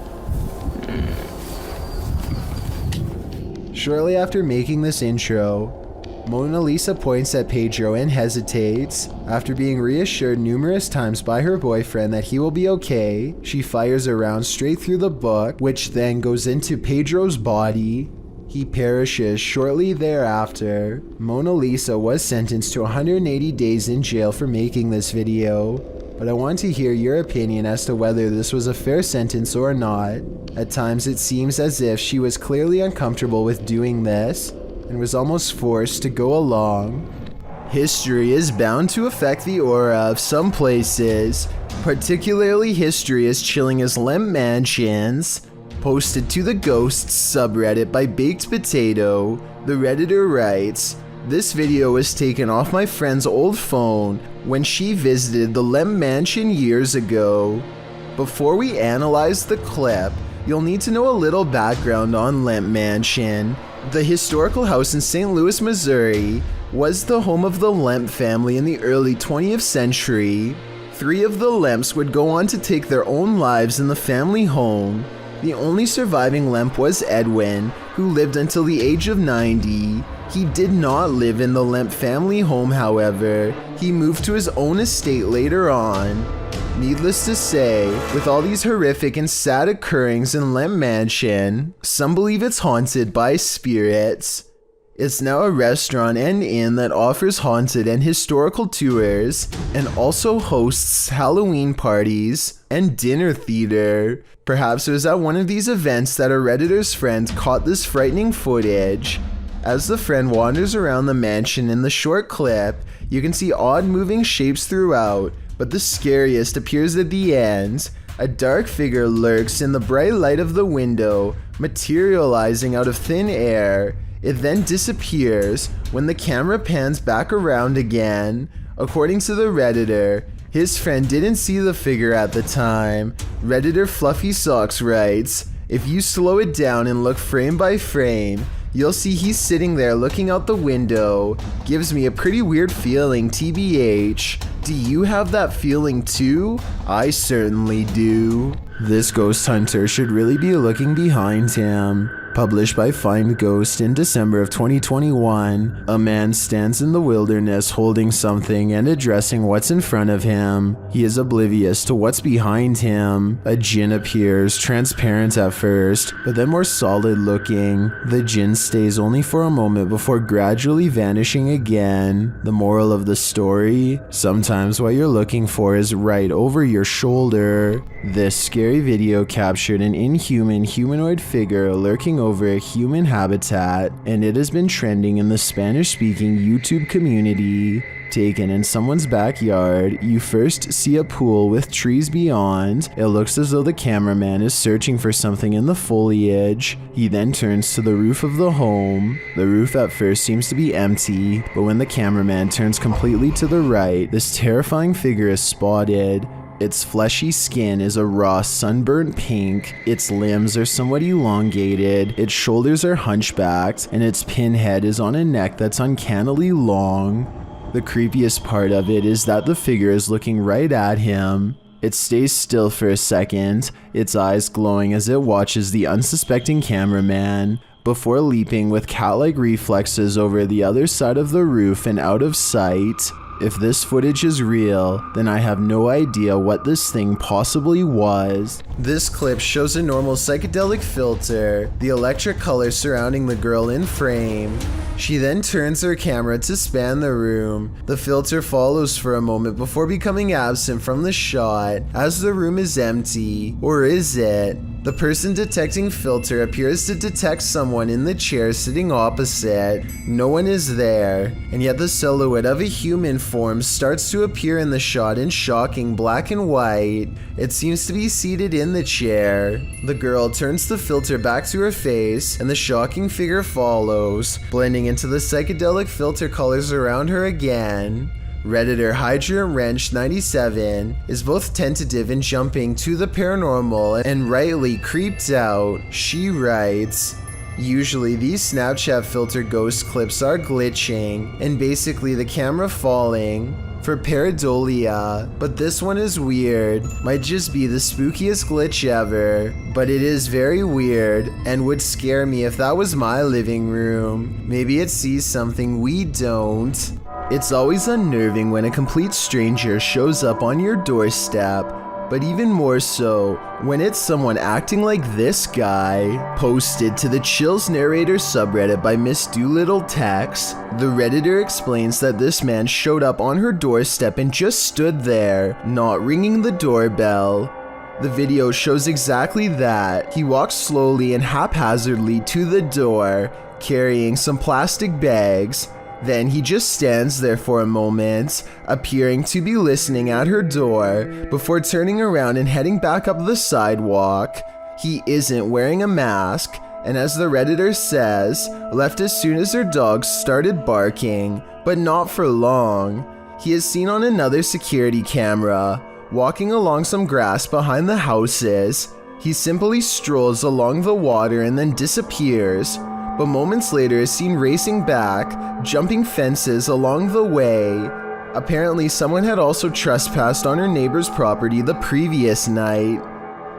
Shortly after making this intro, Mona Lisa points at Pedro and hesitates. After being reassured numerous times by her boyfriend that he will be okay, she fires a round straight through the book, which then goes into Pedro's body. He perishes shortly thereafter. Mona Lisa was sentenced to 180 days in jail for making this video, but I want to hear your opinion as to whether this was a fair sentence or not. At times it seems as if she was clearly uncomfortable with doing this, and was almost forced to go along. History is bound to affect the aura of some places, particularly history as chilling as Lemp Mansions. Posted to the Ghosts subreddit by Baked Potato, the Redditor writes, this video was taken off my friend's old phone when she visited the Lemp Mansion years ago. Before we analyze the clip, you'll need to know a little background on Lemp Mansion. The historical house in St. Louis, Missouri, was the home of the Lemp family in the early 20th century. 3 of the Lemps would go on to take their own lives in the family home. The only surviving Lemp was Edwin, who lived until the age of 90. He did not live in the Lemp family home, however. He moved to his own estate later on. Needless to say, with all these horrific and sad occurrences in Lemp Mansion, some believe it's haunted by spirits. It's now a restaurant and inn that offers haunted and historical tours, and also hosts Halloween parties and dinner theater. Perhaps it was at one of these events that a Redditor's friend caught this frightening footage. As the friend wanders around the mansion in the short clip, you can see odd moving shapes throughout, but the scariest appears at the end. A dark figure lurks in the bright light of the window, materializing out of thin air. It then disappears when the camera pans back around again. According to the Redditor, his friend didn't see the figure at the time. Redditor Fluffy Socks writes, "If you slow it down and look frame by frame, you'll see he's sitting there looking out the window. Gives me a pretty weird feeling, TBH. Do you have that feeling too? I certainly do." This ghost hunter should really be looking behind him. Published by Find Ghost in December of 2021, a man stands in the wilderness holding something and addressing what's in front of him. He is oblivious to what's behind him. A djinn appears, transparent at first, but then more solid looking. The djinn stays only for a moment before gradually vanishing again. The moral of the story? Sometimes what you're looking for is right over your shoulder. This scary video captured an inhuman humanoid figure lurking over a human habitat, and it has been trending in the Spanish-speaking YouTube community. Taken in someone's backyard, you first see a pool with trees beyond. It looks as though the cameraman is searching for something in the foliage. He then turns to the roof of the home. The roof at first seems to be empty, but when the cameraman turns completely to the right, this terrifying figure is spotted. Its fleshy skin is a raw sunburnt pink, its limbs are somewhat elongated, its shoulders are hunchbacked, and its pinhead is on a neck that's uncannily long. The creepiest part of it is that the figure is looking right at him. It stays still for a second, its eyes glowing as it watches the unsuspecting cameraman, before leaping with cat-like reflexes over the other side of the roof and out of sight. If this footage is real, then I have no idea what this thing possibly was. This clip shows a normal psychedelic filter, the electric color surrounding the girl in frame. She then turns her camera to span the room. The filter follows for a moment before becoming absent from the shot, as the room is empty. Or is it? The person detecting filter appears to detect someone in the chair sitting opposite. No one is there, and yet the silhouette of a human form starts to appear in the shot in shocking black and white. It seems to be seated in the chair. The girl turns the filter back to her face, and the shocking figure follows, blending into the psychedelic filter colors around her again. Redditor Hydrant Wrench 97 is both tentative in jumping to the paranormal and rightly creeped out. She writes, "Usually these Snapchat filter ghost clips are glitching and basically the camera falling for pareidolia, but this one is weird. Might just be the spookiest glitch ever, but it is very weird and would scare me if that was my living room. Maybe it sees something we don't." It's always unnerving when a complete stranger shows up on your doorstep, but even more so when it's someone acting like this guy. Posted to the Chills Narrator subreddit by Miss Doolittle Tex, the Redditor explains that this man showed up on her doorstep and just stood there, not ringing the doorbell. The video shows exactly that. He walks slowly and haphazardly to the door, carrying some plastic bags. Then he just stands there for a moment, appearing to be listening at her door, before turning around and heading back up the sidewalk. He isn't wearing a mask, and as the Redditor says, left as soon as her dogs started barking, but not for long. He is seen on another security camera, walking along some grass behind the houses. He simply strolls along the water and then disappears, but moments later is seen racing back, jumping fences along the way. Apparently someone had also trespassed on her neighbor's property the previous night.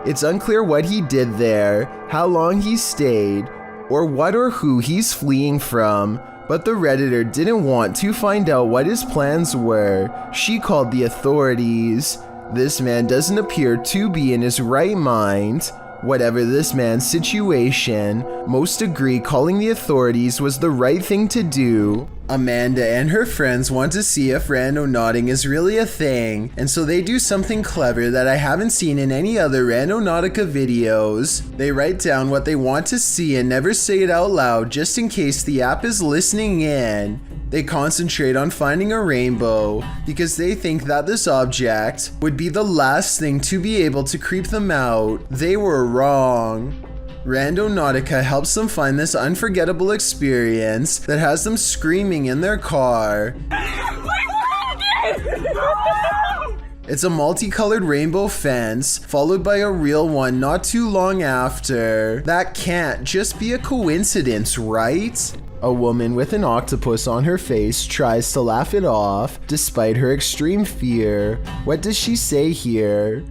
It's unclear what he did there, how long he stayed, or what or who he's fleeing from, but the Redditor didn't want to find out what his plans were. She called the authorities. This man doesn't appear to be in his right mind. Whatever this man's situation, most agree calling the authorities was the right thing to do. Amanda and her friends want to see if randonauting is really a thing, and so they do something clever that I haven't seen in any other Randonautica videos. They write down what they want to see and never say it out loud just in case the app is listening in. They concentrate on finding a rainbow because they think that this object would be the last thing to be able to creep them out. They were wrong. Randonautica helps them find this unforgettable experience that has them screaming in their car. It's a multicolored rainbow fence, followed by a real one not too long after. That can't just be a coincidence, right? A woman with an octopus on her face tries to laugh it off, despite her extreme fear. What does she say here?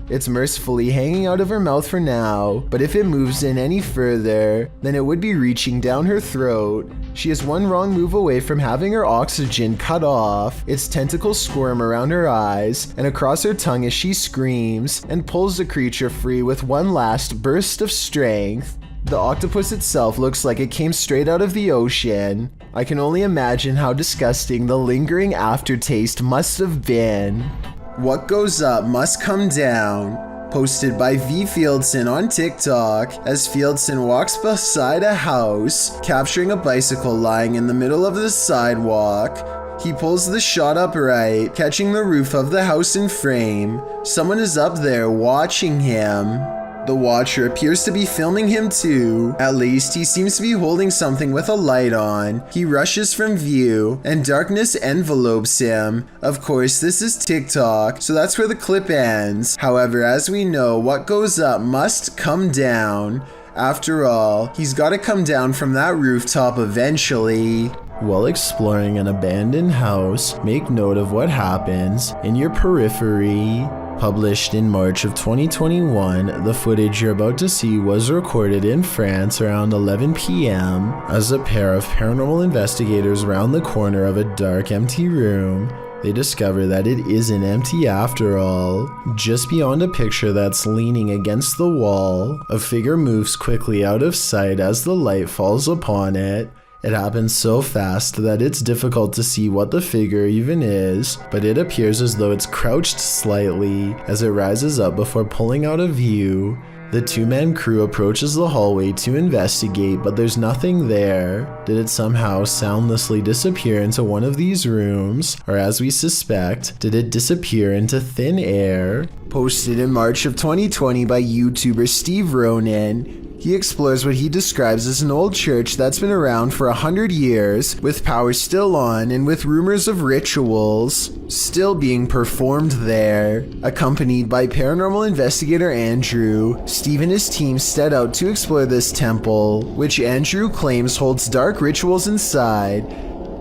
It's mercifully hanging out of her mouth for now, but if it moves in any further, then it would be reaching down her throat. She is one wrong move away from having her oxygen cut off. Its tentacles squirm around her eyes and across her tongue as she screams and pulls the creature free with one last burst of strength. The octopus itself looks like it came straight out of the ocean. I can only imagine how disgusting the lingering aftertaste must have been. What goes up must come down. Posted by V. Fieldson on TikTok, as Fieldson walks beside a house, capturing a bicycle lying in the middle of the sidewalk. He pulls the shot upright, catching the roof of the house in frame. Someone is up there watching him. The watcher appears to be filming him too. At least he seems to be holding something with a light on. He rushes from view and darkness envelopes him. Of course, this is TikTok, so that's where the clip ends. However, as we know, what goes up must come down. After all, he's got to come down from that rooftop eventually. While exploring an abandoned house, make note of what happens in your periphery. Published in March of 2021, the footage you're about to see was recorded in France around 11 p.m. as a pair of paranormal investigators round the corner of a dark, empty room. They discover that it isn't empty after all. Just beyond a picture that's leaning against the wall, a figure moves quickly out of sight as the light falls upon it. It happens so fast that it's difficult to see what the figure even is, but it appears as though it's crouched slightly as it rises up before pulling out of view. The two-man crew approaches the hallway to investigate, but there's nothing there. Did it somehow soundlessly disappear into one of these rooms? Or as we suspect, did it disappear into thin air? Posted in March of 2020 by YouTuber Steve Ronan, he explores what he describes as an old church that's been around for 100 years, with power still on and with rumors of rituals still being performed there. Accompanied by paranormal investigator Andrew, Steve and his team set out to explore this temple, which Andrew claims holds dark rituals inside.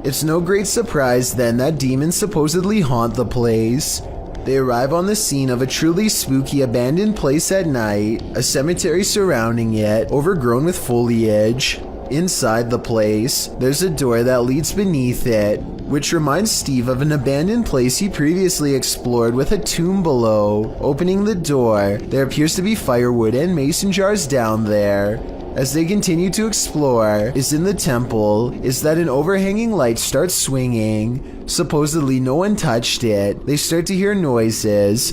It's no great surprise then that demons supposedly haunt the place. They arrive on the scene of a truly spooky abandoned place at night, a cemetery surrounding it, overgrown with foliage. Inside the place, there's a door that leads beneath it, which reminds Steve of an abandoned place he previously explored with a tomb below. Opening the door, there appears to be firewood and mason jars down there. As they continue to explore, is in the temple, is that an overhanging light starts swinging. Supposedly no one touched it. They start to hear noises.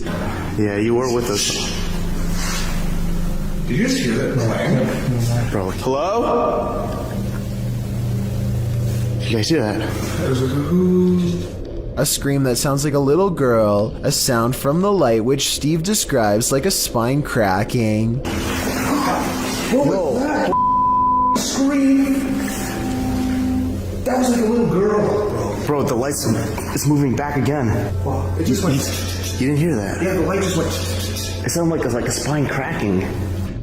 Yeah, you were with us. Did you just hear that clang? Bro, Hello? you guys hear that? A scream that sounds like a little girl, a sound from the light which Steve describes like a spine cracking. What was that? Scream! That was like a little girl. Bro, the light's it's moving back again. Well, it just went. You didn't hear that? Yeah, the light just went. It sounded like a spine cracking.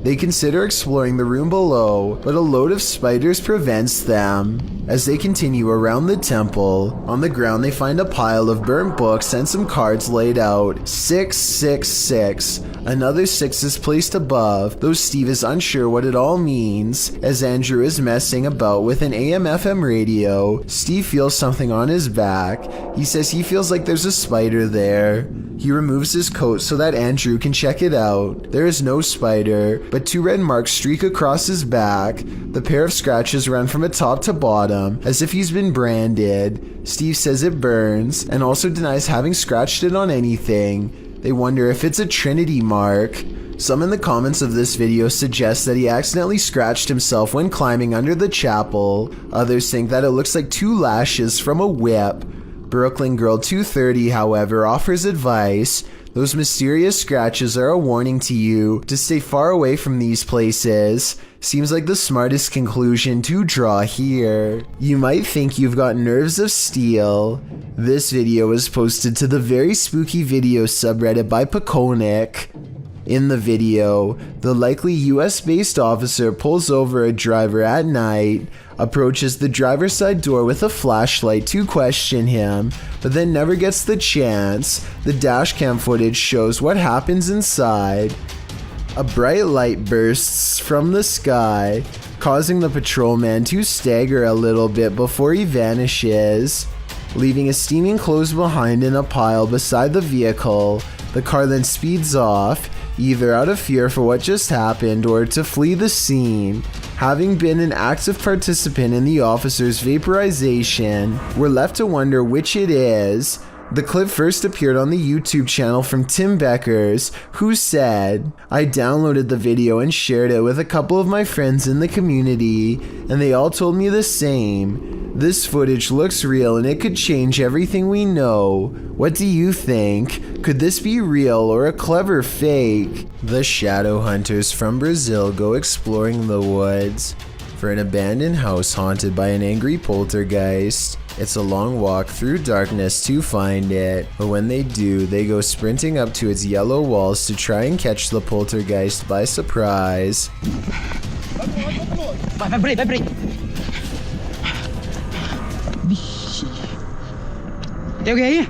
They consider exploring the room below, but a load of spiders prevents them. As they continue around the temple, on the ground they find a pile of burnt books and some cards laid out. 666. Another 6 is placed above, though Steve is unsure what it all means. As Andrew is messing about with an AM/FM radio, Steve feels something on his back. He says he feels like there's a spider there. He removes his coat so that Andrew can check it out. There is no spider, but 2 red marks streak across his back. The pair of scratches run from top to bottom, as if he's been branded. Steve says it burns, and also denies having scratched it on anything. They wonder if it's a Trinity mark. Some in the comments of this video suggest that he accidentally scratched himself when climbing under the chapel. Others think that it looks like 2 lashes from a whip. Brooklyn Girl 230, however, offers advice. Those mysterious scratches are a warning to you to stay far away from these places. Seems like the smartest conclusion to draw here. You might think you've got nerves of steel. This video was posted to the Very Spooky Video subreddit by Peconic. In the video, the likely US-based officer pulls over a driver at night, approaches the driver's side door with a flashlight to question him, but then never gets the chance. The dashcam footage shows what happens inside. A bright light bursts from the sky, causing the patrolman to stagger a little bit before he vanishes, leaving his steaming clothes behind in a pile beside the vehicle. The car then speeds off, either out of fear for what just happened or to flee the scene. Having been an active participant in the officer's vaporization, we're left to wonder which it is. The clip first appeared on the YouTube channel from Tim Beckers, who said, "I downloaded the video and shared it with a couple of my friends in the community, and they all told me the same. This footage looks real and it could change everything we know. What do you think? Could this be real or a clever fake?" The shadow hunters from Brazil go exploring the woods for an abandoned house haunted by an angry poltergeist. It's a long walk through darkness to find it, but when they do, they go sprinting up to its yellow walls to try and catch the poltergeist by surprise. Vai por aí, vai por aí. Tem alguém aí?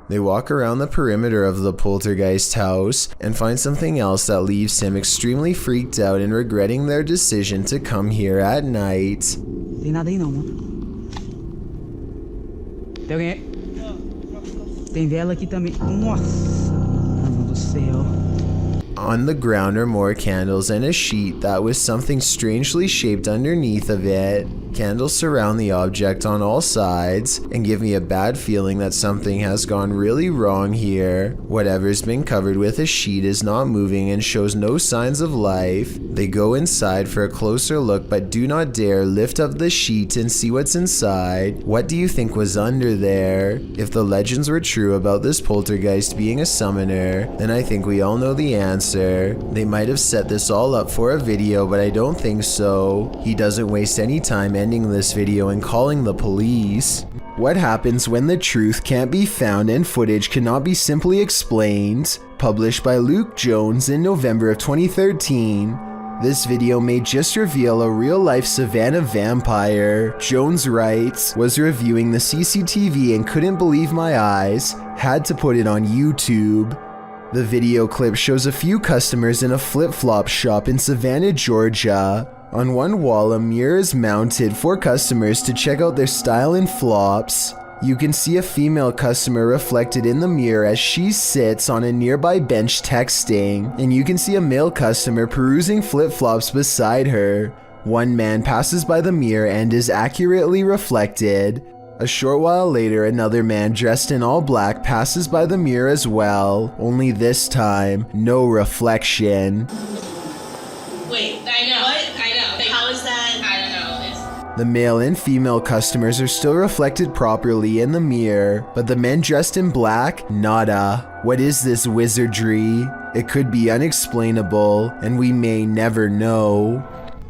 They walk around the perimeter of the poltergeist house and find something else that leaves him extremely freaked out and regretting their decision to come here at night. Tem nada aí não, mano. Tem alguém aí? Tem vela aqui também. Nossa, mano do céu. On the ground are more candles and a sheet that with something strangely shaped underneath of it. Candles surround the object on all sides and give me a bad feeling that something has gone really wrong here. Whatever's been covered with a sheet is not moving and shows no signs of life. They go inside for a closer look but do not dare lift up the sheet and see what's inside. What do you think was under there? If the legends were true about this poltergeist being a summoner, then I think we all know the answer. They might have set this all up for a video, but I don't think so. He doesn't waste any time ending this video and calling the police. What happens when the truth can't be found and footage cannot be simply explained? Published by Luke Jones in November of 2013. This video may just reveal a real-life Savannah vampire. Jones writes, "Was reviewing the CCTV and couldn't believe my eyes. Had to put it on YouTube." The video clip shows a few customers in a flip-flop shop in Savannah, Georgia. On one wall, a mirror is mounted for customers to check out their style and flops. You can see a female customer reflected in the mirror as she sits on a nearby bench texting, and you can see a male customer perusing flip-flops beside her. One man passes by the mirror and is accurately reflected. A short while later, another man dressed in all black passes by the mirror as well, only this time, no reflection. Wait, I know. What? I know. How is that? I don't know. The male and female customers are still reflected properly in the mirror, but the men dressed in black, nada. What is this wizardry? It could be unexplainable, and we may never know.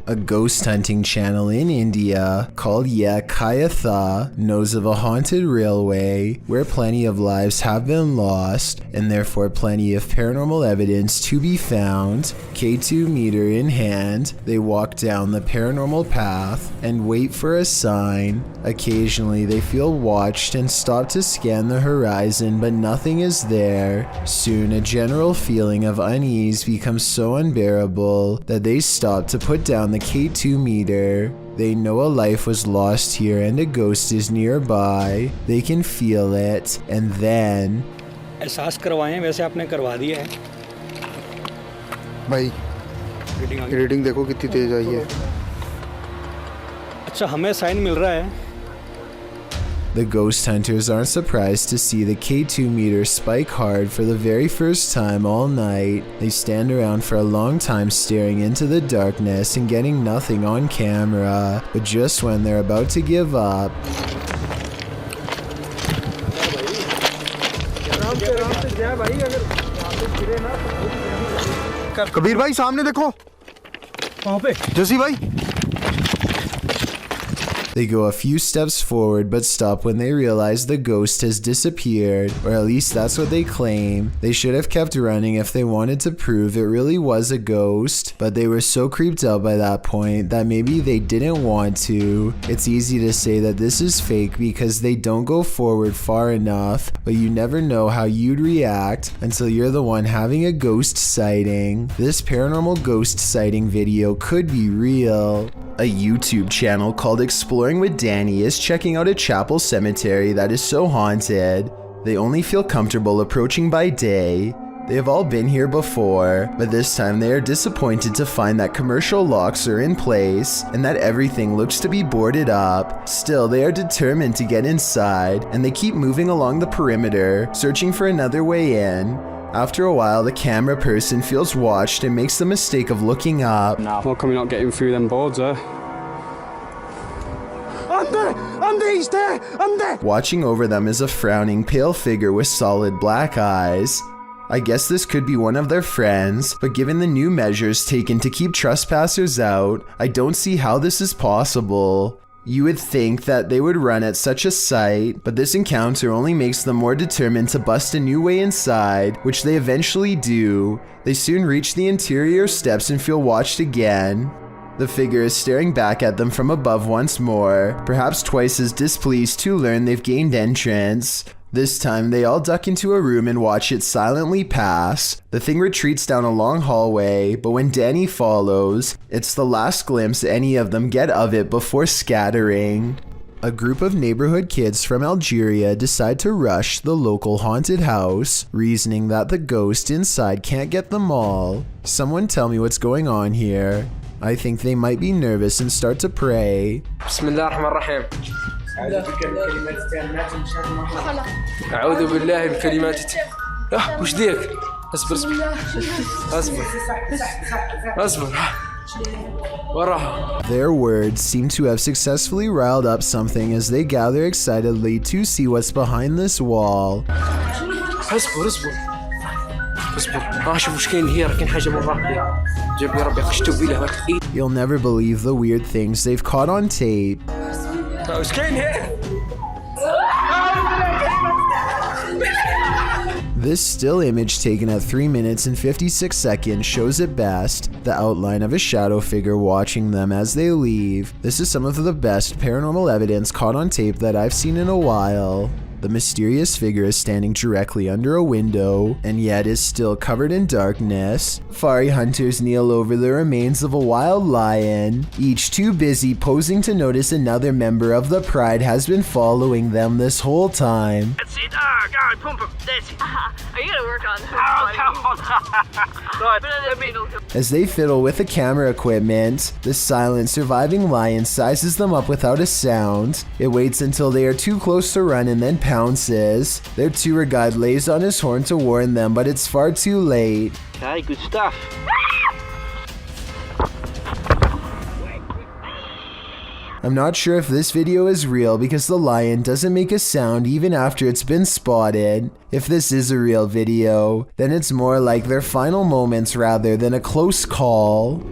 A ghost hunting channel in India called Kayatha knows of a haunted railway where plenty of lives have been lost and therefore plenty of paranormal evidence to be found. K2 meter in hand, they walk down the paranormal path and wait for a sign. Occasionally they feel watched and stop to scan the horizon, but nothing is there. Soon a general feeling of unease becomes so unbearable that they stop to put down the K2 meter. They know a life was lost here and a ghost is nearby. They can feel it, and then एहसास करवाएं वैसे आपने करवा दिया है भाई reading देखो कितनी तेज आई है अच्छा हमें साइन मिल रहा है The ghost hunters aren't surprised to see the K2 meter spike hard for the very first time all night. They stand around for a long time staring into the darkness and getting nothing on camera, but just when they're about to give up, Kabir भाई सामने देखो वहाँ पे जसी भाई they go a few steps forward but stop when they realize the ghost has disappeared, or at least that's what they claim. They should have kept running if they wanted to prove it really was a ghost, but they were so creeped out by that point that maybe they didn't want to. It's easy to say that this is fake because they don't go forward far enough, but you never know how you'd react until you're the one having a ghost sighting. This paranormal ghost sighting video could be real. A YouTube channel called Exploring with Danny is checking out a chapel cemetery that is so haunted. They only feel comfortable approaching by day. They have all been here before, but this time they are disappointed to find that commercial locks are in place and that everything looks to be boarded up. Still, they are determined to get inside, and they keep moving along the perimeter, searching for another way in. After a while, the camera person feels watched and makes the mistake of looking up. How come you're not getting through them boards, eh? he's there! Watching over them is a frowning, pale figure with solid black eyes. I guess this could be one of their friends, but given the new measures taken to keep trespassers out, I don't see how this is possible. You would think that they would run at such a sight, but this encounter only makes them more determined to bust a new way inside, which they eventually do. They soon reach the interior steps and feel watched again. The figure is staring back at them from above once more, perhaps twice as displeased to learn they've gained entrance. This time, they all duck into a room and watch it silently pass. The thing retreats down a long hallway, but when Danny follows, it's the last glimpse any of them get of it before scattering. A group of neighborhood kids from Algeria decide to rush the local haunted house, reasoning that the ghost inside can't get them all. Someone tell me what's going on here. I think they might be nervous and start to pray. Bismillahirrahmanirrahim. أعوذ بالله بكلمات وش ديك اصبر وراها. Their words seem to have successfully riled up something as they gather excitedly to see what's behind this wall. اصبر شوف وش كاين هي راه كاين حاجة من ربي جاب لي ربي قشتو بيه هاك. You'll never believe the weird things they've caught on tape. وش كاين هي. This still image taken at 3 minutes and 56 seconds shows at best the outline of a shadow figure watching them as they leave. This is some of the best paranormal evidence caught on tape that I've seen in a while. The mysterious figure is standing directly under a window, and yet is still covered in darkness. Fari hunters kneel over the remains of a wild lion, each too busy posing to notice another member of the pride has been following them this whole time. That's it. God, pump him. That's it. Are you gonna work on this? As they fiddle with the camera equipment, the silent surviving lion sizes them up without a sound. It waits until they are too close to run and then pounces. Their tour guide lays on his horn to warn them, but it's far too late. Okay, good stuff. I'm not sure if this video is real because the lion doesn't make a sound even after it's been spotted. If this is a real video, then it's more like their final moments rather than a close call.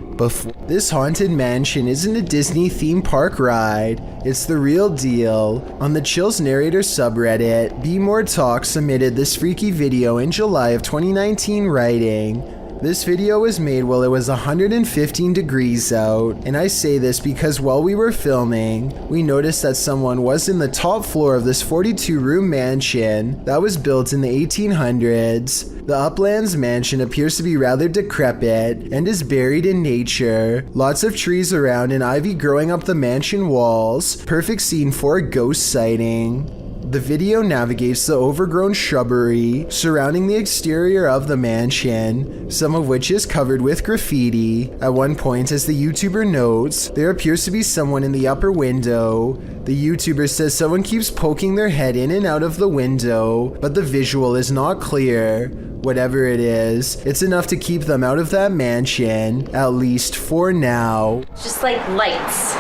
This haunted mansion isn't a Disney theme park ride, it's the real deal. On the Chills Narrator subreddit, Be More Talk submitted this freaky video in July of 2019 writing, "This video was made while it was 115 degrees out, and I say this because while we were filming, we noticed that someone was in the top floor of this 42-room mansion that was built in the 1800s. The Uplands mansion appears to be rather decrepit and is buried in nature. Lots of trees around and ivy growing up the mansion walls. Perfect scene for a ghost sighting." The video navigates the overgrown shrubbery surrounding the exterior of the mansion, some of which is covered with graffiti. At one point, as the YouTuber notes, there appears to be someone in the upper window. The YouTuber says someone keeps poking their head in and out of the window, but the visual is not clear. Whatever it is, it's enough to keep them out of that mansion, at least for now. Just like lights.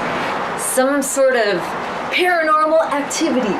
Some sort of paranormal activity.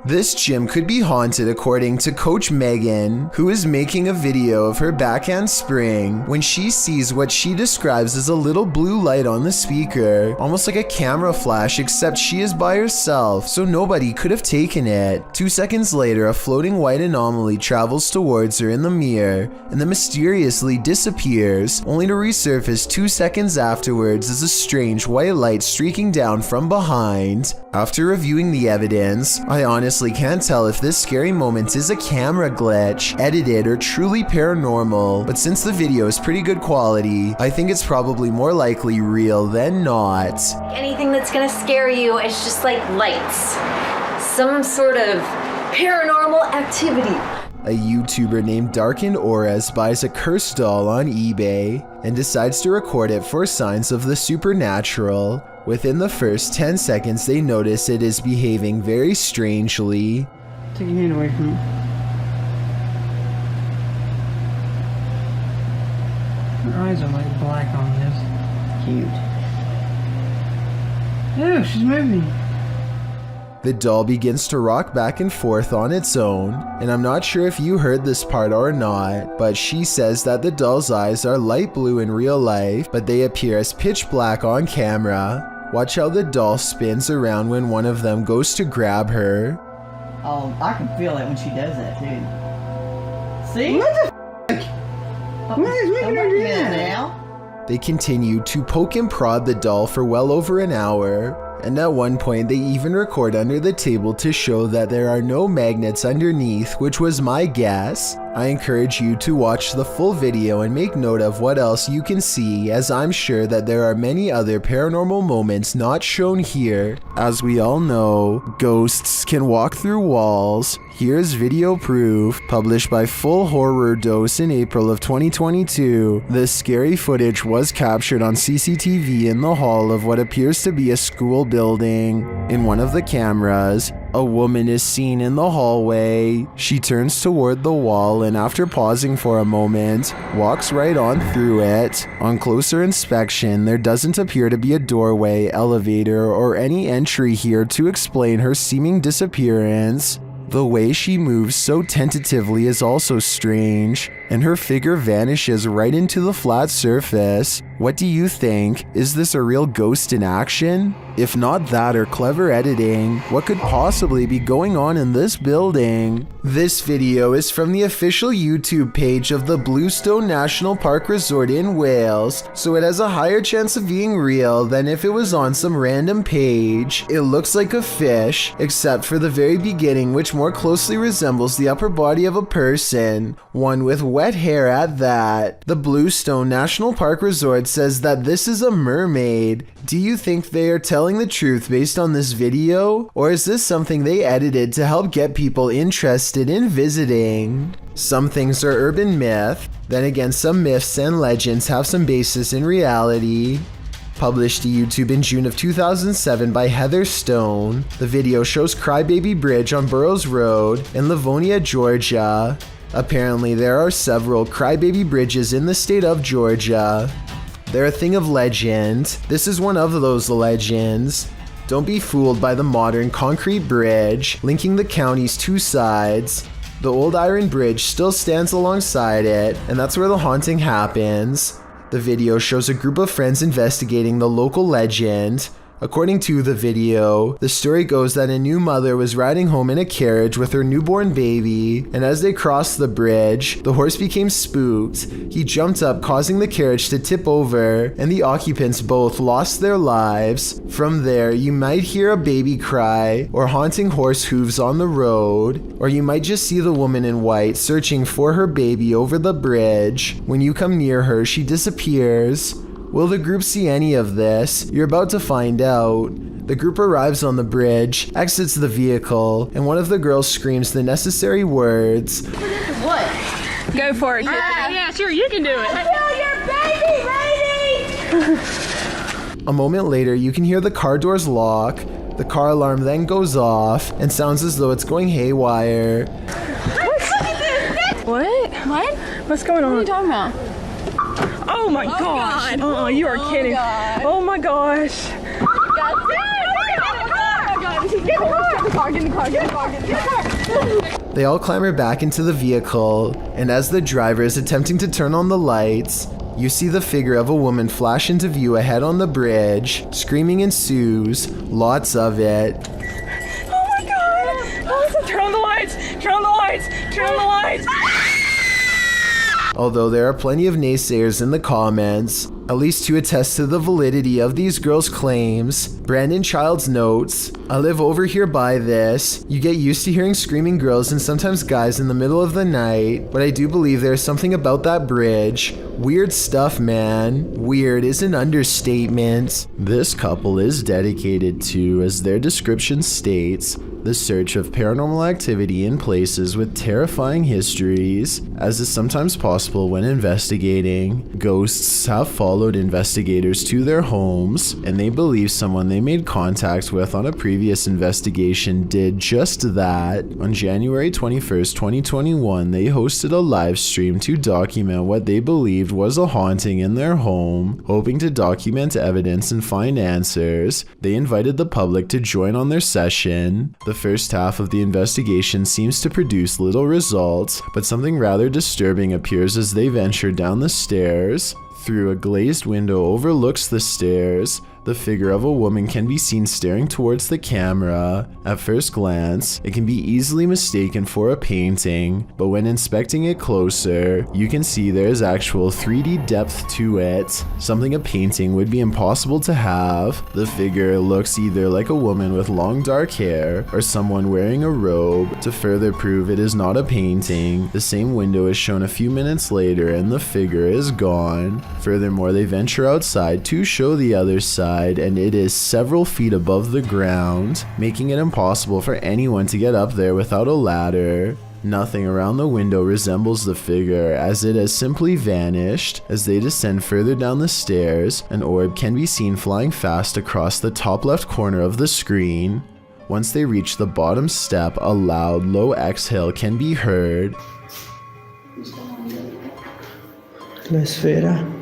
This gym could be haunted according to Coach Megan, who is making a video of her backhand spring when she sees what she describes as a little blue light on the speaker, almost like a camera flash, except she is by herself, so nobody could have taken it. 2 seconds later, a floating white anomaly travels towards her in the mirror and then mysteriously disappears, only to resurface 2 seconds afterwards as a strange white light streaking down from behind. After reviewing the evidence, I honestly can't tell if this scary moment is a camera glitch, edited, or truly paranormal, but since the video is pretty good quality, I think it's probably more likely real than not. Anything that's gonna scare you is just like lights. Some sort of paranormal activity. A YouTuber named Darkened Auras buys a cursed doll on eBay and decides to record it for signs of the supernatural. Within the first 10 seconds, they notice it is behaving very strangely. Take your hand away from me. Her eyes are like black on this. Cute. Ew, she's moving. The doll begins to rock back and forth on its own, and I'm not sure if you heard this part or not, but she says that the doll's eyes are light blue in real life, but they appear as pitch black on camera. Watch how the doll spins around when one of them goes to grab her. Oh, I can feel it when she does that too. See? What the f***? What is making her do that? Now? They continue to poke and prod the doll for well over an hour, and at one point they even record under the table to show that there are no magnets underneath, which was my guess. I encourage you to watch the full video and make note of what else you can see, as I'm sure that there are many other paranormal moments not shown here. As we all know, ghosts can walk through walls. Here's video proof, published by Full Horror Dose in April of 2022. This scary footage was captured on CCTV in the hall of what appears to be a school building. In one of the cameras, a woman is seen in the hallway. She turns toward the wall and after pausing for a moment, walks right on through it. On closer inspection, there doesn't appear to be a doorway, elevator, or any entry here to explain her seeming disappearance. The way she moves so tentatively is also strange, and her figure vanishes right into the flat surface. What do you think? Is this a real ghost in action? If not that or clever editing, what could possibly be going on in this building? This video is from the official YouTube page of the Bluestone National Park Resort in Wales, so it has a higher chance of being real than if it was on some random page. It looks like a fish, except for the very beginning, which more closely resembles the upper body of a person, one with wet hair at that. The Bluestone National Park Resort says that this is a mermaid. Do you think they are telling the truth based on this video? Or is this something they edited to help get people interested in visiting? Some things are urban myth, then again some myths and legends have some basis in reality. Published to YouTube in June of 2007 by Heather Stone, the video shows Crybaby Bridge on Burroughs Road in Livonia, Georgia. Apparently there are several Crybaby Bridges in the state of Georgia. They're a thing of legend. This is one of those legends. Don't be fooled by the modern concrete bridge linking the county's two sides. The old iron bridge still stands alongside it, and that's where the haunting happens. The video shows a group of friends investigating the local legend. According to the video, the story goes that a new mother was riding home in a carriage with her newborn baby, and as they crossed the bridge, the horse became spooked. He jumped up, causing the carriage to tip over, and the occupants both lost their lives. From there, you might hear a baby cry, or haunting horse hooves on the road, or you might just see the woman in white searching for her baby over the bridge. When you come near her, she disappears. Will the group see any of this? You're about to find out. The group arrives on the bridge, exits the vehicle, and one of the girls screams the necessary words. What? Go for it, kid. Yeah, sure, you can do it. Feel your baby, lady! A moment later, you can hear the car doors lock. The car alarm then goes off and sounds as though it's going haywire. What? What? What's going on? What are you talking about? Oh my gosh! Oh, you are kidding! Oh my gosh! Get in the car! They all clamber back into the vehicle, and as the driver is attempting to turn on the lights, you see the figure of a woman flash into view ahead on the bridge. Screaming ensues, lots of it. Oh my god! Oh, turn on the lights! Turn on the lights! Turn on the lights! Although there are plenty of naysayers in the comments, at least to attest to the validity of these girls' claims. Brandon Childs notes, I live over here by this. You get used to hearing screaming girls and sometimes guys in the middle of the night, but I do believe there's something about that bridge. Weird stuff, man. Weird is an understatement. This couple is dedicated to, as their description states, the search of paranormal activity in places with terrifying histories, as is sometimes possible when investigating. Ghosts have followed investigators to their homes, and they believe someone they made contact with on a previous investigation did just that. On January 21st, 2021, they hosted a live stream to document what they believed was a haunting in their home. Hoping to document evidence and find answers, they invited the public to join on their session. The first half of the investigation seems to produce little results, but something rather disturbing appears as they venture down the stairs. Through a glazed window overlooks the stairs, the figure of a woman can be seen staring towards the camera. At first glance, it can be easily mistaken for a painting, but when inspecting it closer, you can see there is actual 3D depth to it, something a painting would be impossible to have. The figure looks either like a woman with long dark hair or someone wearing a robe. To further prove it is not a painting, the same window is shown a few minutes later and the figure is gone. Furthermore, they venture outside to show the other side, and it is several feet above the ground, making it impossible for anyone to get up there without a ladder. Nothing around the window resembles the figure, as it has simply vanished. As they descend further down the stairs, an orb can be seen flying fast across the top left corner of the screen. Once they reach the bottom step, a loud, low exhale can be heard. La esfera.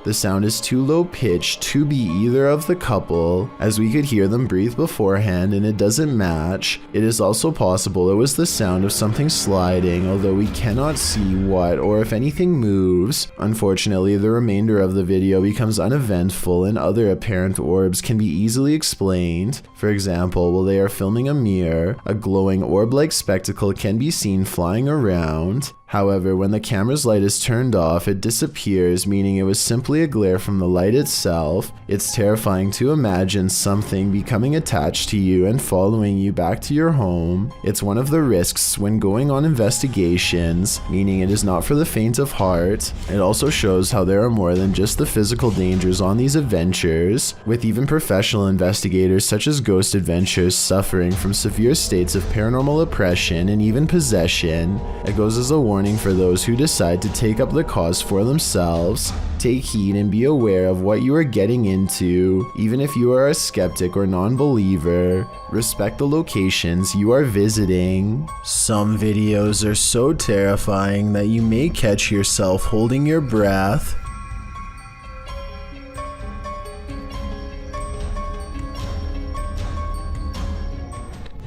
The sound is too low pitched to be either of the couple, as we could hear them breathe beforehand and it doesn't match. It is also possible it was the sound of something sliding, although we cannot see what or if anything moves. Unfortunately, the remainder of the video becomes uneventful and other apparent orbs can be easily explained. For example, while they are filming a mirror, a glowing orb-like spectacle can be seen flying around. However, when the camera's light is turned off, it disappears, meaning it was simply a glare from the light itself. It's terrifying to imagine something becoming attached to you and following you back to your home. It's one of the risks when going on investigations, meaning it is not for the faint of heart. It also shows how there are more than just the physical dangers on these adventures, with even professional investigators such as Ghost Adventures suffering from severe states of paranormal oppression and even possession. It goes as a warning for those who decide to take up the cause for themselves. Take heed and be aware of what you are getting into, even if you are a skeptic or non-believer. Respect the locations you are visiting. Some videos are so terrifying that you may catch yourself holding your breath.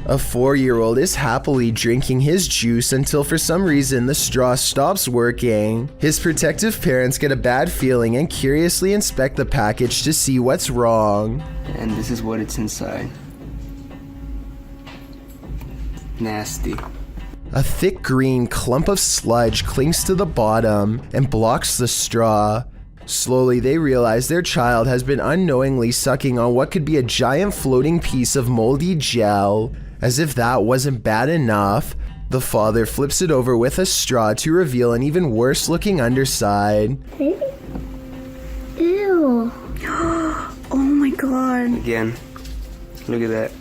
A 4-year-old is happily drinking his juice until for some reason the straw stops working. His protective parents get a bad feeling and curiously inspect the package to see what's wrong. And this is what it's inside. Nasty. A thick green clump of sludge clings to the bottom and blocks the straw. Slowly, they realize their child has been unknowingly sucking on what could be a giant floating piece of moldy gel. As if that wasn't bad enough, the father flips it over with a straw to reveal an even worse looking underside. Ew. Oh my god. Again, look at that.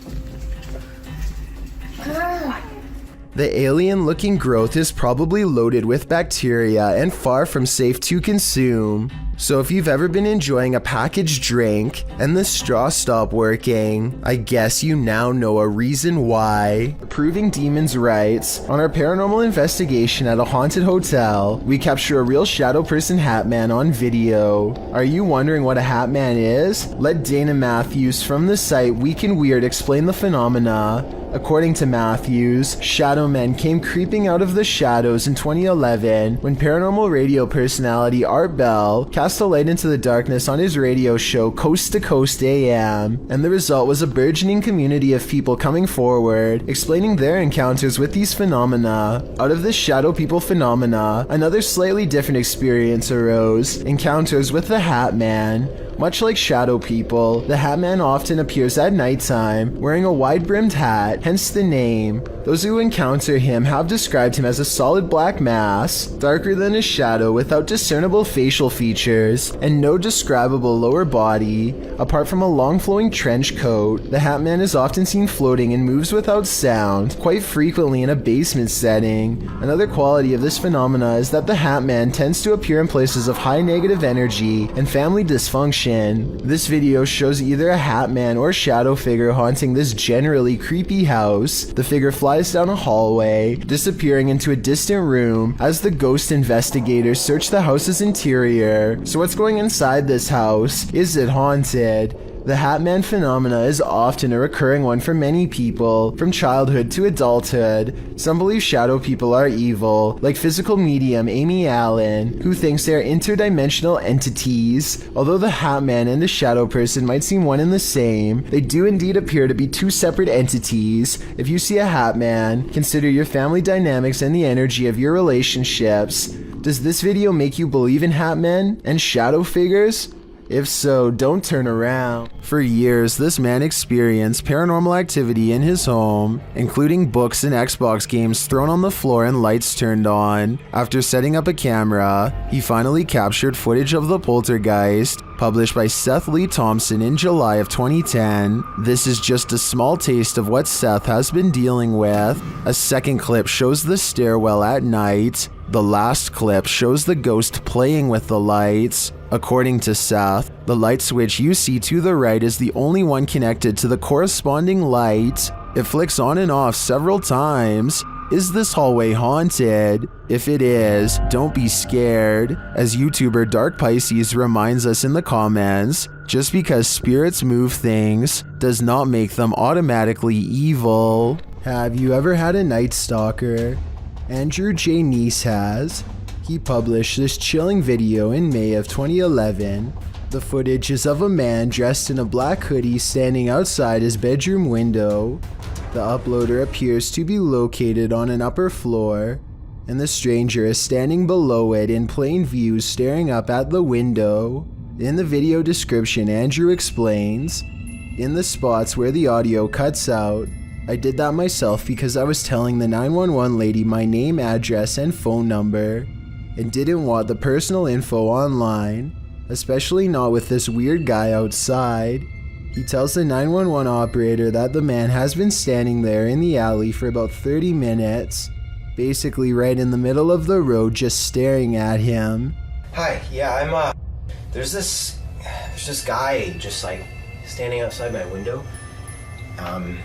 The alien-looking growth is probably loaded with bacteria and far from safe to consume. So if you've ever been enjoying a packaged drink and the straw stopped working, I guess you now know a reason why. Proving Demons writes, on our paranormal investigation at a haunted hotel, we capture a real shadow person hat man on video. Are you wondering what a hat man is? Let Dana Matthews from the site Week in Weird explain the phenomena. According to Matthews, shadow men came creeping out of the shadows in 2011 when paranormal radio personality Art Bell cast a light into the darkness on his radio show Coast to Coast AM, and the result was a burgeoning community of people coming forward, explaining their encounters with these phenomena. Out of this shadow people phenomena, another slightly different experience arose, encounters with the Hat Man. Much like shadow people, the Hat Man often appears at nighttime, wearing a wide-brimmed hat, hence the name. Those who encounter him have described him as a solid black mass, darker than a shadow without discernible facial features, and no describable lower body. Apart from a long flowing trench coat, the Hat Man is often seen floating and moves without sound, quite frequently in a basement setting. Another quality of this phenomena is that the Hat Man tends to appear in places of high negative energy and family dysfunction. This video shows either a Hat Man or shadow figure haunting this generally creepy house. The figure flies down a hallway, disappearing into a distant room as the ghost investigators search the house's interior. So what's going inside this house? Is it haunted? The Hat Man phenomena is often a recurring one for many people, from childhood to adulthood. Some believe shadow people are evil, like physical medium Amy Allen, who thinks they are interdimensional entities. Although the Hat Man and the shadow person might seem one and the same, they do indeed appear to be two separate entities. If you see a Hat Man, consider your family dynamics and the energy of your relationships. Does this video make you believe in Hat Men and shadow figures? If so, don't turn around. For years, this man experienced paranormal activity in his home, including books and Xbox games thrown on the floor and lights turned on. After setting up a camera, he finally captured footage of the poltergeist, published by Seth Lee Thompson in July of 2010. This is just a small taste of what Seth has been dealing with. A second clip shows the stairwell at night. The last clip shows the ghost playing with the lights. According to Seth, the light switch you see to the right is the only one connected to the corresponding light. It flicks on and off several times. Is this hallway haunted? If it is, don't be scared. As YouTuber Dark Pisces reminds us in the comments, just because spirits move things does not make them automatically evil. Have you ever had a night stalker? Andrew J. Neese has. He published this chilling video in May of 2011. The footage is of a man dressed in a black hoodie standing outside his bedroom window. The uploader appears to be located on an upper floor, and the stranger is standing below it in plain view staring up at the window. In the video description, Andrew explains, in the spots where the audio cuts out, I did that myself because I was telling the 911 lady my name, address, and phone number, and didn't want the personal info online, especially not with this weird guy outside. He tells the 911 operator that the man has been standing there in the alley for about 30 minutes, basically right in the middle of the road just staring at him. Hi, yeah, there's this guy just like standing outside my window. And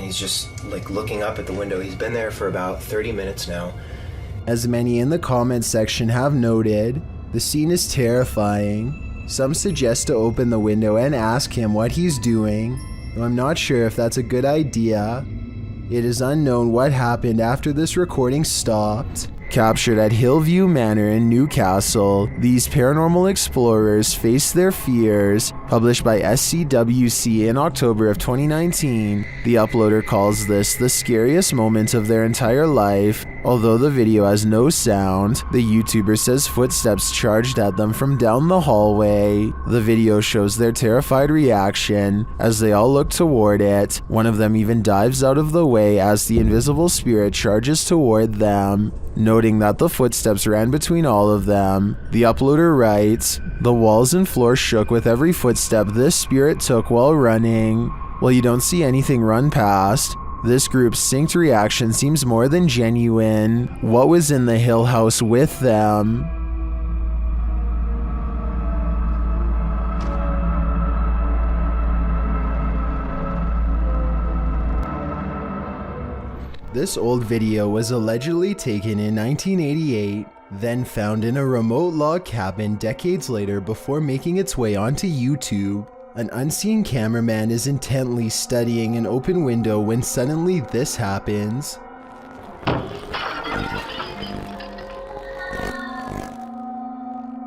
he's just like looking up at the window. He's been there for about 30 minutes now. As many in the comments section have noted, the scene is terrifying. Some suggest to open the window and ask him what he's doing, though I'm not sure if that's a good idea. It is unknown what happened after this recording stopped. Captured at Hillview Manor in Newcastle, these paranormal explorers face their fears. Published by SCWC in October of 2019, the uploader calls this the scariest moment of their entire life. Although the video has no sound, the YouTuber says footsteps charged at them from down the hallway. The video shows their terrified reaction as they all look toward it. One of them even dives out of the way as the invisible spirit charges toward them. Noting that the footsteps ran between all of them, the uploader writes, "The walls and floor shook with every footstep this spirit took while running." While you don't see anything run past, this group's synced reaction seems more than genuine. What was in the Hill House with them? This old video was allegedly taken in 1988, then found in a remote log cabin decades later before making its way onto YouTube. An unseen cameraman is intently studying an open window when suddenly this happens.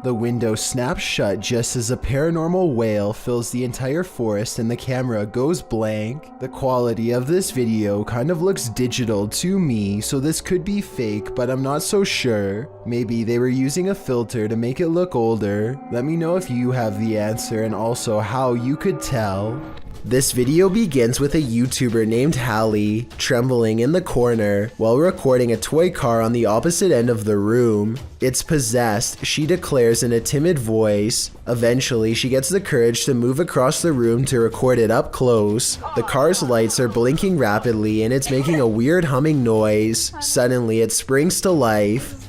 The window snaps shut just as a paranormal wail fills the entire forest and the camera goes blank. The quality of this video kind of looks digital to me, so this could be fake, but I'm not so sure. Maybe they were using a filter to make it look older. Let me know if you have the answer and also how you could tell. This video begins with a YouTuber named Hallie trembling in the corner while recording a toy car on the opposite end of the room. It's possessed, she declares in a timid voice. Eventually, she gets the courage to move across the room to record it up close. The car's lights are blinking rapidly and it's making a weird humming noise. Suddenly, it springs to life.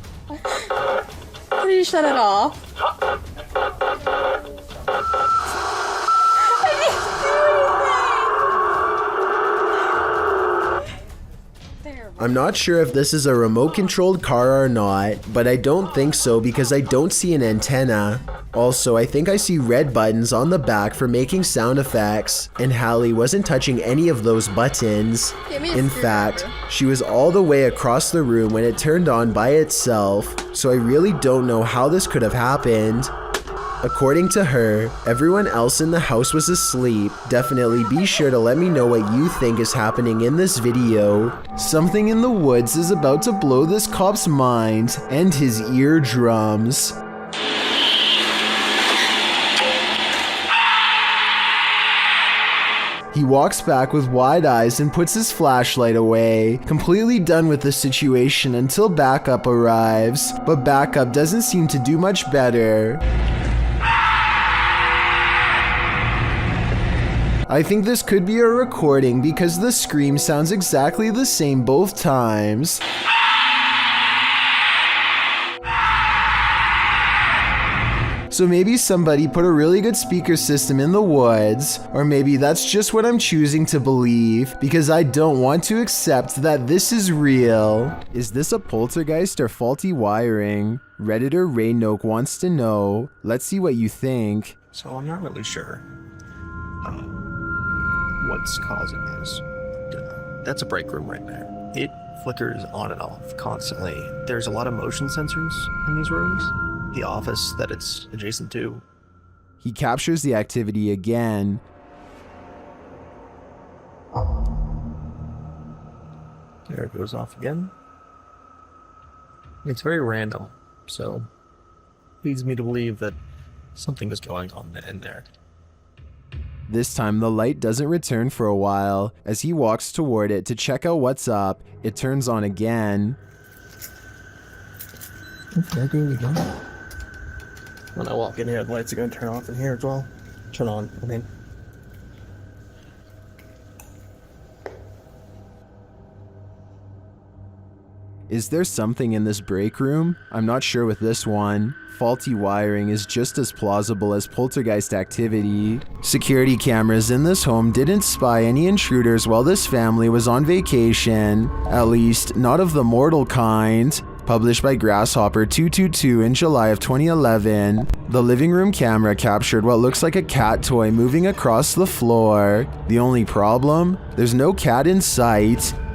How do you shut it off? I'm not sure if this is a remote-controlled car or not, but I don't think so because I don't see an antenna. Also, I think I see red buttons on the back for making sound effects, and Hallie wasn't touching any of those buttons. In fact, she was all the way across the room when it turned on by itself, so I really don't know how this could have happened. According to her, everyone else in the house was asleep. Definitely be sure to let me know what you think is happening in this video. Something in the woods is about to blow this cop's mind and his eardrums. He walks back with wide eyes and puts his flashlight away, completely done with the situation until backup arrives, but backup doesn't seem to do much better. I think this could be a recording because the scream sounds exactly the same both times. So maybe somebody put a really good speaker system in the woods, or maybe that's just what I'm choosing to believe because I don't want to accept that this is real. Is this a poltergeist or faulty wiring? Redditor Raynoke wants to know. Let's see what you think. So I'm not really sure what's causing this. That's a break room right there. It flickers on and off constantly. There's a lot of motion sensors in these rooms. The office that it's adjacent to. He captures the activity again. There it goes off again. It's very random, so leads me to believe that something is going on in there. This time the light doesn't return for a while. As he walks toward it to check out what's up, it turns on again. Okay, good again. When I walk in here, the lights are going to turn off in here as well. Turn on, I mean. Is there something in this break room? I'm not sure with this one. Faulty wiring is just as plausible as poltergeist activity. Security cameras in this home didn't spy any intruders while this family was on vacation. At least, not of the mortal kind. Published by Grasshopper 222 in July of 2011, the living room camera captured what looks like a cat toy moving across the floor. The only problem? There's no cat in sight.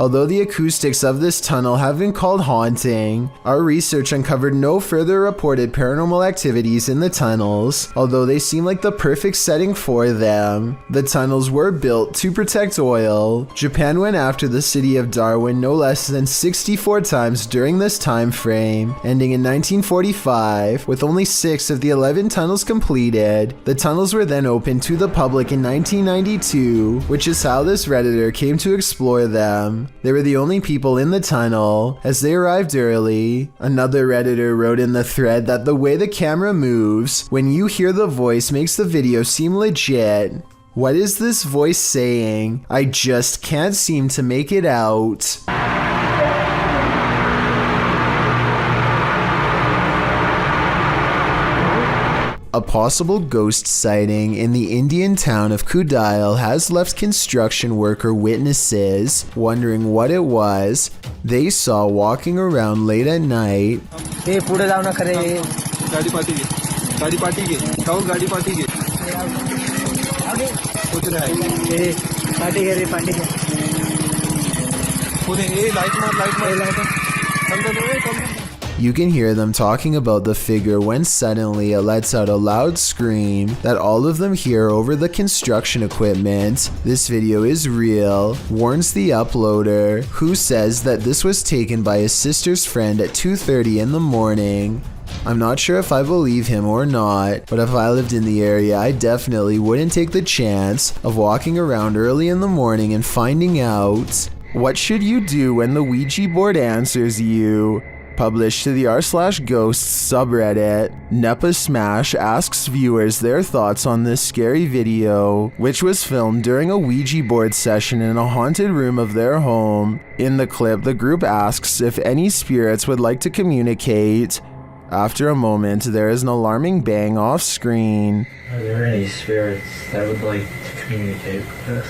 Although the acoustics of this tunnel have been called haunting, our research uncovered no further reported paranormal activities in the tunnels, although they seem like the perfect setting for them. The tunnels were built to protect oil. Japan went after the city of Darwin no less than 64 times during this time frame, ending in 1945 with only 6 of the 11 tunnels completed. The tunnels were then opened to the public in 1992, which is how this Redditor came to explore them. They were the only people in the tunnel, as they arrived early. Another Redditor wrote in the thread that the way the camera moves when you hear the voice makes the video seem legit. What is this voice saying? I just can't seem to make it out. A possible ghost sighting in the Indian town of Kudail has left construction worker witnesses wondering what it was they saw walking around late at night. You can hear them talking about the figure when suddenly it lets out a loud scream that all of them hear over the construction equipment. This video is real, warns the uploader, who says that this was taken by his sister's friend at 2:30 in the morning. I'm not sure if I believe him or not, but if I lived in the area, I definitely wouldn't take the chance of walking around early in the morning and finding out. What should you do when the Ouija board answers you? Published to the r/ghosts subreddit, Nepa Smash asks viewers their thoughts on this scary video, which was filmed during a Ouija board session in a haunted room of their home. In the clip, the group asks if any spirits would like to communicate. After a moment, there is an alarming bang off screen. Are there any spirits that would like to communicate with us?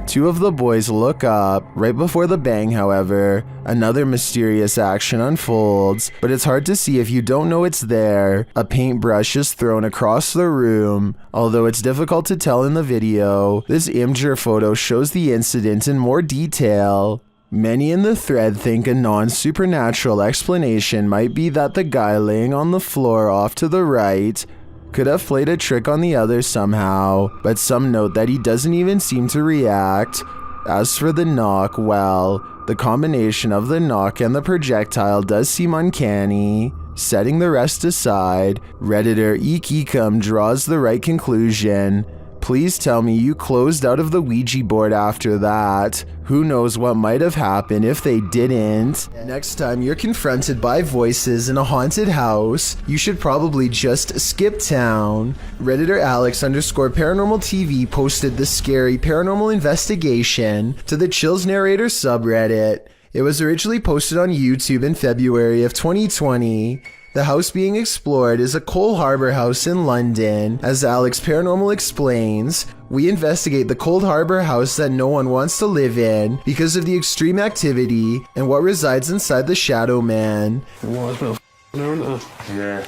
Two of the boys look up. Right before the bang, however, another mysterious action unfolds, but it's hard to see if you don't know it's there. A paintbrush is thrown across the room. Although it's difficult to tell in the video, this Imgur photo shows the incident in more detail. Many in the thread think a non-supernatural explanation might be that the guy laying on the floor off to the right could have played a trick on the others somehow, but some note that he doesn't even seem to react. As for the knock, well, the combination of the knock and the projectile does seem uncanny. Setting the rest aside, Redditor Eekecum draws the right conclusion. Please tell me you closed out of the Ouija board after that. Who knows what might have happened if they didn't. Next time you're confronted by voices in a haunted house, you should probably just skip town. Redditor Alex_paranormal TV posted the scary paranormal investigation to the Chills Narrator subreddit. It was originally posted on YouTube in February of 2020. The house being explored is a Coal Harbour house in London. As Alex Paranormal explains, we investigate the Cold Harbour house that no one wants to live in because of the extreme activity and what resides inside the Shadow Man. There's a bit of there, isn't there? Yeah.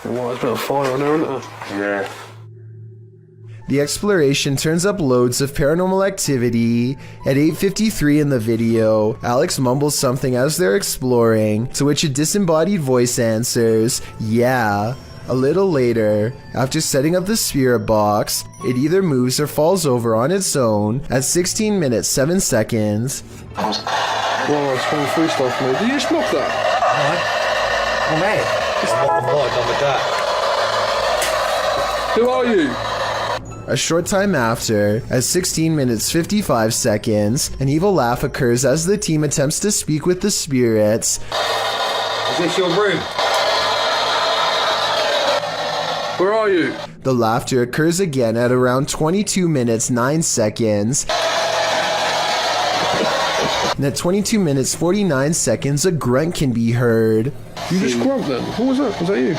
There's a bit of fire on there, isn't there? Yeah. The exploration turns up loads of paranormal activity. At 8:53 in the video, Alex mumbles something as they're exploring, to which a disembodied voice answers, "Yeah." A little later, after setting up the spirit box, it either moves or falls over on its own at 16 minutes 7 seconds. Well, it's going through stuff, mate. Did you just knock that? Oh, mate. Who are you? A short time after, at 16 minutes 55 seconds, an evil laugh occurs as the team attempts to speak with the spirits. Is this your room? Where are you? The laughter occurs again at around 22 minutes 9 seconds. And at 22 minutes 49 seconds, a grunt can be heard. You just grunt then? Who was that? Was that you?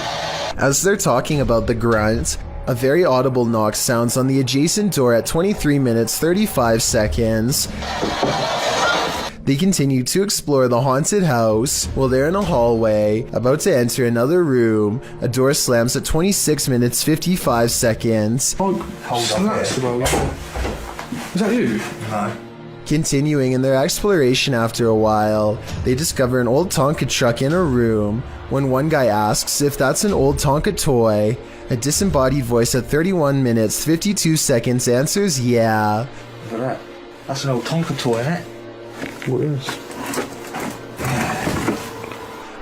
As they're talking about the grunt, a very audible knock sounds on the adjacent door at 23 minutes 35 seconds. They continue to explore the haunted house. While they're in a hallway, about to enter another room, a door slams at 26 minutes 55 seconds. Hold on. Is that you? No. Continuing in their exploration after a while, they discover an old Tonka truck in a room. When one guy asks if that's an old Tonka toy, a disembodied voice at 31 minutes 52 seconds answers yeah. Look at that. That's an old Tonka toy, isn't it? What is?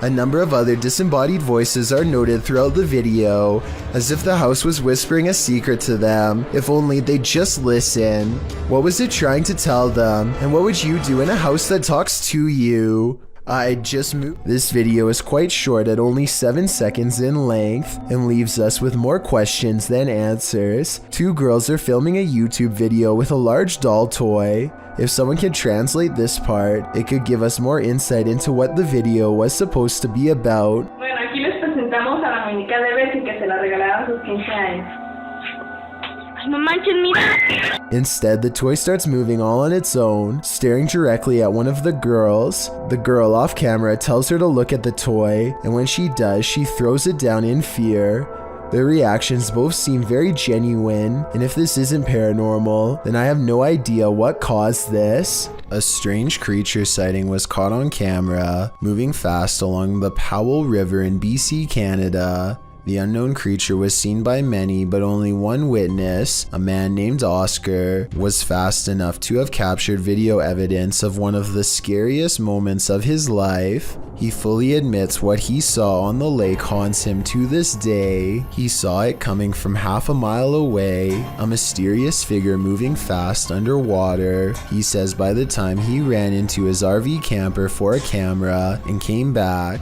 A number of other disembodied voices are noted throughout the video, as if the house was whispering a secret to them, if only they'd just listen. What was it trying to tell them, and what would you do in a house that talks to you? I just moved. This video is quite short at only 7 seconds in length and leaves us with more questions than answers. Two girls are filming a YouTube video with a large doll toy. If someone can translate this part, it could give us more insight into what the video was supposed to be about. Bueno, aquí les presentamos a la muñeca de Bessie que se la regalaron a sus 15 años. Ay, no manches, mira. Instead, the toy starts moving all on its own, staring directly at one of the girls. The girl off camera tells her to look at the toy, and when she does, she throws it down in fear. Their reactions both seem very genuine, and if this isn't paranormal, then I have no idea what caused this. A strange creature sighting was caught on camera, moving fast along the Powell River in BC, Canada. The unknown creature was seen by many, but only one witness, a man named Oscar, was fast enough to have captured video evidence of one of the scariest moments of his life. He fully admits what he saw on the lake haunts him to this day. He saw it coming from half a mile away, a mysterious figure moving fast underwater. He says by the time he ran into his RV camper for a camera and came back,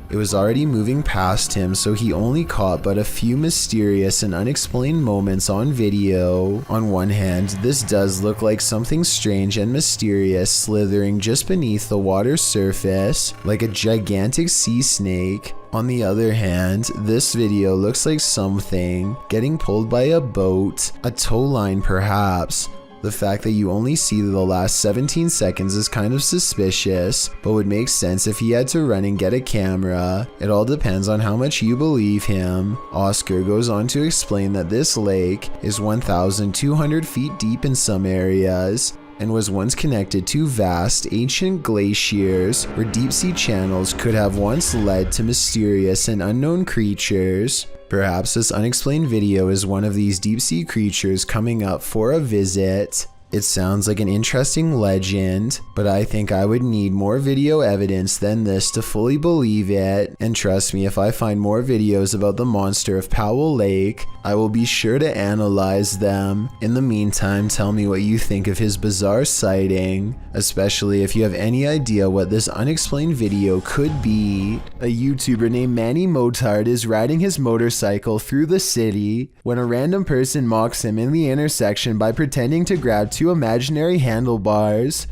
it was already moving past him, so he only caught but a few mysterious and unexplained moments on video. On one hand, this does look like something strange and mysterious slithering just beneath the water's surface, like a gigantic sea snake. On the other hand, this video looks like something getting pulled by a boat, a tow line perhaps. The fact that you only see the last 17 seconds is kind of suspicious, but would make sense if he had to run and get a camera. It all depends on how much you believe him. Oscar goes on to explain that this lake is 1,200 feet deep in some areas, and was once connected to vast ancient glaciers where deep-sea channels could have once led to mysterious and unknown creatures. Perhaps this unexplained video is one of these deep-sea creatures coming up for a visit. It sounds like an interesting legend, but I think I would need more video evidence than this to fully believe it. And trust me, if I find more videos about the monster of Powell Lake, I will be sure to analyze them. In the meantime, tell me what you think of his bizarre sighting, especially if you have any idea what this unexplained video could be. A YouTuber named Manny Motard is riding his motorcycle through the city when a random person mocks him in the intersection by pretending to grab two imaginary handlebars.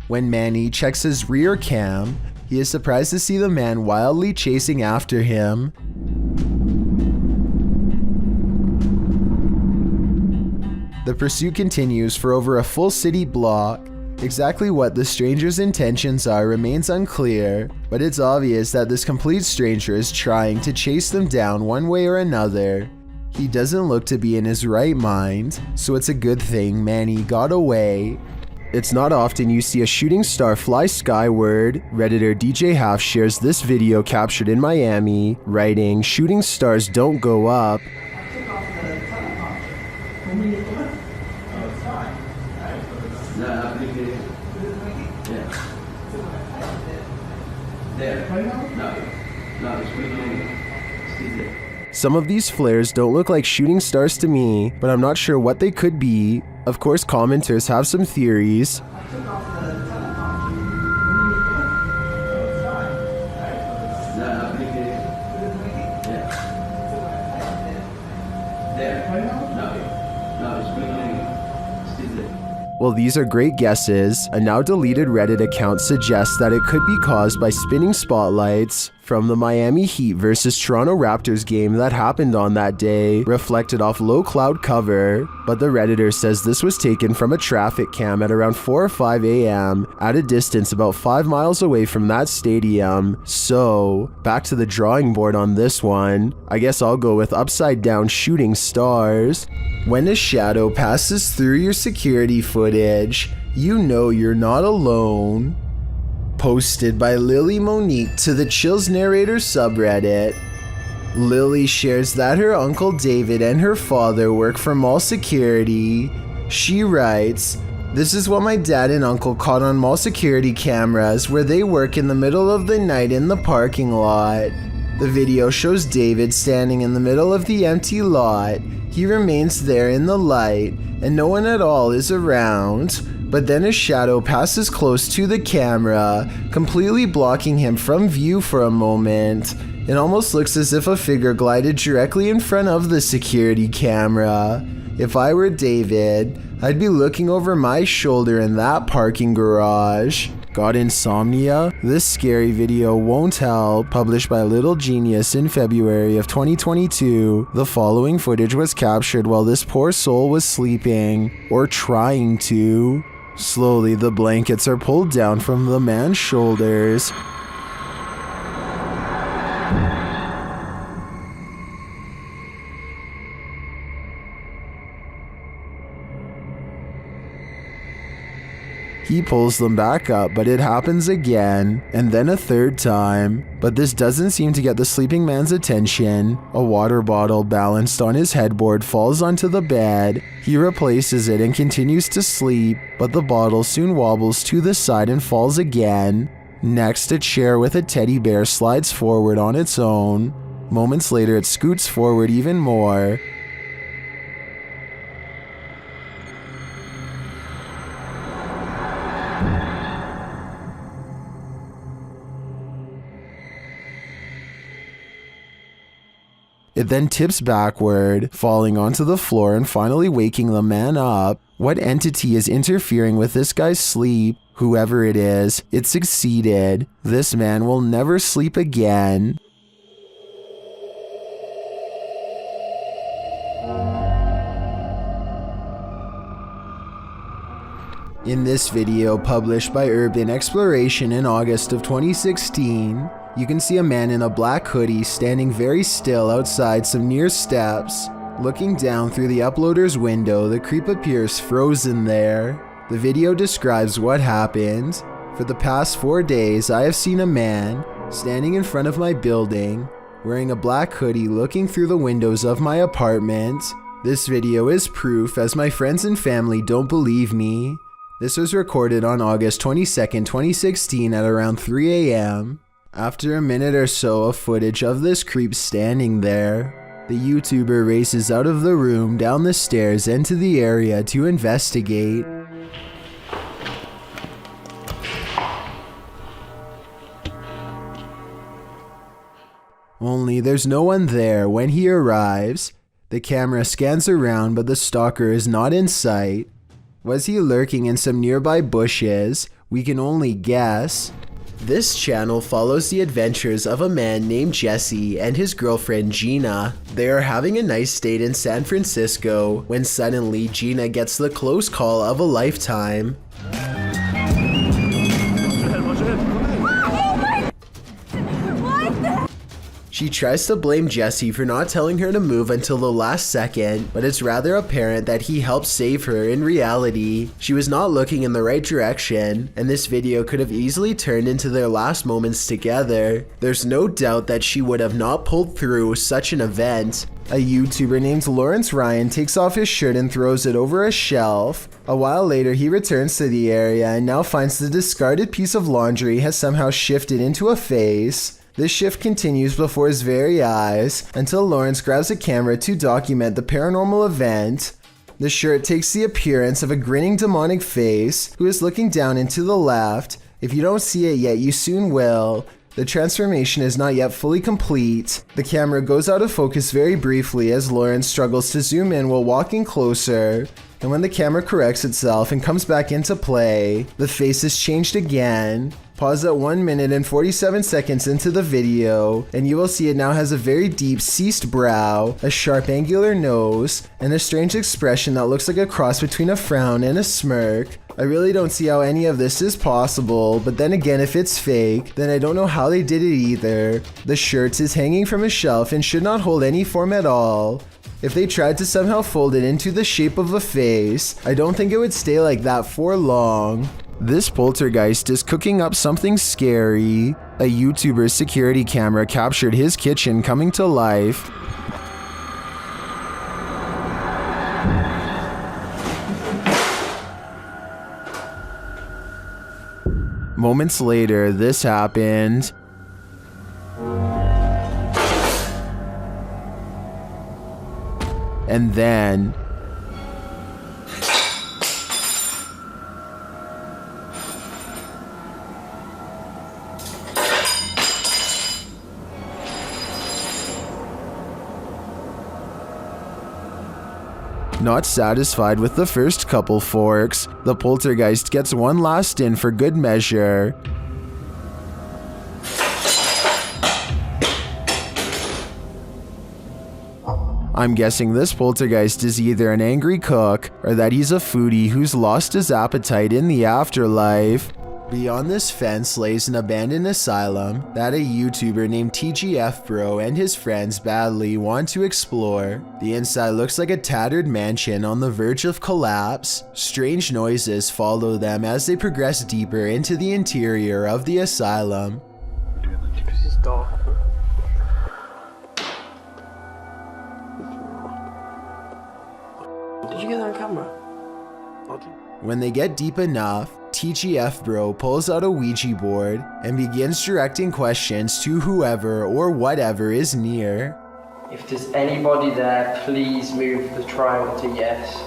When Manny checks his rear cam, he is surprised to see the man wildly chasing after him. The pursuit continues for over a full city block. Exactly what the stranger's intentions are remains unclear, but it's obvious that this complete stranger is trying to chase them down one way or another. He doesn't look to be in his right mind, so it's a good thing Manny got away. It's not often you see a shooting star fly skyward. Redditor DJ Half shares this video captured in Miami, writing, "Shooting stars don't go up." Some of these flares don't look like shooting stars to me, but I'm not sure what they could be. Of course, commenters have some theories. Well, these are great guesses. A now deleted Reddit account suggests that it could be caused by spinning spotlights. from the Miami Heat versus Toronto Raptors game that happened on that day, reflected off low cloud cover, but the Redditor says this was taken from a traffic cam at around 4 or 5 a.m. at a distance about 5 miles away from that stadium. So, back to the drawing board on this one. I guess I'll go with upside down shooting stars. When a shadow passes through your security footage, you know you're not alone. Posted by Lily Monique to the Chills Narrator subreddit. Lily shares that her uncle David and her father work for mall security. She writes, "This is what my dad and uncle caught on mall security cameras where they work in the middle of the night in the parking lot. The video shows David standing in the middle of the empty lot. He remains there in the light and no one at all is around. But then a shadow passes close to the camera, completely blocking him from view for a moment. It almost looks as if a figure glided directly in front of the security camera. If I were David, I'd be looking over my shoulder in that parking garage." Got insomnia? This scary video won't help. Published by Little Genius in February of 2022. The following footage was captured while this poor soul was sleeping, or trying to. Slowly, the blankets are pulled down from the man's shoulders. He pulls them back up, but it happens again, and then a third time. But this doesn't seem to get the sleeping man's attention. A water bottle balanced on his headboard falls onto the bed. He replaces it and continues to sleep, but the bottle soon wobbles to the side and falls again. Next, a chair with a teddy bear slides forward on its own. Moments later, it scoots forward even more. It then tips backward, falling onto the floor and finally waking the man up. What entity is interfering with this guy's sleep? Whoever it is, it succeeded. This man will never sleep again. In this video published by Urban Exploration in August of 2016, you can see a man in a black hoodie standing very still outside some near steps. Looking down through the uploader's window, the creep appears frozen there. The video describes what happened. For the past 4 days, I have seen a man standing in front of my building, wearing a black hoodie looking through the windows of my apartment. This video is proof as my friends and family don't believe me. This was recorded on August 22nd, 2016 at around 3 a.m. After a minute or so of footage of this creep standing there, the YouTuber races out of the room, down the stairs, into the area to investigate. Only there's no one there when he arrives. The camera scans around, but the stalker is not in sight. Was he lurking in some nearby bushes? We can only guess. This channel follows the adventures of a man named Jesse and his girlfriend Gina. They are having a nice date in San Francisco when suddenly Gina gets the close call of a lifetime. She tries to blame Jesse for not telling her to move until the last second, but it's rather apparent that he helped save her in reality. She was not looking in the right direction, and this video could have easily turned into their last moments together. There's no doubt that she would have not pulled through such an event. A YouTuber named Lawrence Ryan takes off his shirt and throws it over a shelf. A while later, he returns to the area and now finds the discarded piece of laundry has somehow shifted into a face. This shift continues before his very eyes until Lawrence grabs a camera to document the paranormal event. The shirt takes the appearance of a grinning demonic face who is looking down into the left. If you don't see it yet, you soon will. The transformation is not yet fully complete. The camera goes out of focus very briefly as Lawrence struggles to zoom in while walking closer. And when the camera corrects itself and comes back into play, the face is changed again. Pause at 1 minute and 47 seconds into the video, and you will see it now has a very deep ceased brow, a sharp angular nose, and a strange expression that looks like a cross between a frown and a smirk. I really don't see how any of this is possible, but then again, if it's fake, then I don't know how they did it either. The shirt is hanging from a shelf and should not hold any form at all. If they tried to somehow fold it into the shape of a face, I don't think it would stay like that for long. This poltergeist is cooking up something scary. A YouTuber's security camera captured his kitchen coming to life. Moments later, this happened. And then... Not satisfied with the first couple forks, the poltergeist gets one last in for good measure. I'm guessing this poltergeist is either an angry cook or that he's a foodie who's lost his appetite in the afterlife. Beyond this fence lays an abandoned asylum that a YouTuber named TGF Bro and his friends badly want to explore. The inside looks like a tattered mansion on the verge of collapse. Strange noises follow them as they progress deeper into the interior of the asylum. Did you get that on camera? When they get deep enough, TGF Bro pulls out a Ouija board and begins directing questions to whoever or whatever is near. If there's anybody there, please move the triangle to yes.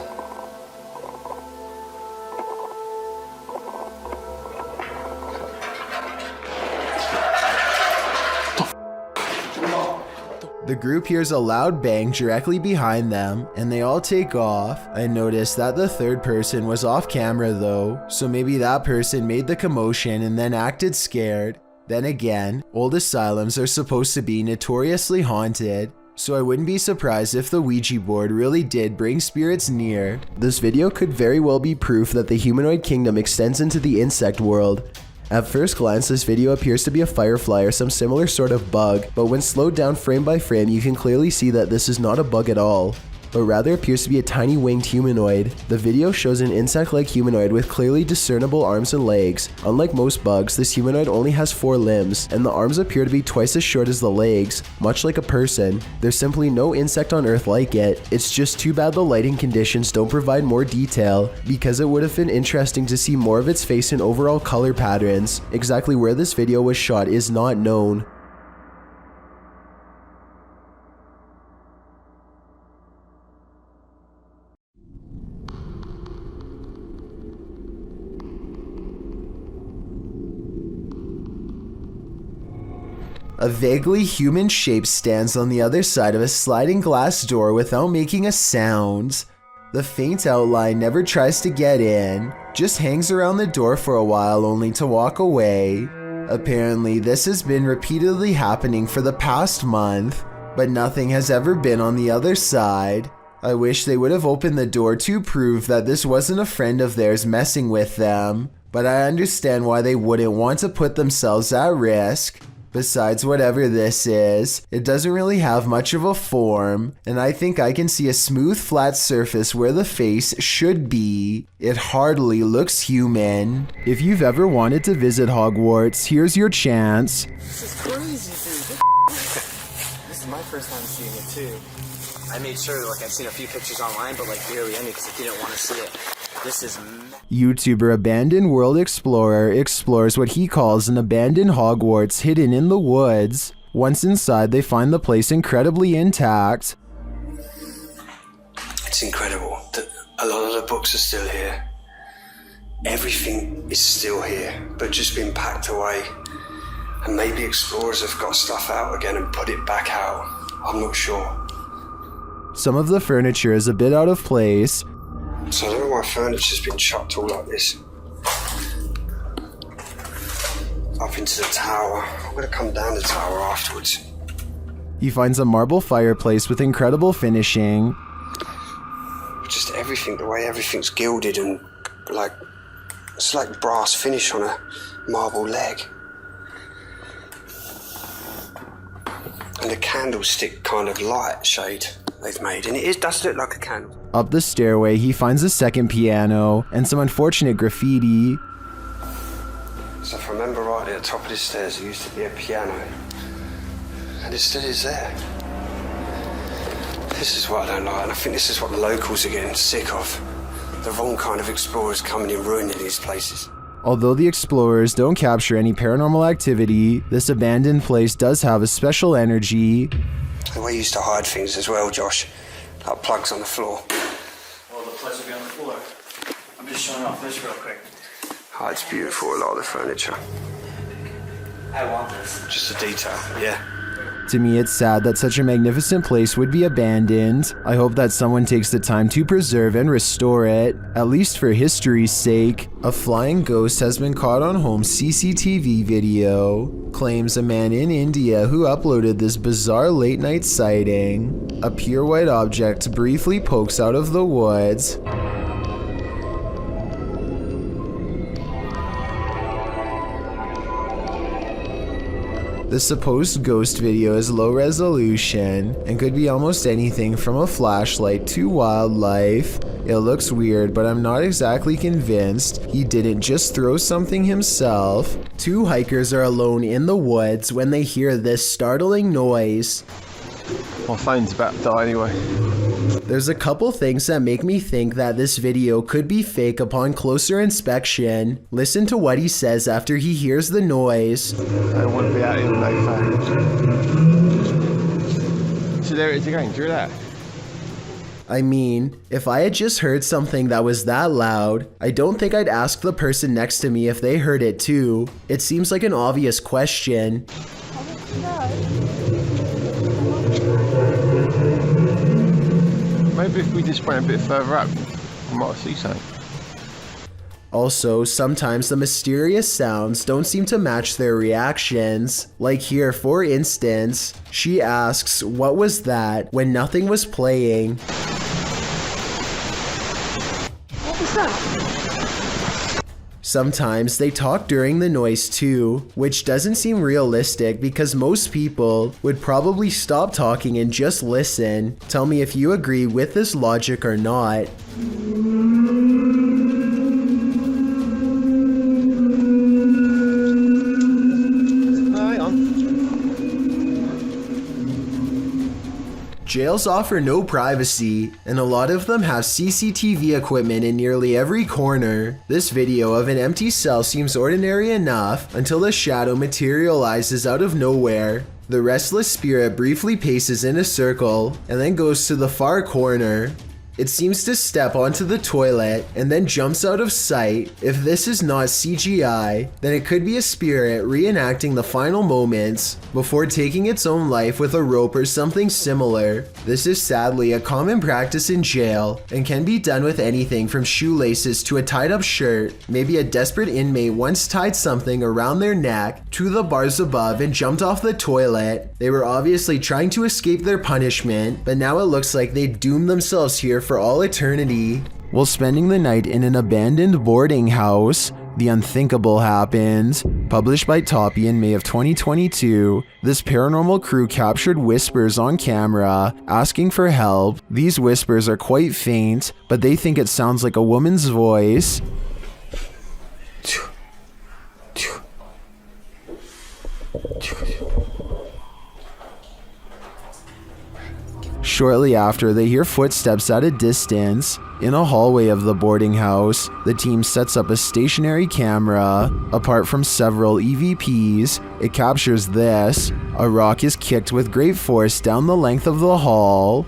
The group hears a loud bang directly behind them, and they all take off. I noticed that the third person was off camera though, so maybe that person made the commotion and then acted scared. Then again, old asylums are supposed to be notoriously haunted, so I wouldn't be surprised if the Ouija board really did bring spirits near. This video could very well be proof that the humanoid kingdom extends into the insect world. At first glance, this video appears to be a firefly or some similar sort of bug, but when slowed down frame by frame, you can clearly see that this is not a bug at all, but rather appears to be a tiny winged humanoid. The video shows an insect-like humanoid with clearly discernible arms and legs. Unlike most bugs, this humanoid only has 4 limbs, and the arms appear to be twice as short as the legs, much like a person. There's simply no insect on Earth like it. It's just too bad the lighting conditions don't provide more detail, because it would have been interesting to see more of its face and overall color patterns. Exactly where this video was shot is not known. A vaguely human shape stands on the other side of a sliding glass door without making a sound. The faint outline never tries to get in, just hangs around the door for a while only to walk away. Apparently, this has been repeatedly happening for the past month, but nothing has ever been on the other side. I wish they would have opened the door to prove that this wasn't a friend of theirs messing with them, but I understand why they wouldn't want to put themselves at risk. Besides, whatever this is, it doesn't really have much of a form, and I think I can see a smooth flat surface where the face should be. It hardly looks human. If you've ever wanted to visit Hogwarts, here's your chance. This is crazy, dude. This is my first time seeing it too. I made sure, like, I've seen a few pictures online, but like barely any because I didn't want to see it. This is YouTuber Abandoned World Explorer explores what he calls an abandoned Hogwarts hidden in the woods. Once inside, they find the place incredibly intact. It's incredible that a lot of the books are still here. Everything is still here, but just been packed away. And maybe explorers have got stuff out again and put it back out. I'm not sure. Some of the furniture is a bit out of place. So I don't know why furniture's been chucked all like this. up into the tower. I'm gonna come down the tower afterwards. He finds a marble fireplace with incredible finishing. Just everything, the way everything's gilded and like, it's like brass finish on a marble leg. And the candlestick kind of light shade they've made, and it does look like a candle. Up the stairway, he finds a second piano and some unfortunate graffiti. So if I remember rightly, at the top of the stairs there used to be a piano, and it still is there. This is what I don't like, and I think this is what the locals are getting sick of. The wrong kind of explorers coming and ruining these places. Although the explorers don't capture any paranormal activity, this abandoned place does have a special energy. The way you used to hide things as well, Josh, like plugs on the floor. Well, the plugs will be on the floor. I'm just showing off this real quick. Oh, it's beautiful, a lot of the furniture. I want this. Just the detail, yeah. To me, it's sad that such a magnificent place would be abandoned. I hope that someone takes the time to preserve and restore it, at least for history's sake. A flying ghost has been caught on home CCTV video. Claims a man in India who uploaded this bizarre late night sighting. A pure white object briefly pokes out of the woods. The supposed ghost video is low resolution and could be almost anything from a flashlight to wildlife. It looks weird, but I'm not exactly convinced he didn't just throw something himself. Two hikers are alone in the woods when they hear this startling noise. My phone's about to die anyway. There's a couple things that make me think that this video could be fake upon closer inspection. Listen to what he says after he hears the noise. I don't want to be out in the no phone. So there it is again, do you hear that? I mean, if I had just heard something that was that loud, I don't think I'd ask the person next to me if they heard it too. It seems like an obvious question. Maybe if we just went a bit further up, we might see something. Also, sometimes the mysterious sounds don't seem to match their reactions. Like here, for instance, she asks, "What was that?" when nothing was playing. What was that? Sometimes they talk during the noise too, which doesn't seem realistic because most people would probably stop talking and just listen. Tell me if you agree with this logic or not. Jails offer no privacy, and a lot of them have CCTV equipment in nearly every corner. This video of an empty cell seems ordinary enough until the shadow materializes out of nowhere. The restless spirit briefly paces in a circle and then goes to the far corner. It seems to step onto the toilet and then jumps out of sight. If this is not CGI, then it could be a spirit reenacting the final moments before taking its own life with a rope or something similar. This is sadly a common practice in jail and can be done with anything from shoelaces to a tied up shirt. Maybe a desperate inmate once tied something around their neck to the bars above and jumped off the toilet. They were obviously trying to escape their punishment, but now it looks like they doomed themselves here for all eternity. While spending the night in an abandoned boarding house, the unthinkable happened. Published by Toppy in May of 2022, this paranormal crew captured whispers on camera asking for help. These whispers are quite faint, but they think it sounds like a woman's voice. Shortly after, they hear footsteps at a distance. In a hallway of the boarding house, the team sets up a stationary camera. Apart from several EVPs, it captures this. A rock is kicked with great force down the length of the hall.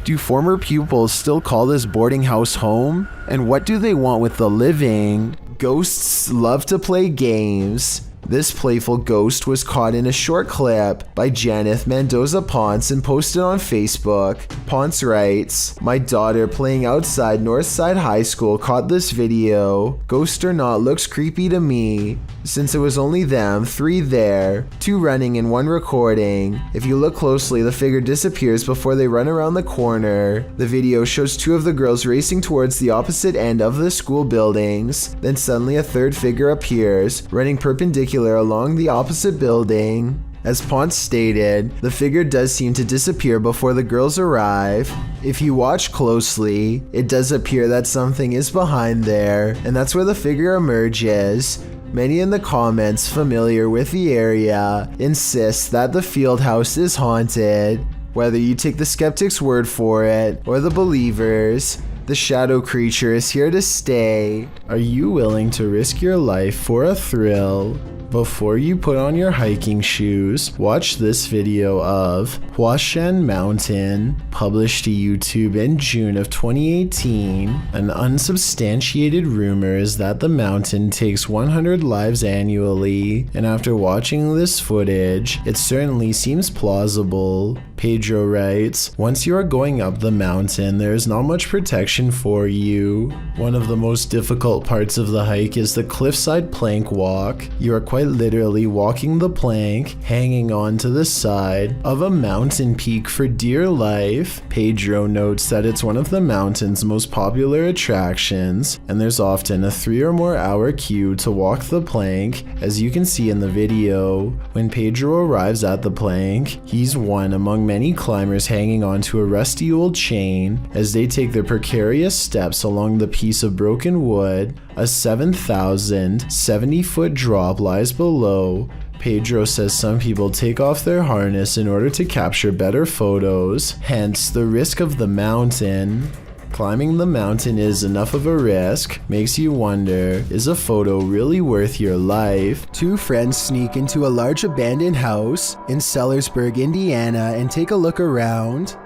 Do former pupils still call this boarding house home? And what do they want with the living? Ghosts love to play games. This playful ghost was caught in a short clip by Janeth Mendoza Ponce and posted on Facebook. Ponce writes, "My daughter playing outside Northside High School caught this video. Ghost or not, looks creepy to me. Since it was only them, 3 there, 2 running and 1 recording. If you look closely, the figure disappears before they run around the corner. The video shows 2 of the girls racing towards the opposite end of the school buildings. Then suddenly a 3rd figure appears, running perpendicular along the opposite building." As Ponce stated, the figure does seem to disappear before the girls arrive. If you watch closely, it does appear that something is behind there, and that's where the figure emerges. Many in the comments familiar with the area insist that the field house is haunted. Whether you take the skeptic's word for it or the believers, the shadow creature is here to stay. Are you willing to risk your life for a thrill? Before you put on your hiking shoes, watch this video of Huashan Mountain, published to YouTube in June of 2018. An unsubstantiated rumor is that the mountain takes 100 lives annually, and after watching this footage, it certainly seems plausible. Pedro writes, "Once you are going up the mountain, there is not much protection for you. One of the most difficult parts of the hike is the cliffside plank walk. You are quite literally walking the plank, hanging on to the side of a mountain peak for dear life." Pedro notes that it's one of the mountain's most popular attractions, and there's often a 3 or more hour queue to walk the plank, as you can see in the video. When Pedro arrives at the plank, he's one among many climbers hanging onto a rusty old chain as they take their precarious steps along the piece of broken wood. A 7,070-foot drop lies below. Pedro says some people take off their harness in order to capture better photos, hence the risk of the mountain. Climbing the mountain is enough of a risk, makes you wonder, is a photo really worth your life? 2 friends sneak into a large abandoned house in Sellersburg, Indiana and take a look around.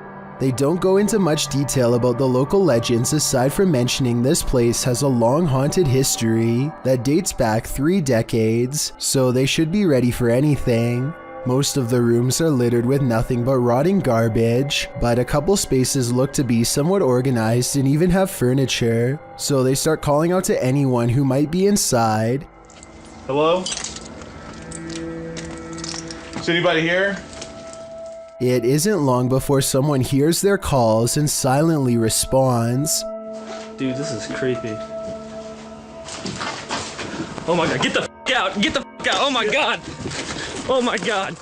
They don't go into much detail about the local legends aside from mentioning this place has a long haunted history that dates back 3 decades, so they should be ready for anything. Most of the rooms are littered with nothing but rotting garbage, but a couple spaces look to be somewhat organized and even have furniture, so they start calling out to anyone who might be inside. Hello? Is anybody here? It isn't long before someone hears their calls and silently responds. Dude, this is creepy. Oh my god, get the f out! Get the f out! Oh my god! Oh my god!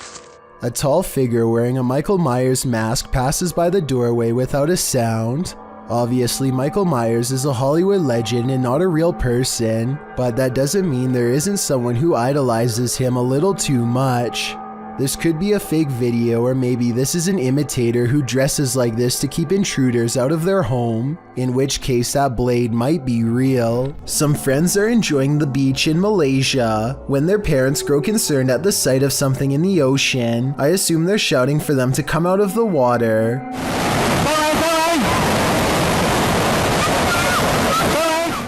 A tall figure wearing a Michael Myers mask passes by the doorway without a sound. Obviously, Michael Myers is a Hollywood legend and not a real person, but that doesn't mean there isn't someone who idolizes him a little too much. This could be a fake video, or maybe this is an imitator who dresses like this to keep intruders out of their home, in which case that blade might be real. Some friends are enjoying the beach in Malaysia when their parents grow concerned at the sight of something in the ocean. I assume they're shouting for them to come out of the water.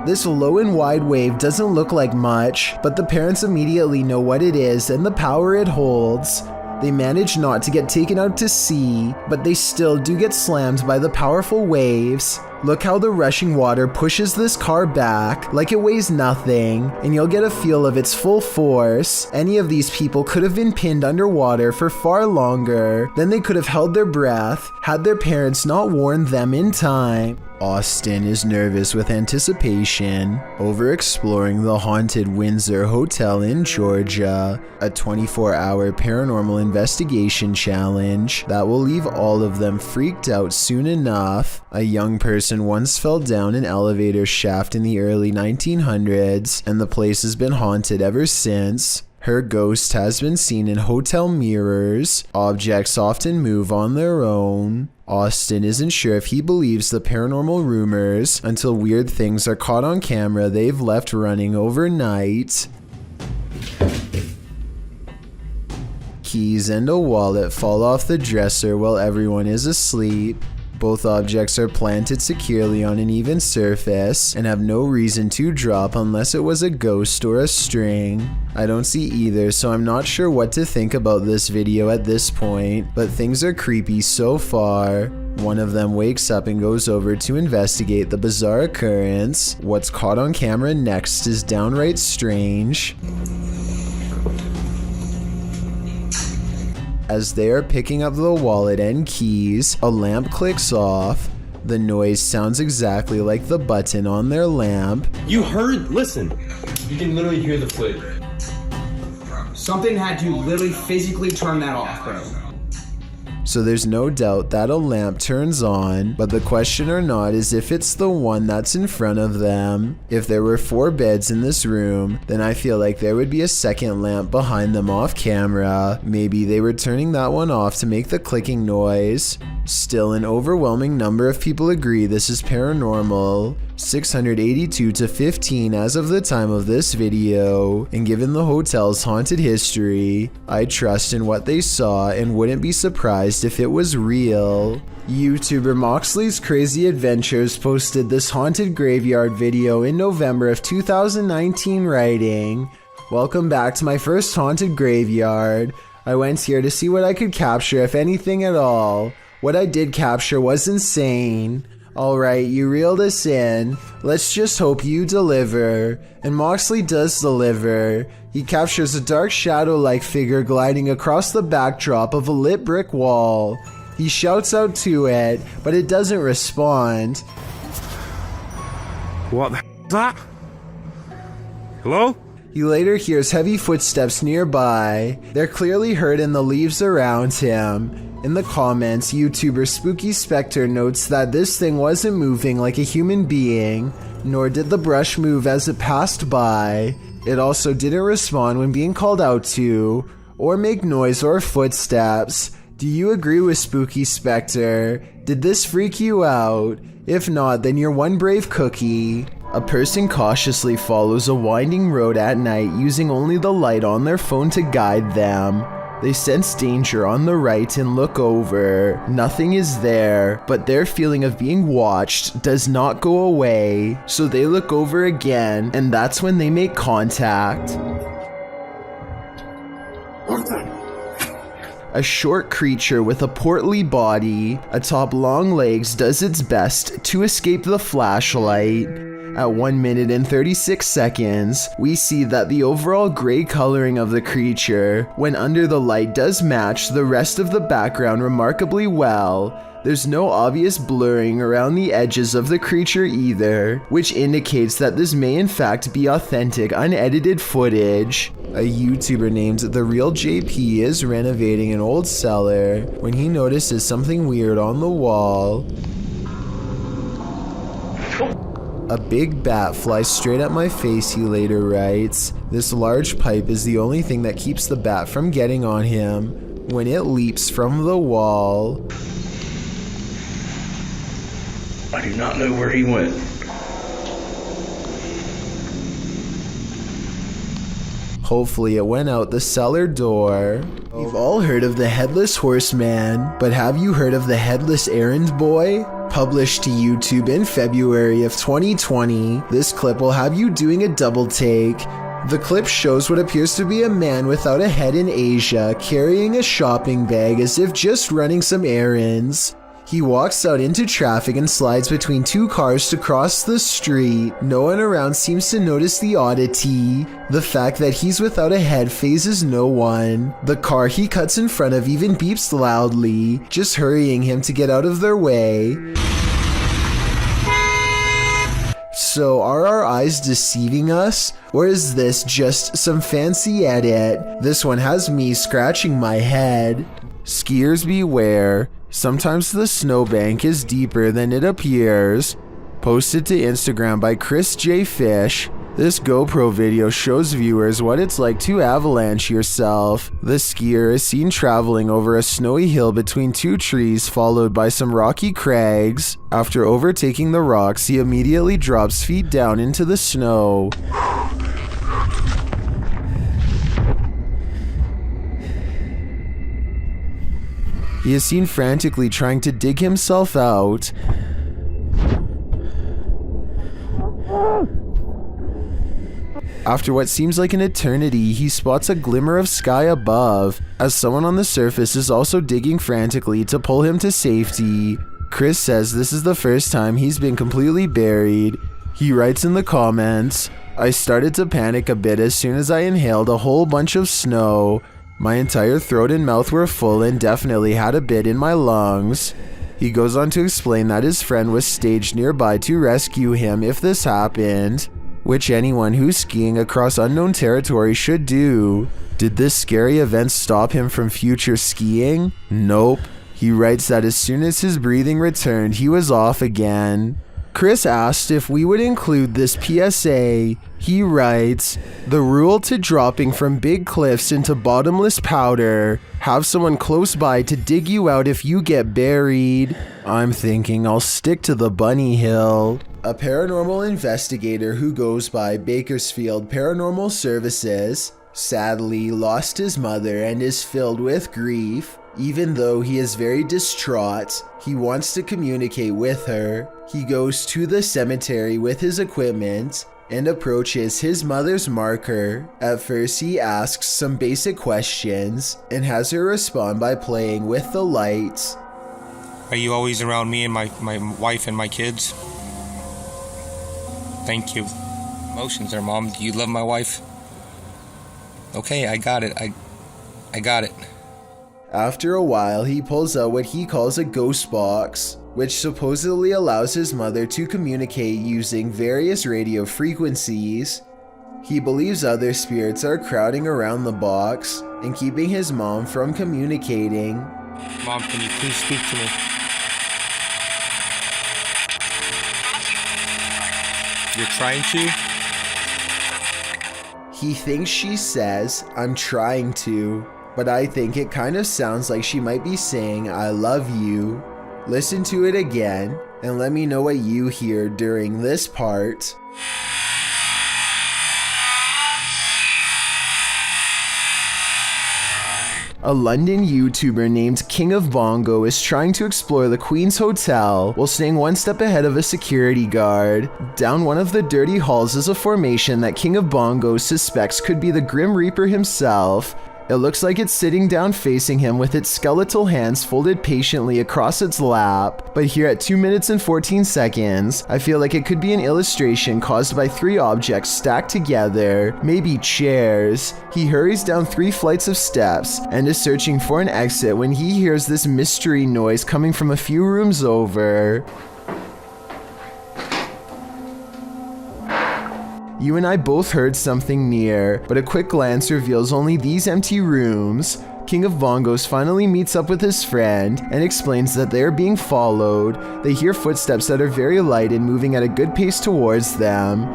This low and wide wave doesn't look like much, but the parents immediately know what it is and the power it holds. They manage not to get taken out to sea, but they still do get slammed by the powerful waves. Look how the rushing water pushes this car back like it weighs nothing, and you'll get a feel of its full force. Any of these people could have been pinned underwater for far longer than they could have held their breath had their parents not warned them in time. Austin is nervous with anticipation over exploring the haunted Windsor Hotel in Georgia, a 24-hour paranormal investigation challenge that will leave all of them freaked out soon enough. A young person once fell down an elevator shaft in the early 1900s, and the place has been haunted ever since. Her ghost has been seen in hotel mirrors. Objects often move on their own. Austin isn't sure if he believes the paranormal rumors until weird things are caught on camera they've left running overnight. Keys and a wallet fall off the dresser while everyone is asleep. Both objects are planted securely on an even surface and have no reason to drop unless it was a ghost or a string. I don't see either, so I'm not sure what to think about this video at this point, but things are creepy so far. One of them wakes up and goes over to investigate the bizarre occurrence. What's caught on camera next is downright strange. As they are picking up the wallet and keys, a lamp clicks off. The noise sounds exactly like the button on their lamp. You heard? Listen. You can literally hear the flick. Something had to literally physically turn that off, bro. So there's no doubt that a lamp turns on, but the question or not is if it's the one that's in front of them. If there were 4 beds in this room, then I feel like there would be a second lamp behind them off camera. Maybe they were turning that one off to make the clicking noise. Still, an overwhelming number of people agree this is paranormal. 682 to 15 as of the time of this video, and given the hotel's haunted history, I trust in what they saw and wouldn't be surprised if it was real. YouTuber Moxley's Crazy Adventures posted this haunted graveyard video in November of 2019 writing, "Welcome back to my first haunted graveyard. I went here to see what I could capture, if anything at all. What I did capture was insane. Alright, you reeled us in. Let's just hope you deliver." And Moxley does deliver. He captures a dark shadow-like figure gliding across the backdrop of a lit brick wall. He shouts out to it, but it doesn't respond. What the is that? Hello? He later hears heavy footsteps nearby. They're clearly heard in the leaves around him. In the comments, YouTuber Spooky Spectre notes that this thing wasn't moving like a human being, nor did the brush move as it passed by. It also didn't respond when being called out to, or make noise or footsteps. Do you agree with Spooky Spectre? Did this freak you out? If not, then you're one brave cookie. A person cautiously follows a winding road at night using only the light on their phone to guide them. They sense danger on the right and look over. Nothing is there, but their feeling of being watched does not go away. So they look over again, and that's when they make contact. A short creature with a portly body atop long legs does its best to escape the flashlight. At 1 minute and 36 seconds, we see that the overall gray coloring of the creature, when under the light, does match the rest of the background remarkably well. There's no obvious blurring around the edges of the creature either, which indicates that this may in fact be authentic, unedited footage. A YouTuber named The Real JP is renovating an old cellar when he notices something weird on the wall. A big bat flies straight at my face, he later writes. This large pipe is the only thing that keeps the bat from getting on him when it leaps from the wall. I do not know where he went. Hopefully it went out the cellar door. You've all heard of the Headless Horseman, but have you heard of the Headless Errand Boy? Published to YouTube in February of 2020, this clip will have you doing a double take. The clip shows what appears to be a man without a head in Asia carrying a shopping bag as if just running some errands. He walks out into traffic and slides between 2 cars to cross the street. No one around seems to notice the oddity. The fact that he's without a head phases no one. The car he cuts in front of even beeps loudly, just hurrying him to get out of their way. So are our eyes deceiving us? Or is this just some fancy edit? This one has me scratching my head. Skiers beware. Sometimes the snowbank is deeper than it appears. Posted to Instagram by Chris J. Fish. This GoPro video shows viewers what it's like to avalanche yourself. The skier is seen traveling over a snowy hill between 2 trees followed by some rocky crags. After overtaking the rocks, he immediately drops feet down into the snow. He is seen frantically trying to dig himself out. After what seems like an eternity, he spots a glimmer of sky above, as someone on the surface is also digging frantically to pull him to safety. Chris says this is the first time he's been completely buried. He writes in the comments, "I started to panic a bit as soon as I inhaled a whole bunch of snow. My entire throat and mouth were full and definitely had a bit in my lungs." He goes on to explain that his friend was staged nearby to rescue him if this happened, which anyone who's skiing across unknown territory should do. Did this scary event stop him from future skiing? Nope. He writes that as soon as his breathing returned, he was off again. Chris asked if we would include this PSA. He writes, "The rule to dropping from big cliffs into bottomless powder. Have someone close by to dig you out if you get buried." I'm thinking I'll stick to the bunny hill. A paranormal investigator who goes by Bakersfield Paranormal Services sadly lost his mother and is filled with grief. Even though he is very distraught, he wants to communicate with her. He goes to the cemetery with his equipment and approaches his mother's marker. At first he asks some basic questions and has her respond by playing with the lights. "Are you always around me and my wife and my kids?" "Thank you." "Emotions there, Mom. Do you love my wife?" "Okay, I got it. I got it." After a while, he pulls out what he calls a ghost box, which supposedly allows his mother to communicate using various radio frequencies. He believes other spirits are crowding around the box and keeping his mom from communicating. "Mom, can you please speak to me?" "You're trying to?" He thinks she says, "I'm trying to," but I think it kind of sounds like she might be saying, "I love you." Listen to it again and let me know what you hear during this part. A London YouTuber named King of Bongo is trying to explore the Queen's Hotel while staying one step ahead of a security guard. Down one of the dirty halls is a formation that King of Bongo suspects could be the Grim Reaper himself. It looks like it's sitting down facing him with its skeletal hands folded patiently across its lap. But here at 2 minutes and 14 seconds, I feel like it could be an illustration caused by 3 objects stacked together, maybe chairs. He hurries down 3 flights of steps and is searching for an exit when he hears this mystery noise coming from a few rooms over. You and I both heard something near, but a quick glance reveals only these empty rooms. King of Bongos finally meets up with his friend and explains that they are being followed. They hear footsteps that are very light and moving at a good pace towards them.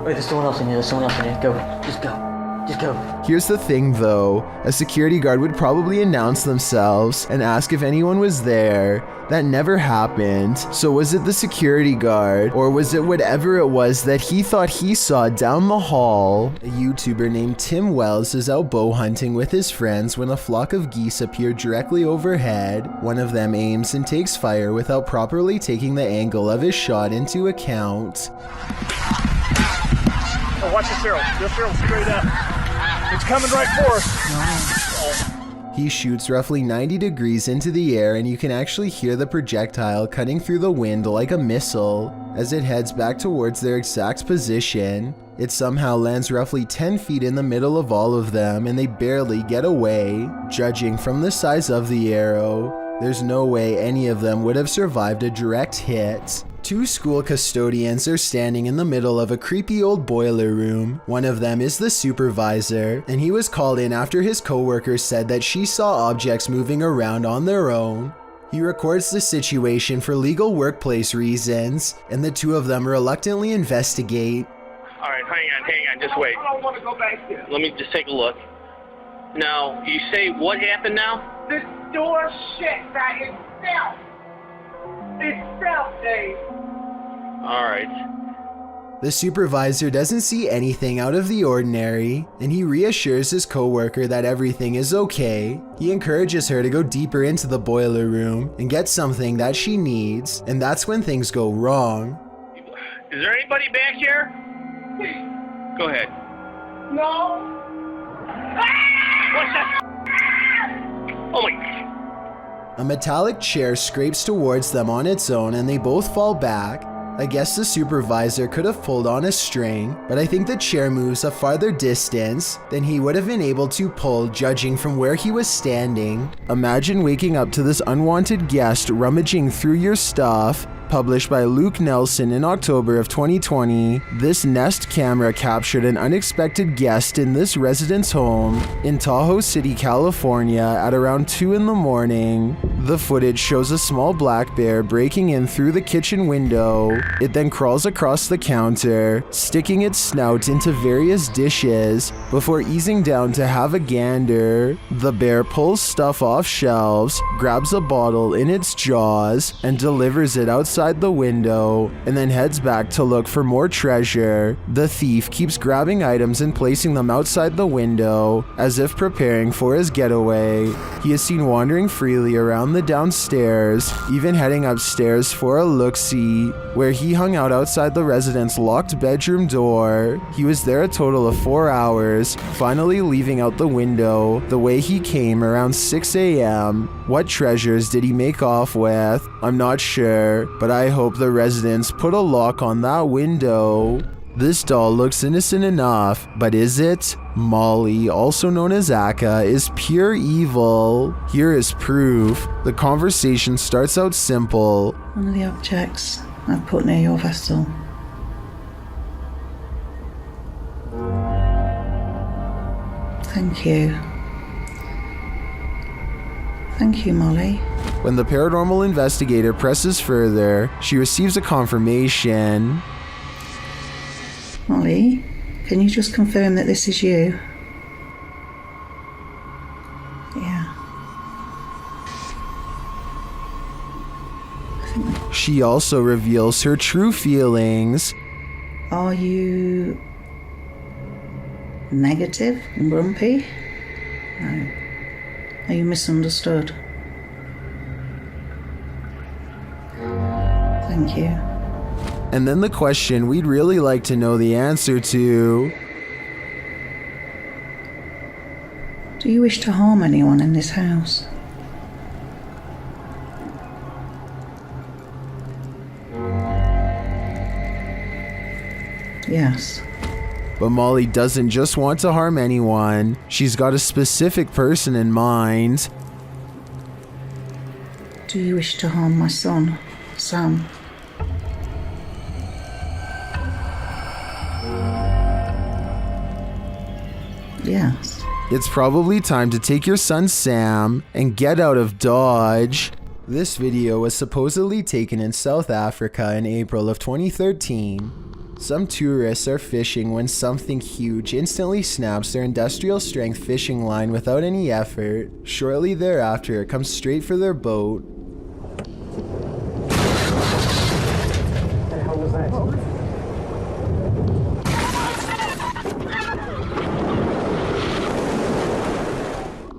Wait, there's someone else in here, Go, just go. Just go. Here's the thing though, a security guard would probably announce themselves and ask if anyone was there. That never happened. So was it the security guard, or was it whatever it was that he thought he saw down the hall? A YouTuber named Tim Wells is out bow hunting with his friends when a flock of geese appear directly overhead. One of them aims and takes fire without properly taking the angle of his shot into account. Oh, watch this arrow. This arrow straight up. It's coming right for us. He shoots roughly 90 degrees into the air and you can actually hear the projectile cutting through the wind like a missile. As it heads back towards their exact position, it somehow lands roughly 10 feet in the middle of all of them and they barely get away. Judging from the size of the arrow, there's no way any of them would have survived a direct hit. 2 school custodians are standing in the middle of a creepy old boiler room. One of them is the supervisor, and he was called in after his coworkers said that she saw objects moving around on their own. He records the situation for legal workplace reasons, and the 2 of them reluctantly investigate. Alright, hang on, just wait. I don't want to go back there. Let me just take a look. Now, you say what happened now? This door shut by itself. Itself, Dave. Alright. The supervisor doesn't see anything out of the ordinary, and he reassures his coworker that everything is okay. He encourages her to go deeper into the boiler room and get something that she needs, and that's when things go wrong. Is there anybody back here? Go ahead. No. What's that? Oh my. A metallic chair scrapes towards them on its own and they both fall back. I guess the supervisor could have pulled on a string, but I think the chair moves a farther distance than he would have been able to pull judging from where he was standing. Imagine waking up to this unwanted guest rummaging through your stuff. Published by Luke Nelson in October of 2020, this Nest camera captured an unexpected guest in this resident's home in Tahoe City, California at around 2 in the morning. The footage shows a small black bear breaking in through the kitchen window. It then crawls across the counter, sticking its snout into various dishes before easing down to have a gander. The bear pulls stuff off shelves, grabs a bottle in its jaws, and delivers it outside the window, and then heads back to look for more treasure. The thief keeps grabbing items and placing them outside the window, as if preparing for his getaway. He is seen wandering freely around the downstairs, even heading upstairs for a look-see, where he hung out outside the resident's locked bedroom door. He was there a total of 4 hours, finally leaving out the window the way he came around 6 a.m. What treasures did he make off with? I'm not sure, but I hope the residents put a lock on that window. This doll looks innocent enough, but is it? Molly, also known as Aka, is pure evil. Here is proof. The conversation starts out simple. One of the objects I've put near your vessel. Thank you. Thank you, Molly. When the paranormal investigator presses further, she receives a confirmation. Molly, can you just confirm that this is you? Yeah. She also reveals her true feelings. Are you negative and grumpy? No. Are you misunderstood? Thank you. And then the question we'd really like to know the answer to. Do you wish to harm anyone in this house? Yes. But Molly doesn't just want to harm anyone. She's got a specific person in mind. Do you wish to harm my son, Sam? Yes. It's probably time to take your son Sam and get out of Dodge. This video was supposedly taken in South Africa in April of 2013. Some tourists are fishing when something huge instantly snaps their industrial strength fishing line without any effort. Shortly thereafter, it comes straight for their boat.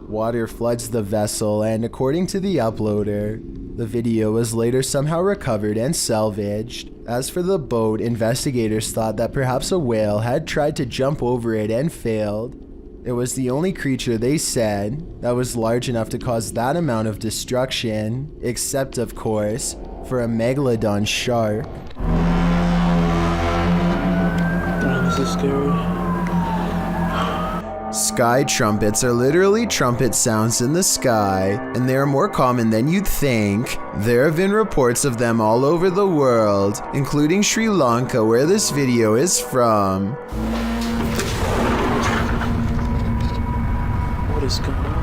Water floods the vessel, and according to the uploader, the video was later somehow recovered and salvaged. As for the boat, investigators thought that perhaps a whale had tried to jump over it and failed. It was the only creature, they said, that was large enough to cause that amount of destruction, except, of course, for a megalodon shark. Damn, this is scary. Sky trumpets are literally trumpet sounds in the sky, and they are more common than you'd think. There have been reports of them all over the world, including Sri Lanka, where this video is from. What is going on?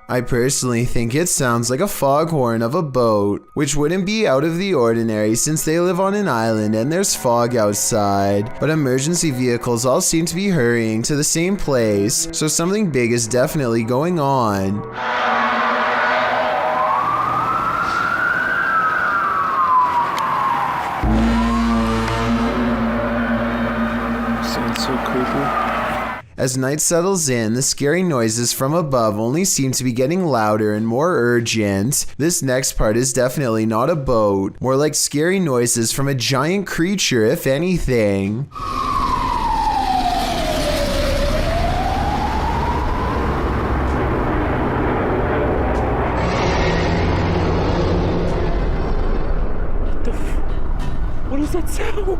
I personally think it sounds like a foghorn of a boat, which wouldn't be out of the ordinary since they live on an island and there's fog outside, but emergency vehicles all seem to be hurrying to the same place, so something big is definitely going on. so creepy. As night settles in, the scary noises from above only seem to be getting louder and more urgent. This next part is definitely not a boat, more like scary noises from a giant creature, if anything. What is that sound?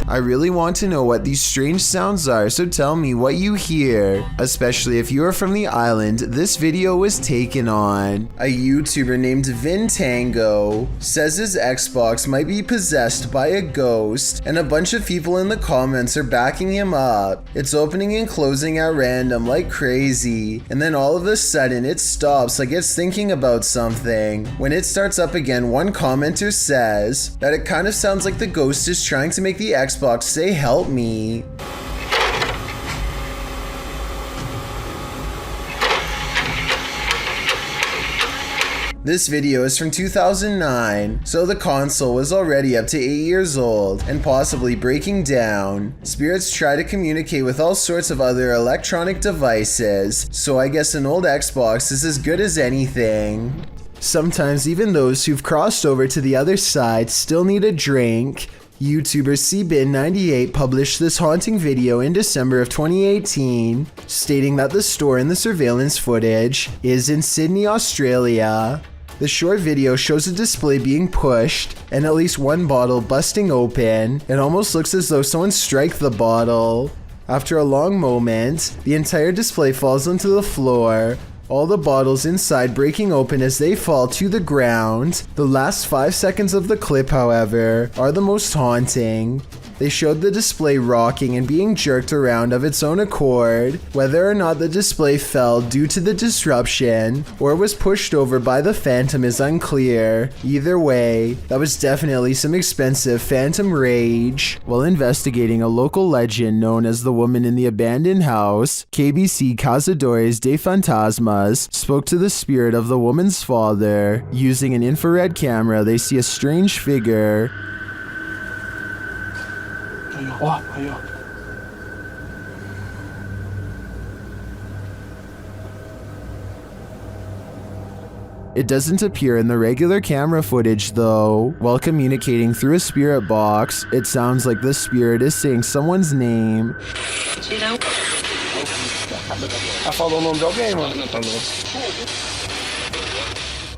I really want to know what these strange sounds are, so tell me what you hear. Especially if you are from the island this video was taken on. A YouTuber named Vintango says his Xbox might be possessed by a ghost, and a bunch of people in the comments are backing him up. It's opening and closing at random like crazy, and then all of a sudden it stops like it's thinking about something. When it starts up again, one commenter says that it kind of sounds like the ghost is trying to make the Xbox say help me. This video is from 2009, so the console was already up to 8 years old and possibly breaking down. Spirits try to communicate with all sorts of other electronic devices, so I guess an old Xbox is as good as anything. Sometimes even those who've crossed over to the other side still need a drink. YouTuber cbin98 published this haunting video in December of 2018, stating that the store in the surveillance footage is in Sydney, Australia. The short video shows a display being pushed and at least one bottle busting open. It almost looks as though someone struck the bottle. After a long moment, the entire display falls onto the floor, all the bottles inside breaking open as they fall to the ground. The last 5 seconds of the clip, however, are the most haunting. They showed the display rocking and being jerked around of its own accord. Whether or not the display fell due to the disruption or was pushed over by the phantom is unclear. Either way, that was definitely some expensive phantom rage. While investigating a local legend known as the woman in the abandoned house, KBC Cazadores de Fantasmas spoke to the spirit of the woman's father. Using an infrared camera, they see a strange figure. It doesn't appear in the regular camera footage though. While communicating through a spirit box, it sounds like the spirit is saying someone's name.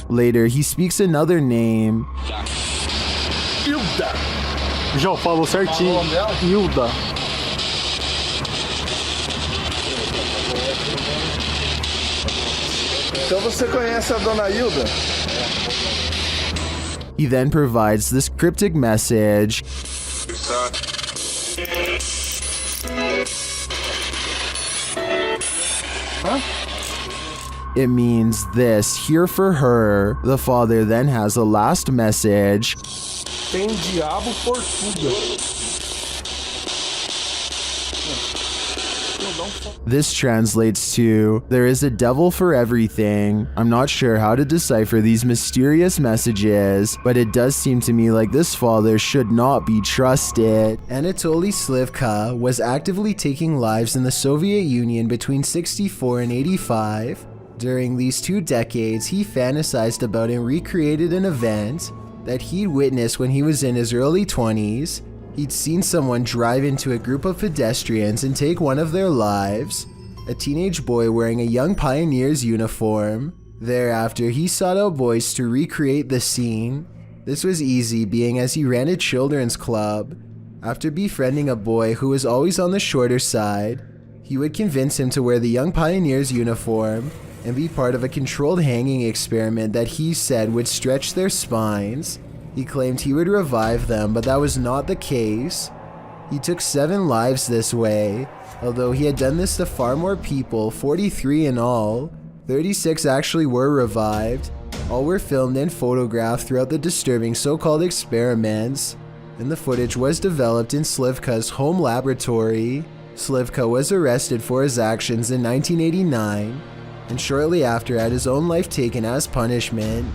Later, he speaks another name. Já falou certinho. Hilda. Então você conhece a dona Hilda? He then provides this cryptic message. It means this, here for her. The father then has a last message. Tem diabo por tudo. This translates to, there is a devil for everything. I'm not sure how to decipher these mysterious messages, but it does seem to me like this father should not be trusted. Anatoly Slivka was actively taking lives in the Soviet Union between 64 and 85. During these 2 decades, he fantasized about and recreated an event that he'd witnessed when he was in his early 20s. He'd seen someone drive into a group of pedestrians and take one of their lives, a teenage boy wearing a young pioneer's uniform. Thereafter, he sought out boys to recreate the scene. This was easy, being as he ran a children's club. After befriending a boy who was always on the shorter side, he would convince him to wear the young pioneer's uniform and be part of a controlled hanging experiment that he said would stretch their spines. He claimed he would revive them, but that was not the case. He took 7 lives this way, although he had done this to far more people, 43 in all. 36 actually were revived. All were filmed and photographed throughout the disturbing so-called experiments, and the footage was developed in Slivka's home laboratory. Slivka was arrested for his actions in 1989, and shortly after had his own life taken as punishment.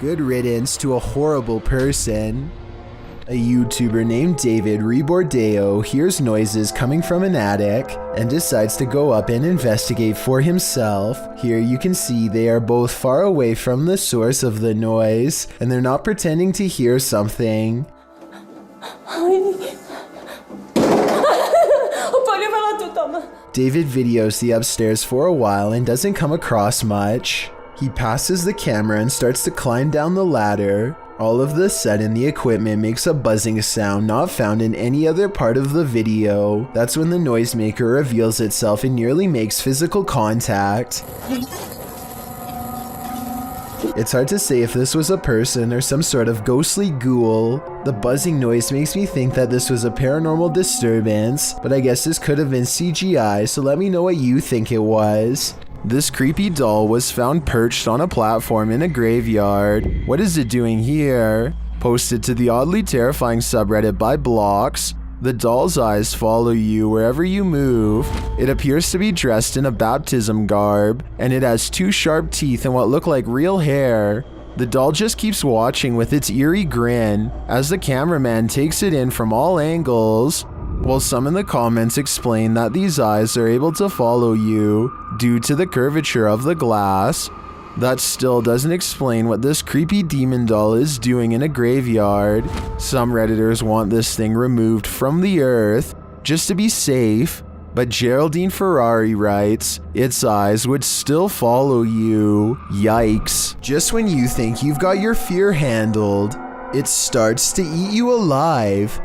Good riddance to a horrible person. A YouTuber named David Rebordeo hears noises coming from an attic and decides to go up and investigate for himself. Here you can see they are both far away from the source of the noise, and they're not pretending to hear something. David videos the upstairs for a while and doesn't come across much. He passes the camera and starts to climb down the ladder. All of a sudden, the equipment makes a buzzing sound not found in any other part of the video. That's when the noisemaker reveals itself and nearly makes physical contact. It's hard to say if this was a person or some sort of ghostly ghoul. The buzzing noise makes me think that this was a paranormal disturbance, but I guess this could have been CGI, so let me know what you think it was. This creepy doll was found perched on a platform in a graveyard. What is it doing here? Posted to the oddly terrifying subreddit by Blocks. The doll's eyes follow you wherever you move. It appears to be dressed in a baptism garb, and it has 2 sharp teeth and what look like real hair. The doll just keeps watching with its eerie grin as the cameraman takes it in from all angles. While some in the comments explain that these eyes are able to follow you due to the curvature of the glass, that still doesn't explain what this creepy demon doll is doing in a graveyard. Some Redditors want this thing removed from the earth just to be safe, but Geraldine Ferrari writes, its eyes would still follow you. Yikes. Just when you think you've got your fear handled, it starts to eat you alive.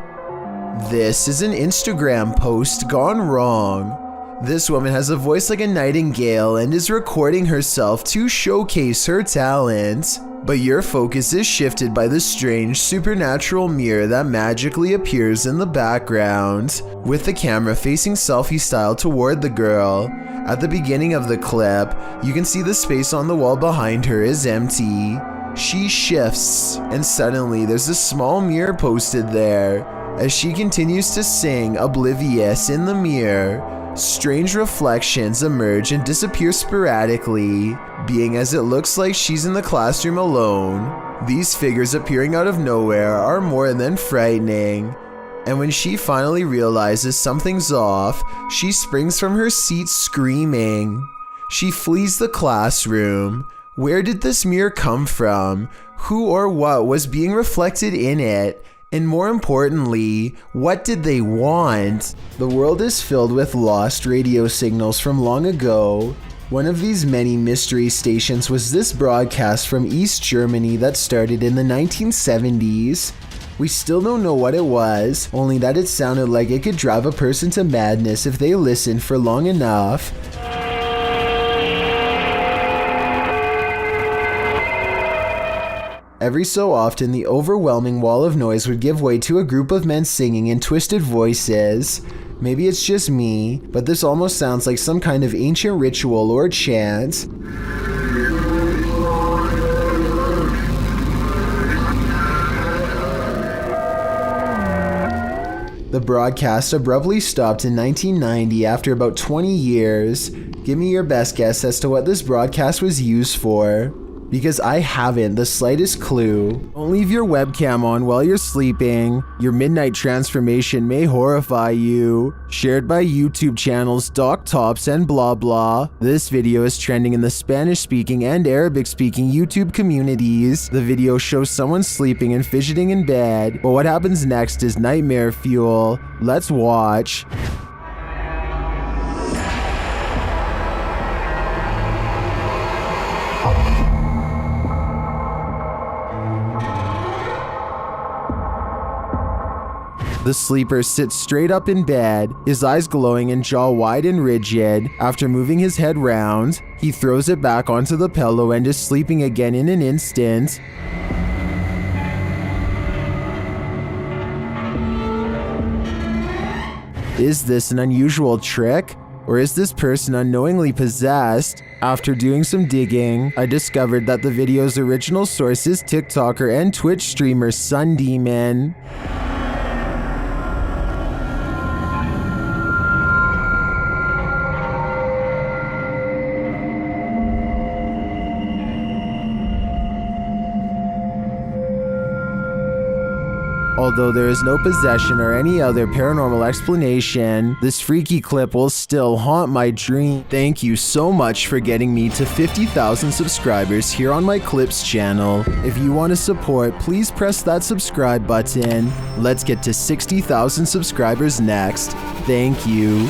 This is an Instagram post gone wrong. This woman has a voice like a nightingale and is recording herself to showcase her talent. But your focus is shifted by the strange supernatural mirror that magically appears in the background, with the camera facing selfie style toward the girl. At the beginning of the clip, you can see the space on the wall behind her is empty. She shifts, and suddenly there's a small mirror posted there. As she continues to sing oblivious in the mirror, strange reflections emerge and disappear sporadically, being as it looks like she's in the classroom alone. These figures appearing out of nowhere are more than frightening, and when she finally realizes something's off, she springs from her seat screaming. She flees the classroom. Where did this mirror come from? Who or what was being reflected in it? And more importantly, what did they want? The world is filled with lost radio signals from long ago. One of these many mystery stations was this broadcast from East Germany that started in the 1970s. We still don't know what it was, only that it sounded like it could drive a person to madness if they listened for long enough. Every so often, the overwhelming wall of noise would give way to a group of men singing in twisted voices. Maybe it's just me, but this almost sounds like some kind of ancient ritual or chant. The broadcast abruptly stopped in 1990 after about 20 years. Give me your best guess as to what this broadcast was used for, because I haven't the slightest clue. Don't leave your webcam on while you're sleeping. Your midnight transformation may horrify you. Shared by YouTube channels Doc Tops and blah blah. This video is trending in the Spanish-speaking and Arabic-speaking YouTube communities. The video shows someone sleeping and fidgeting in bed, but what happens next is nightmare fuel. Let's watch. The sleeper sits straight up in bed, his eyes glowing and jaw wide and rigid. After moving his head round, he throws it back onto the pillow and is sleeping again in an instant. Is this an unusual trick? Or is this person unknowingly possessed? After doing some digging, I discovered that the video's original source is TikToker and Twitch streamer Sun Demon. Although there is no possession or any other paranormal explanation, this freaky clip will still haunt my dream. Thank you so much for getting me to 50,000 subscribers here on my Clips channel. If you want to support, please press that subscribe button. Let's get to 60,000 subscribers next. Thank you.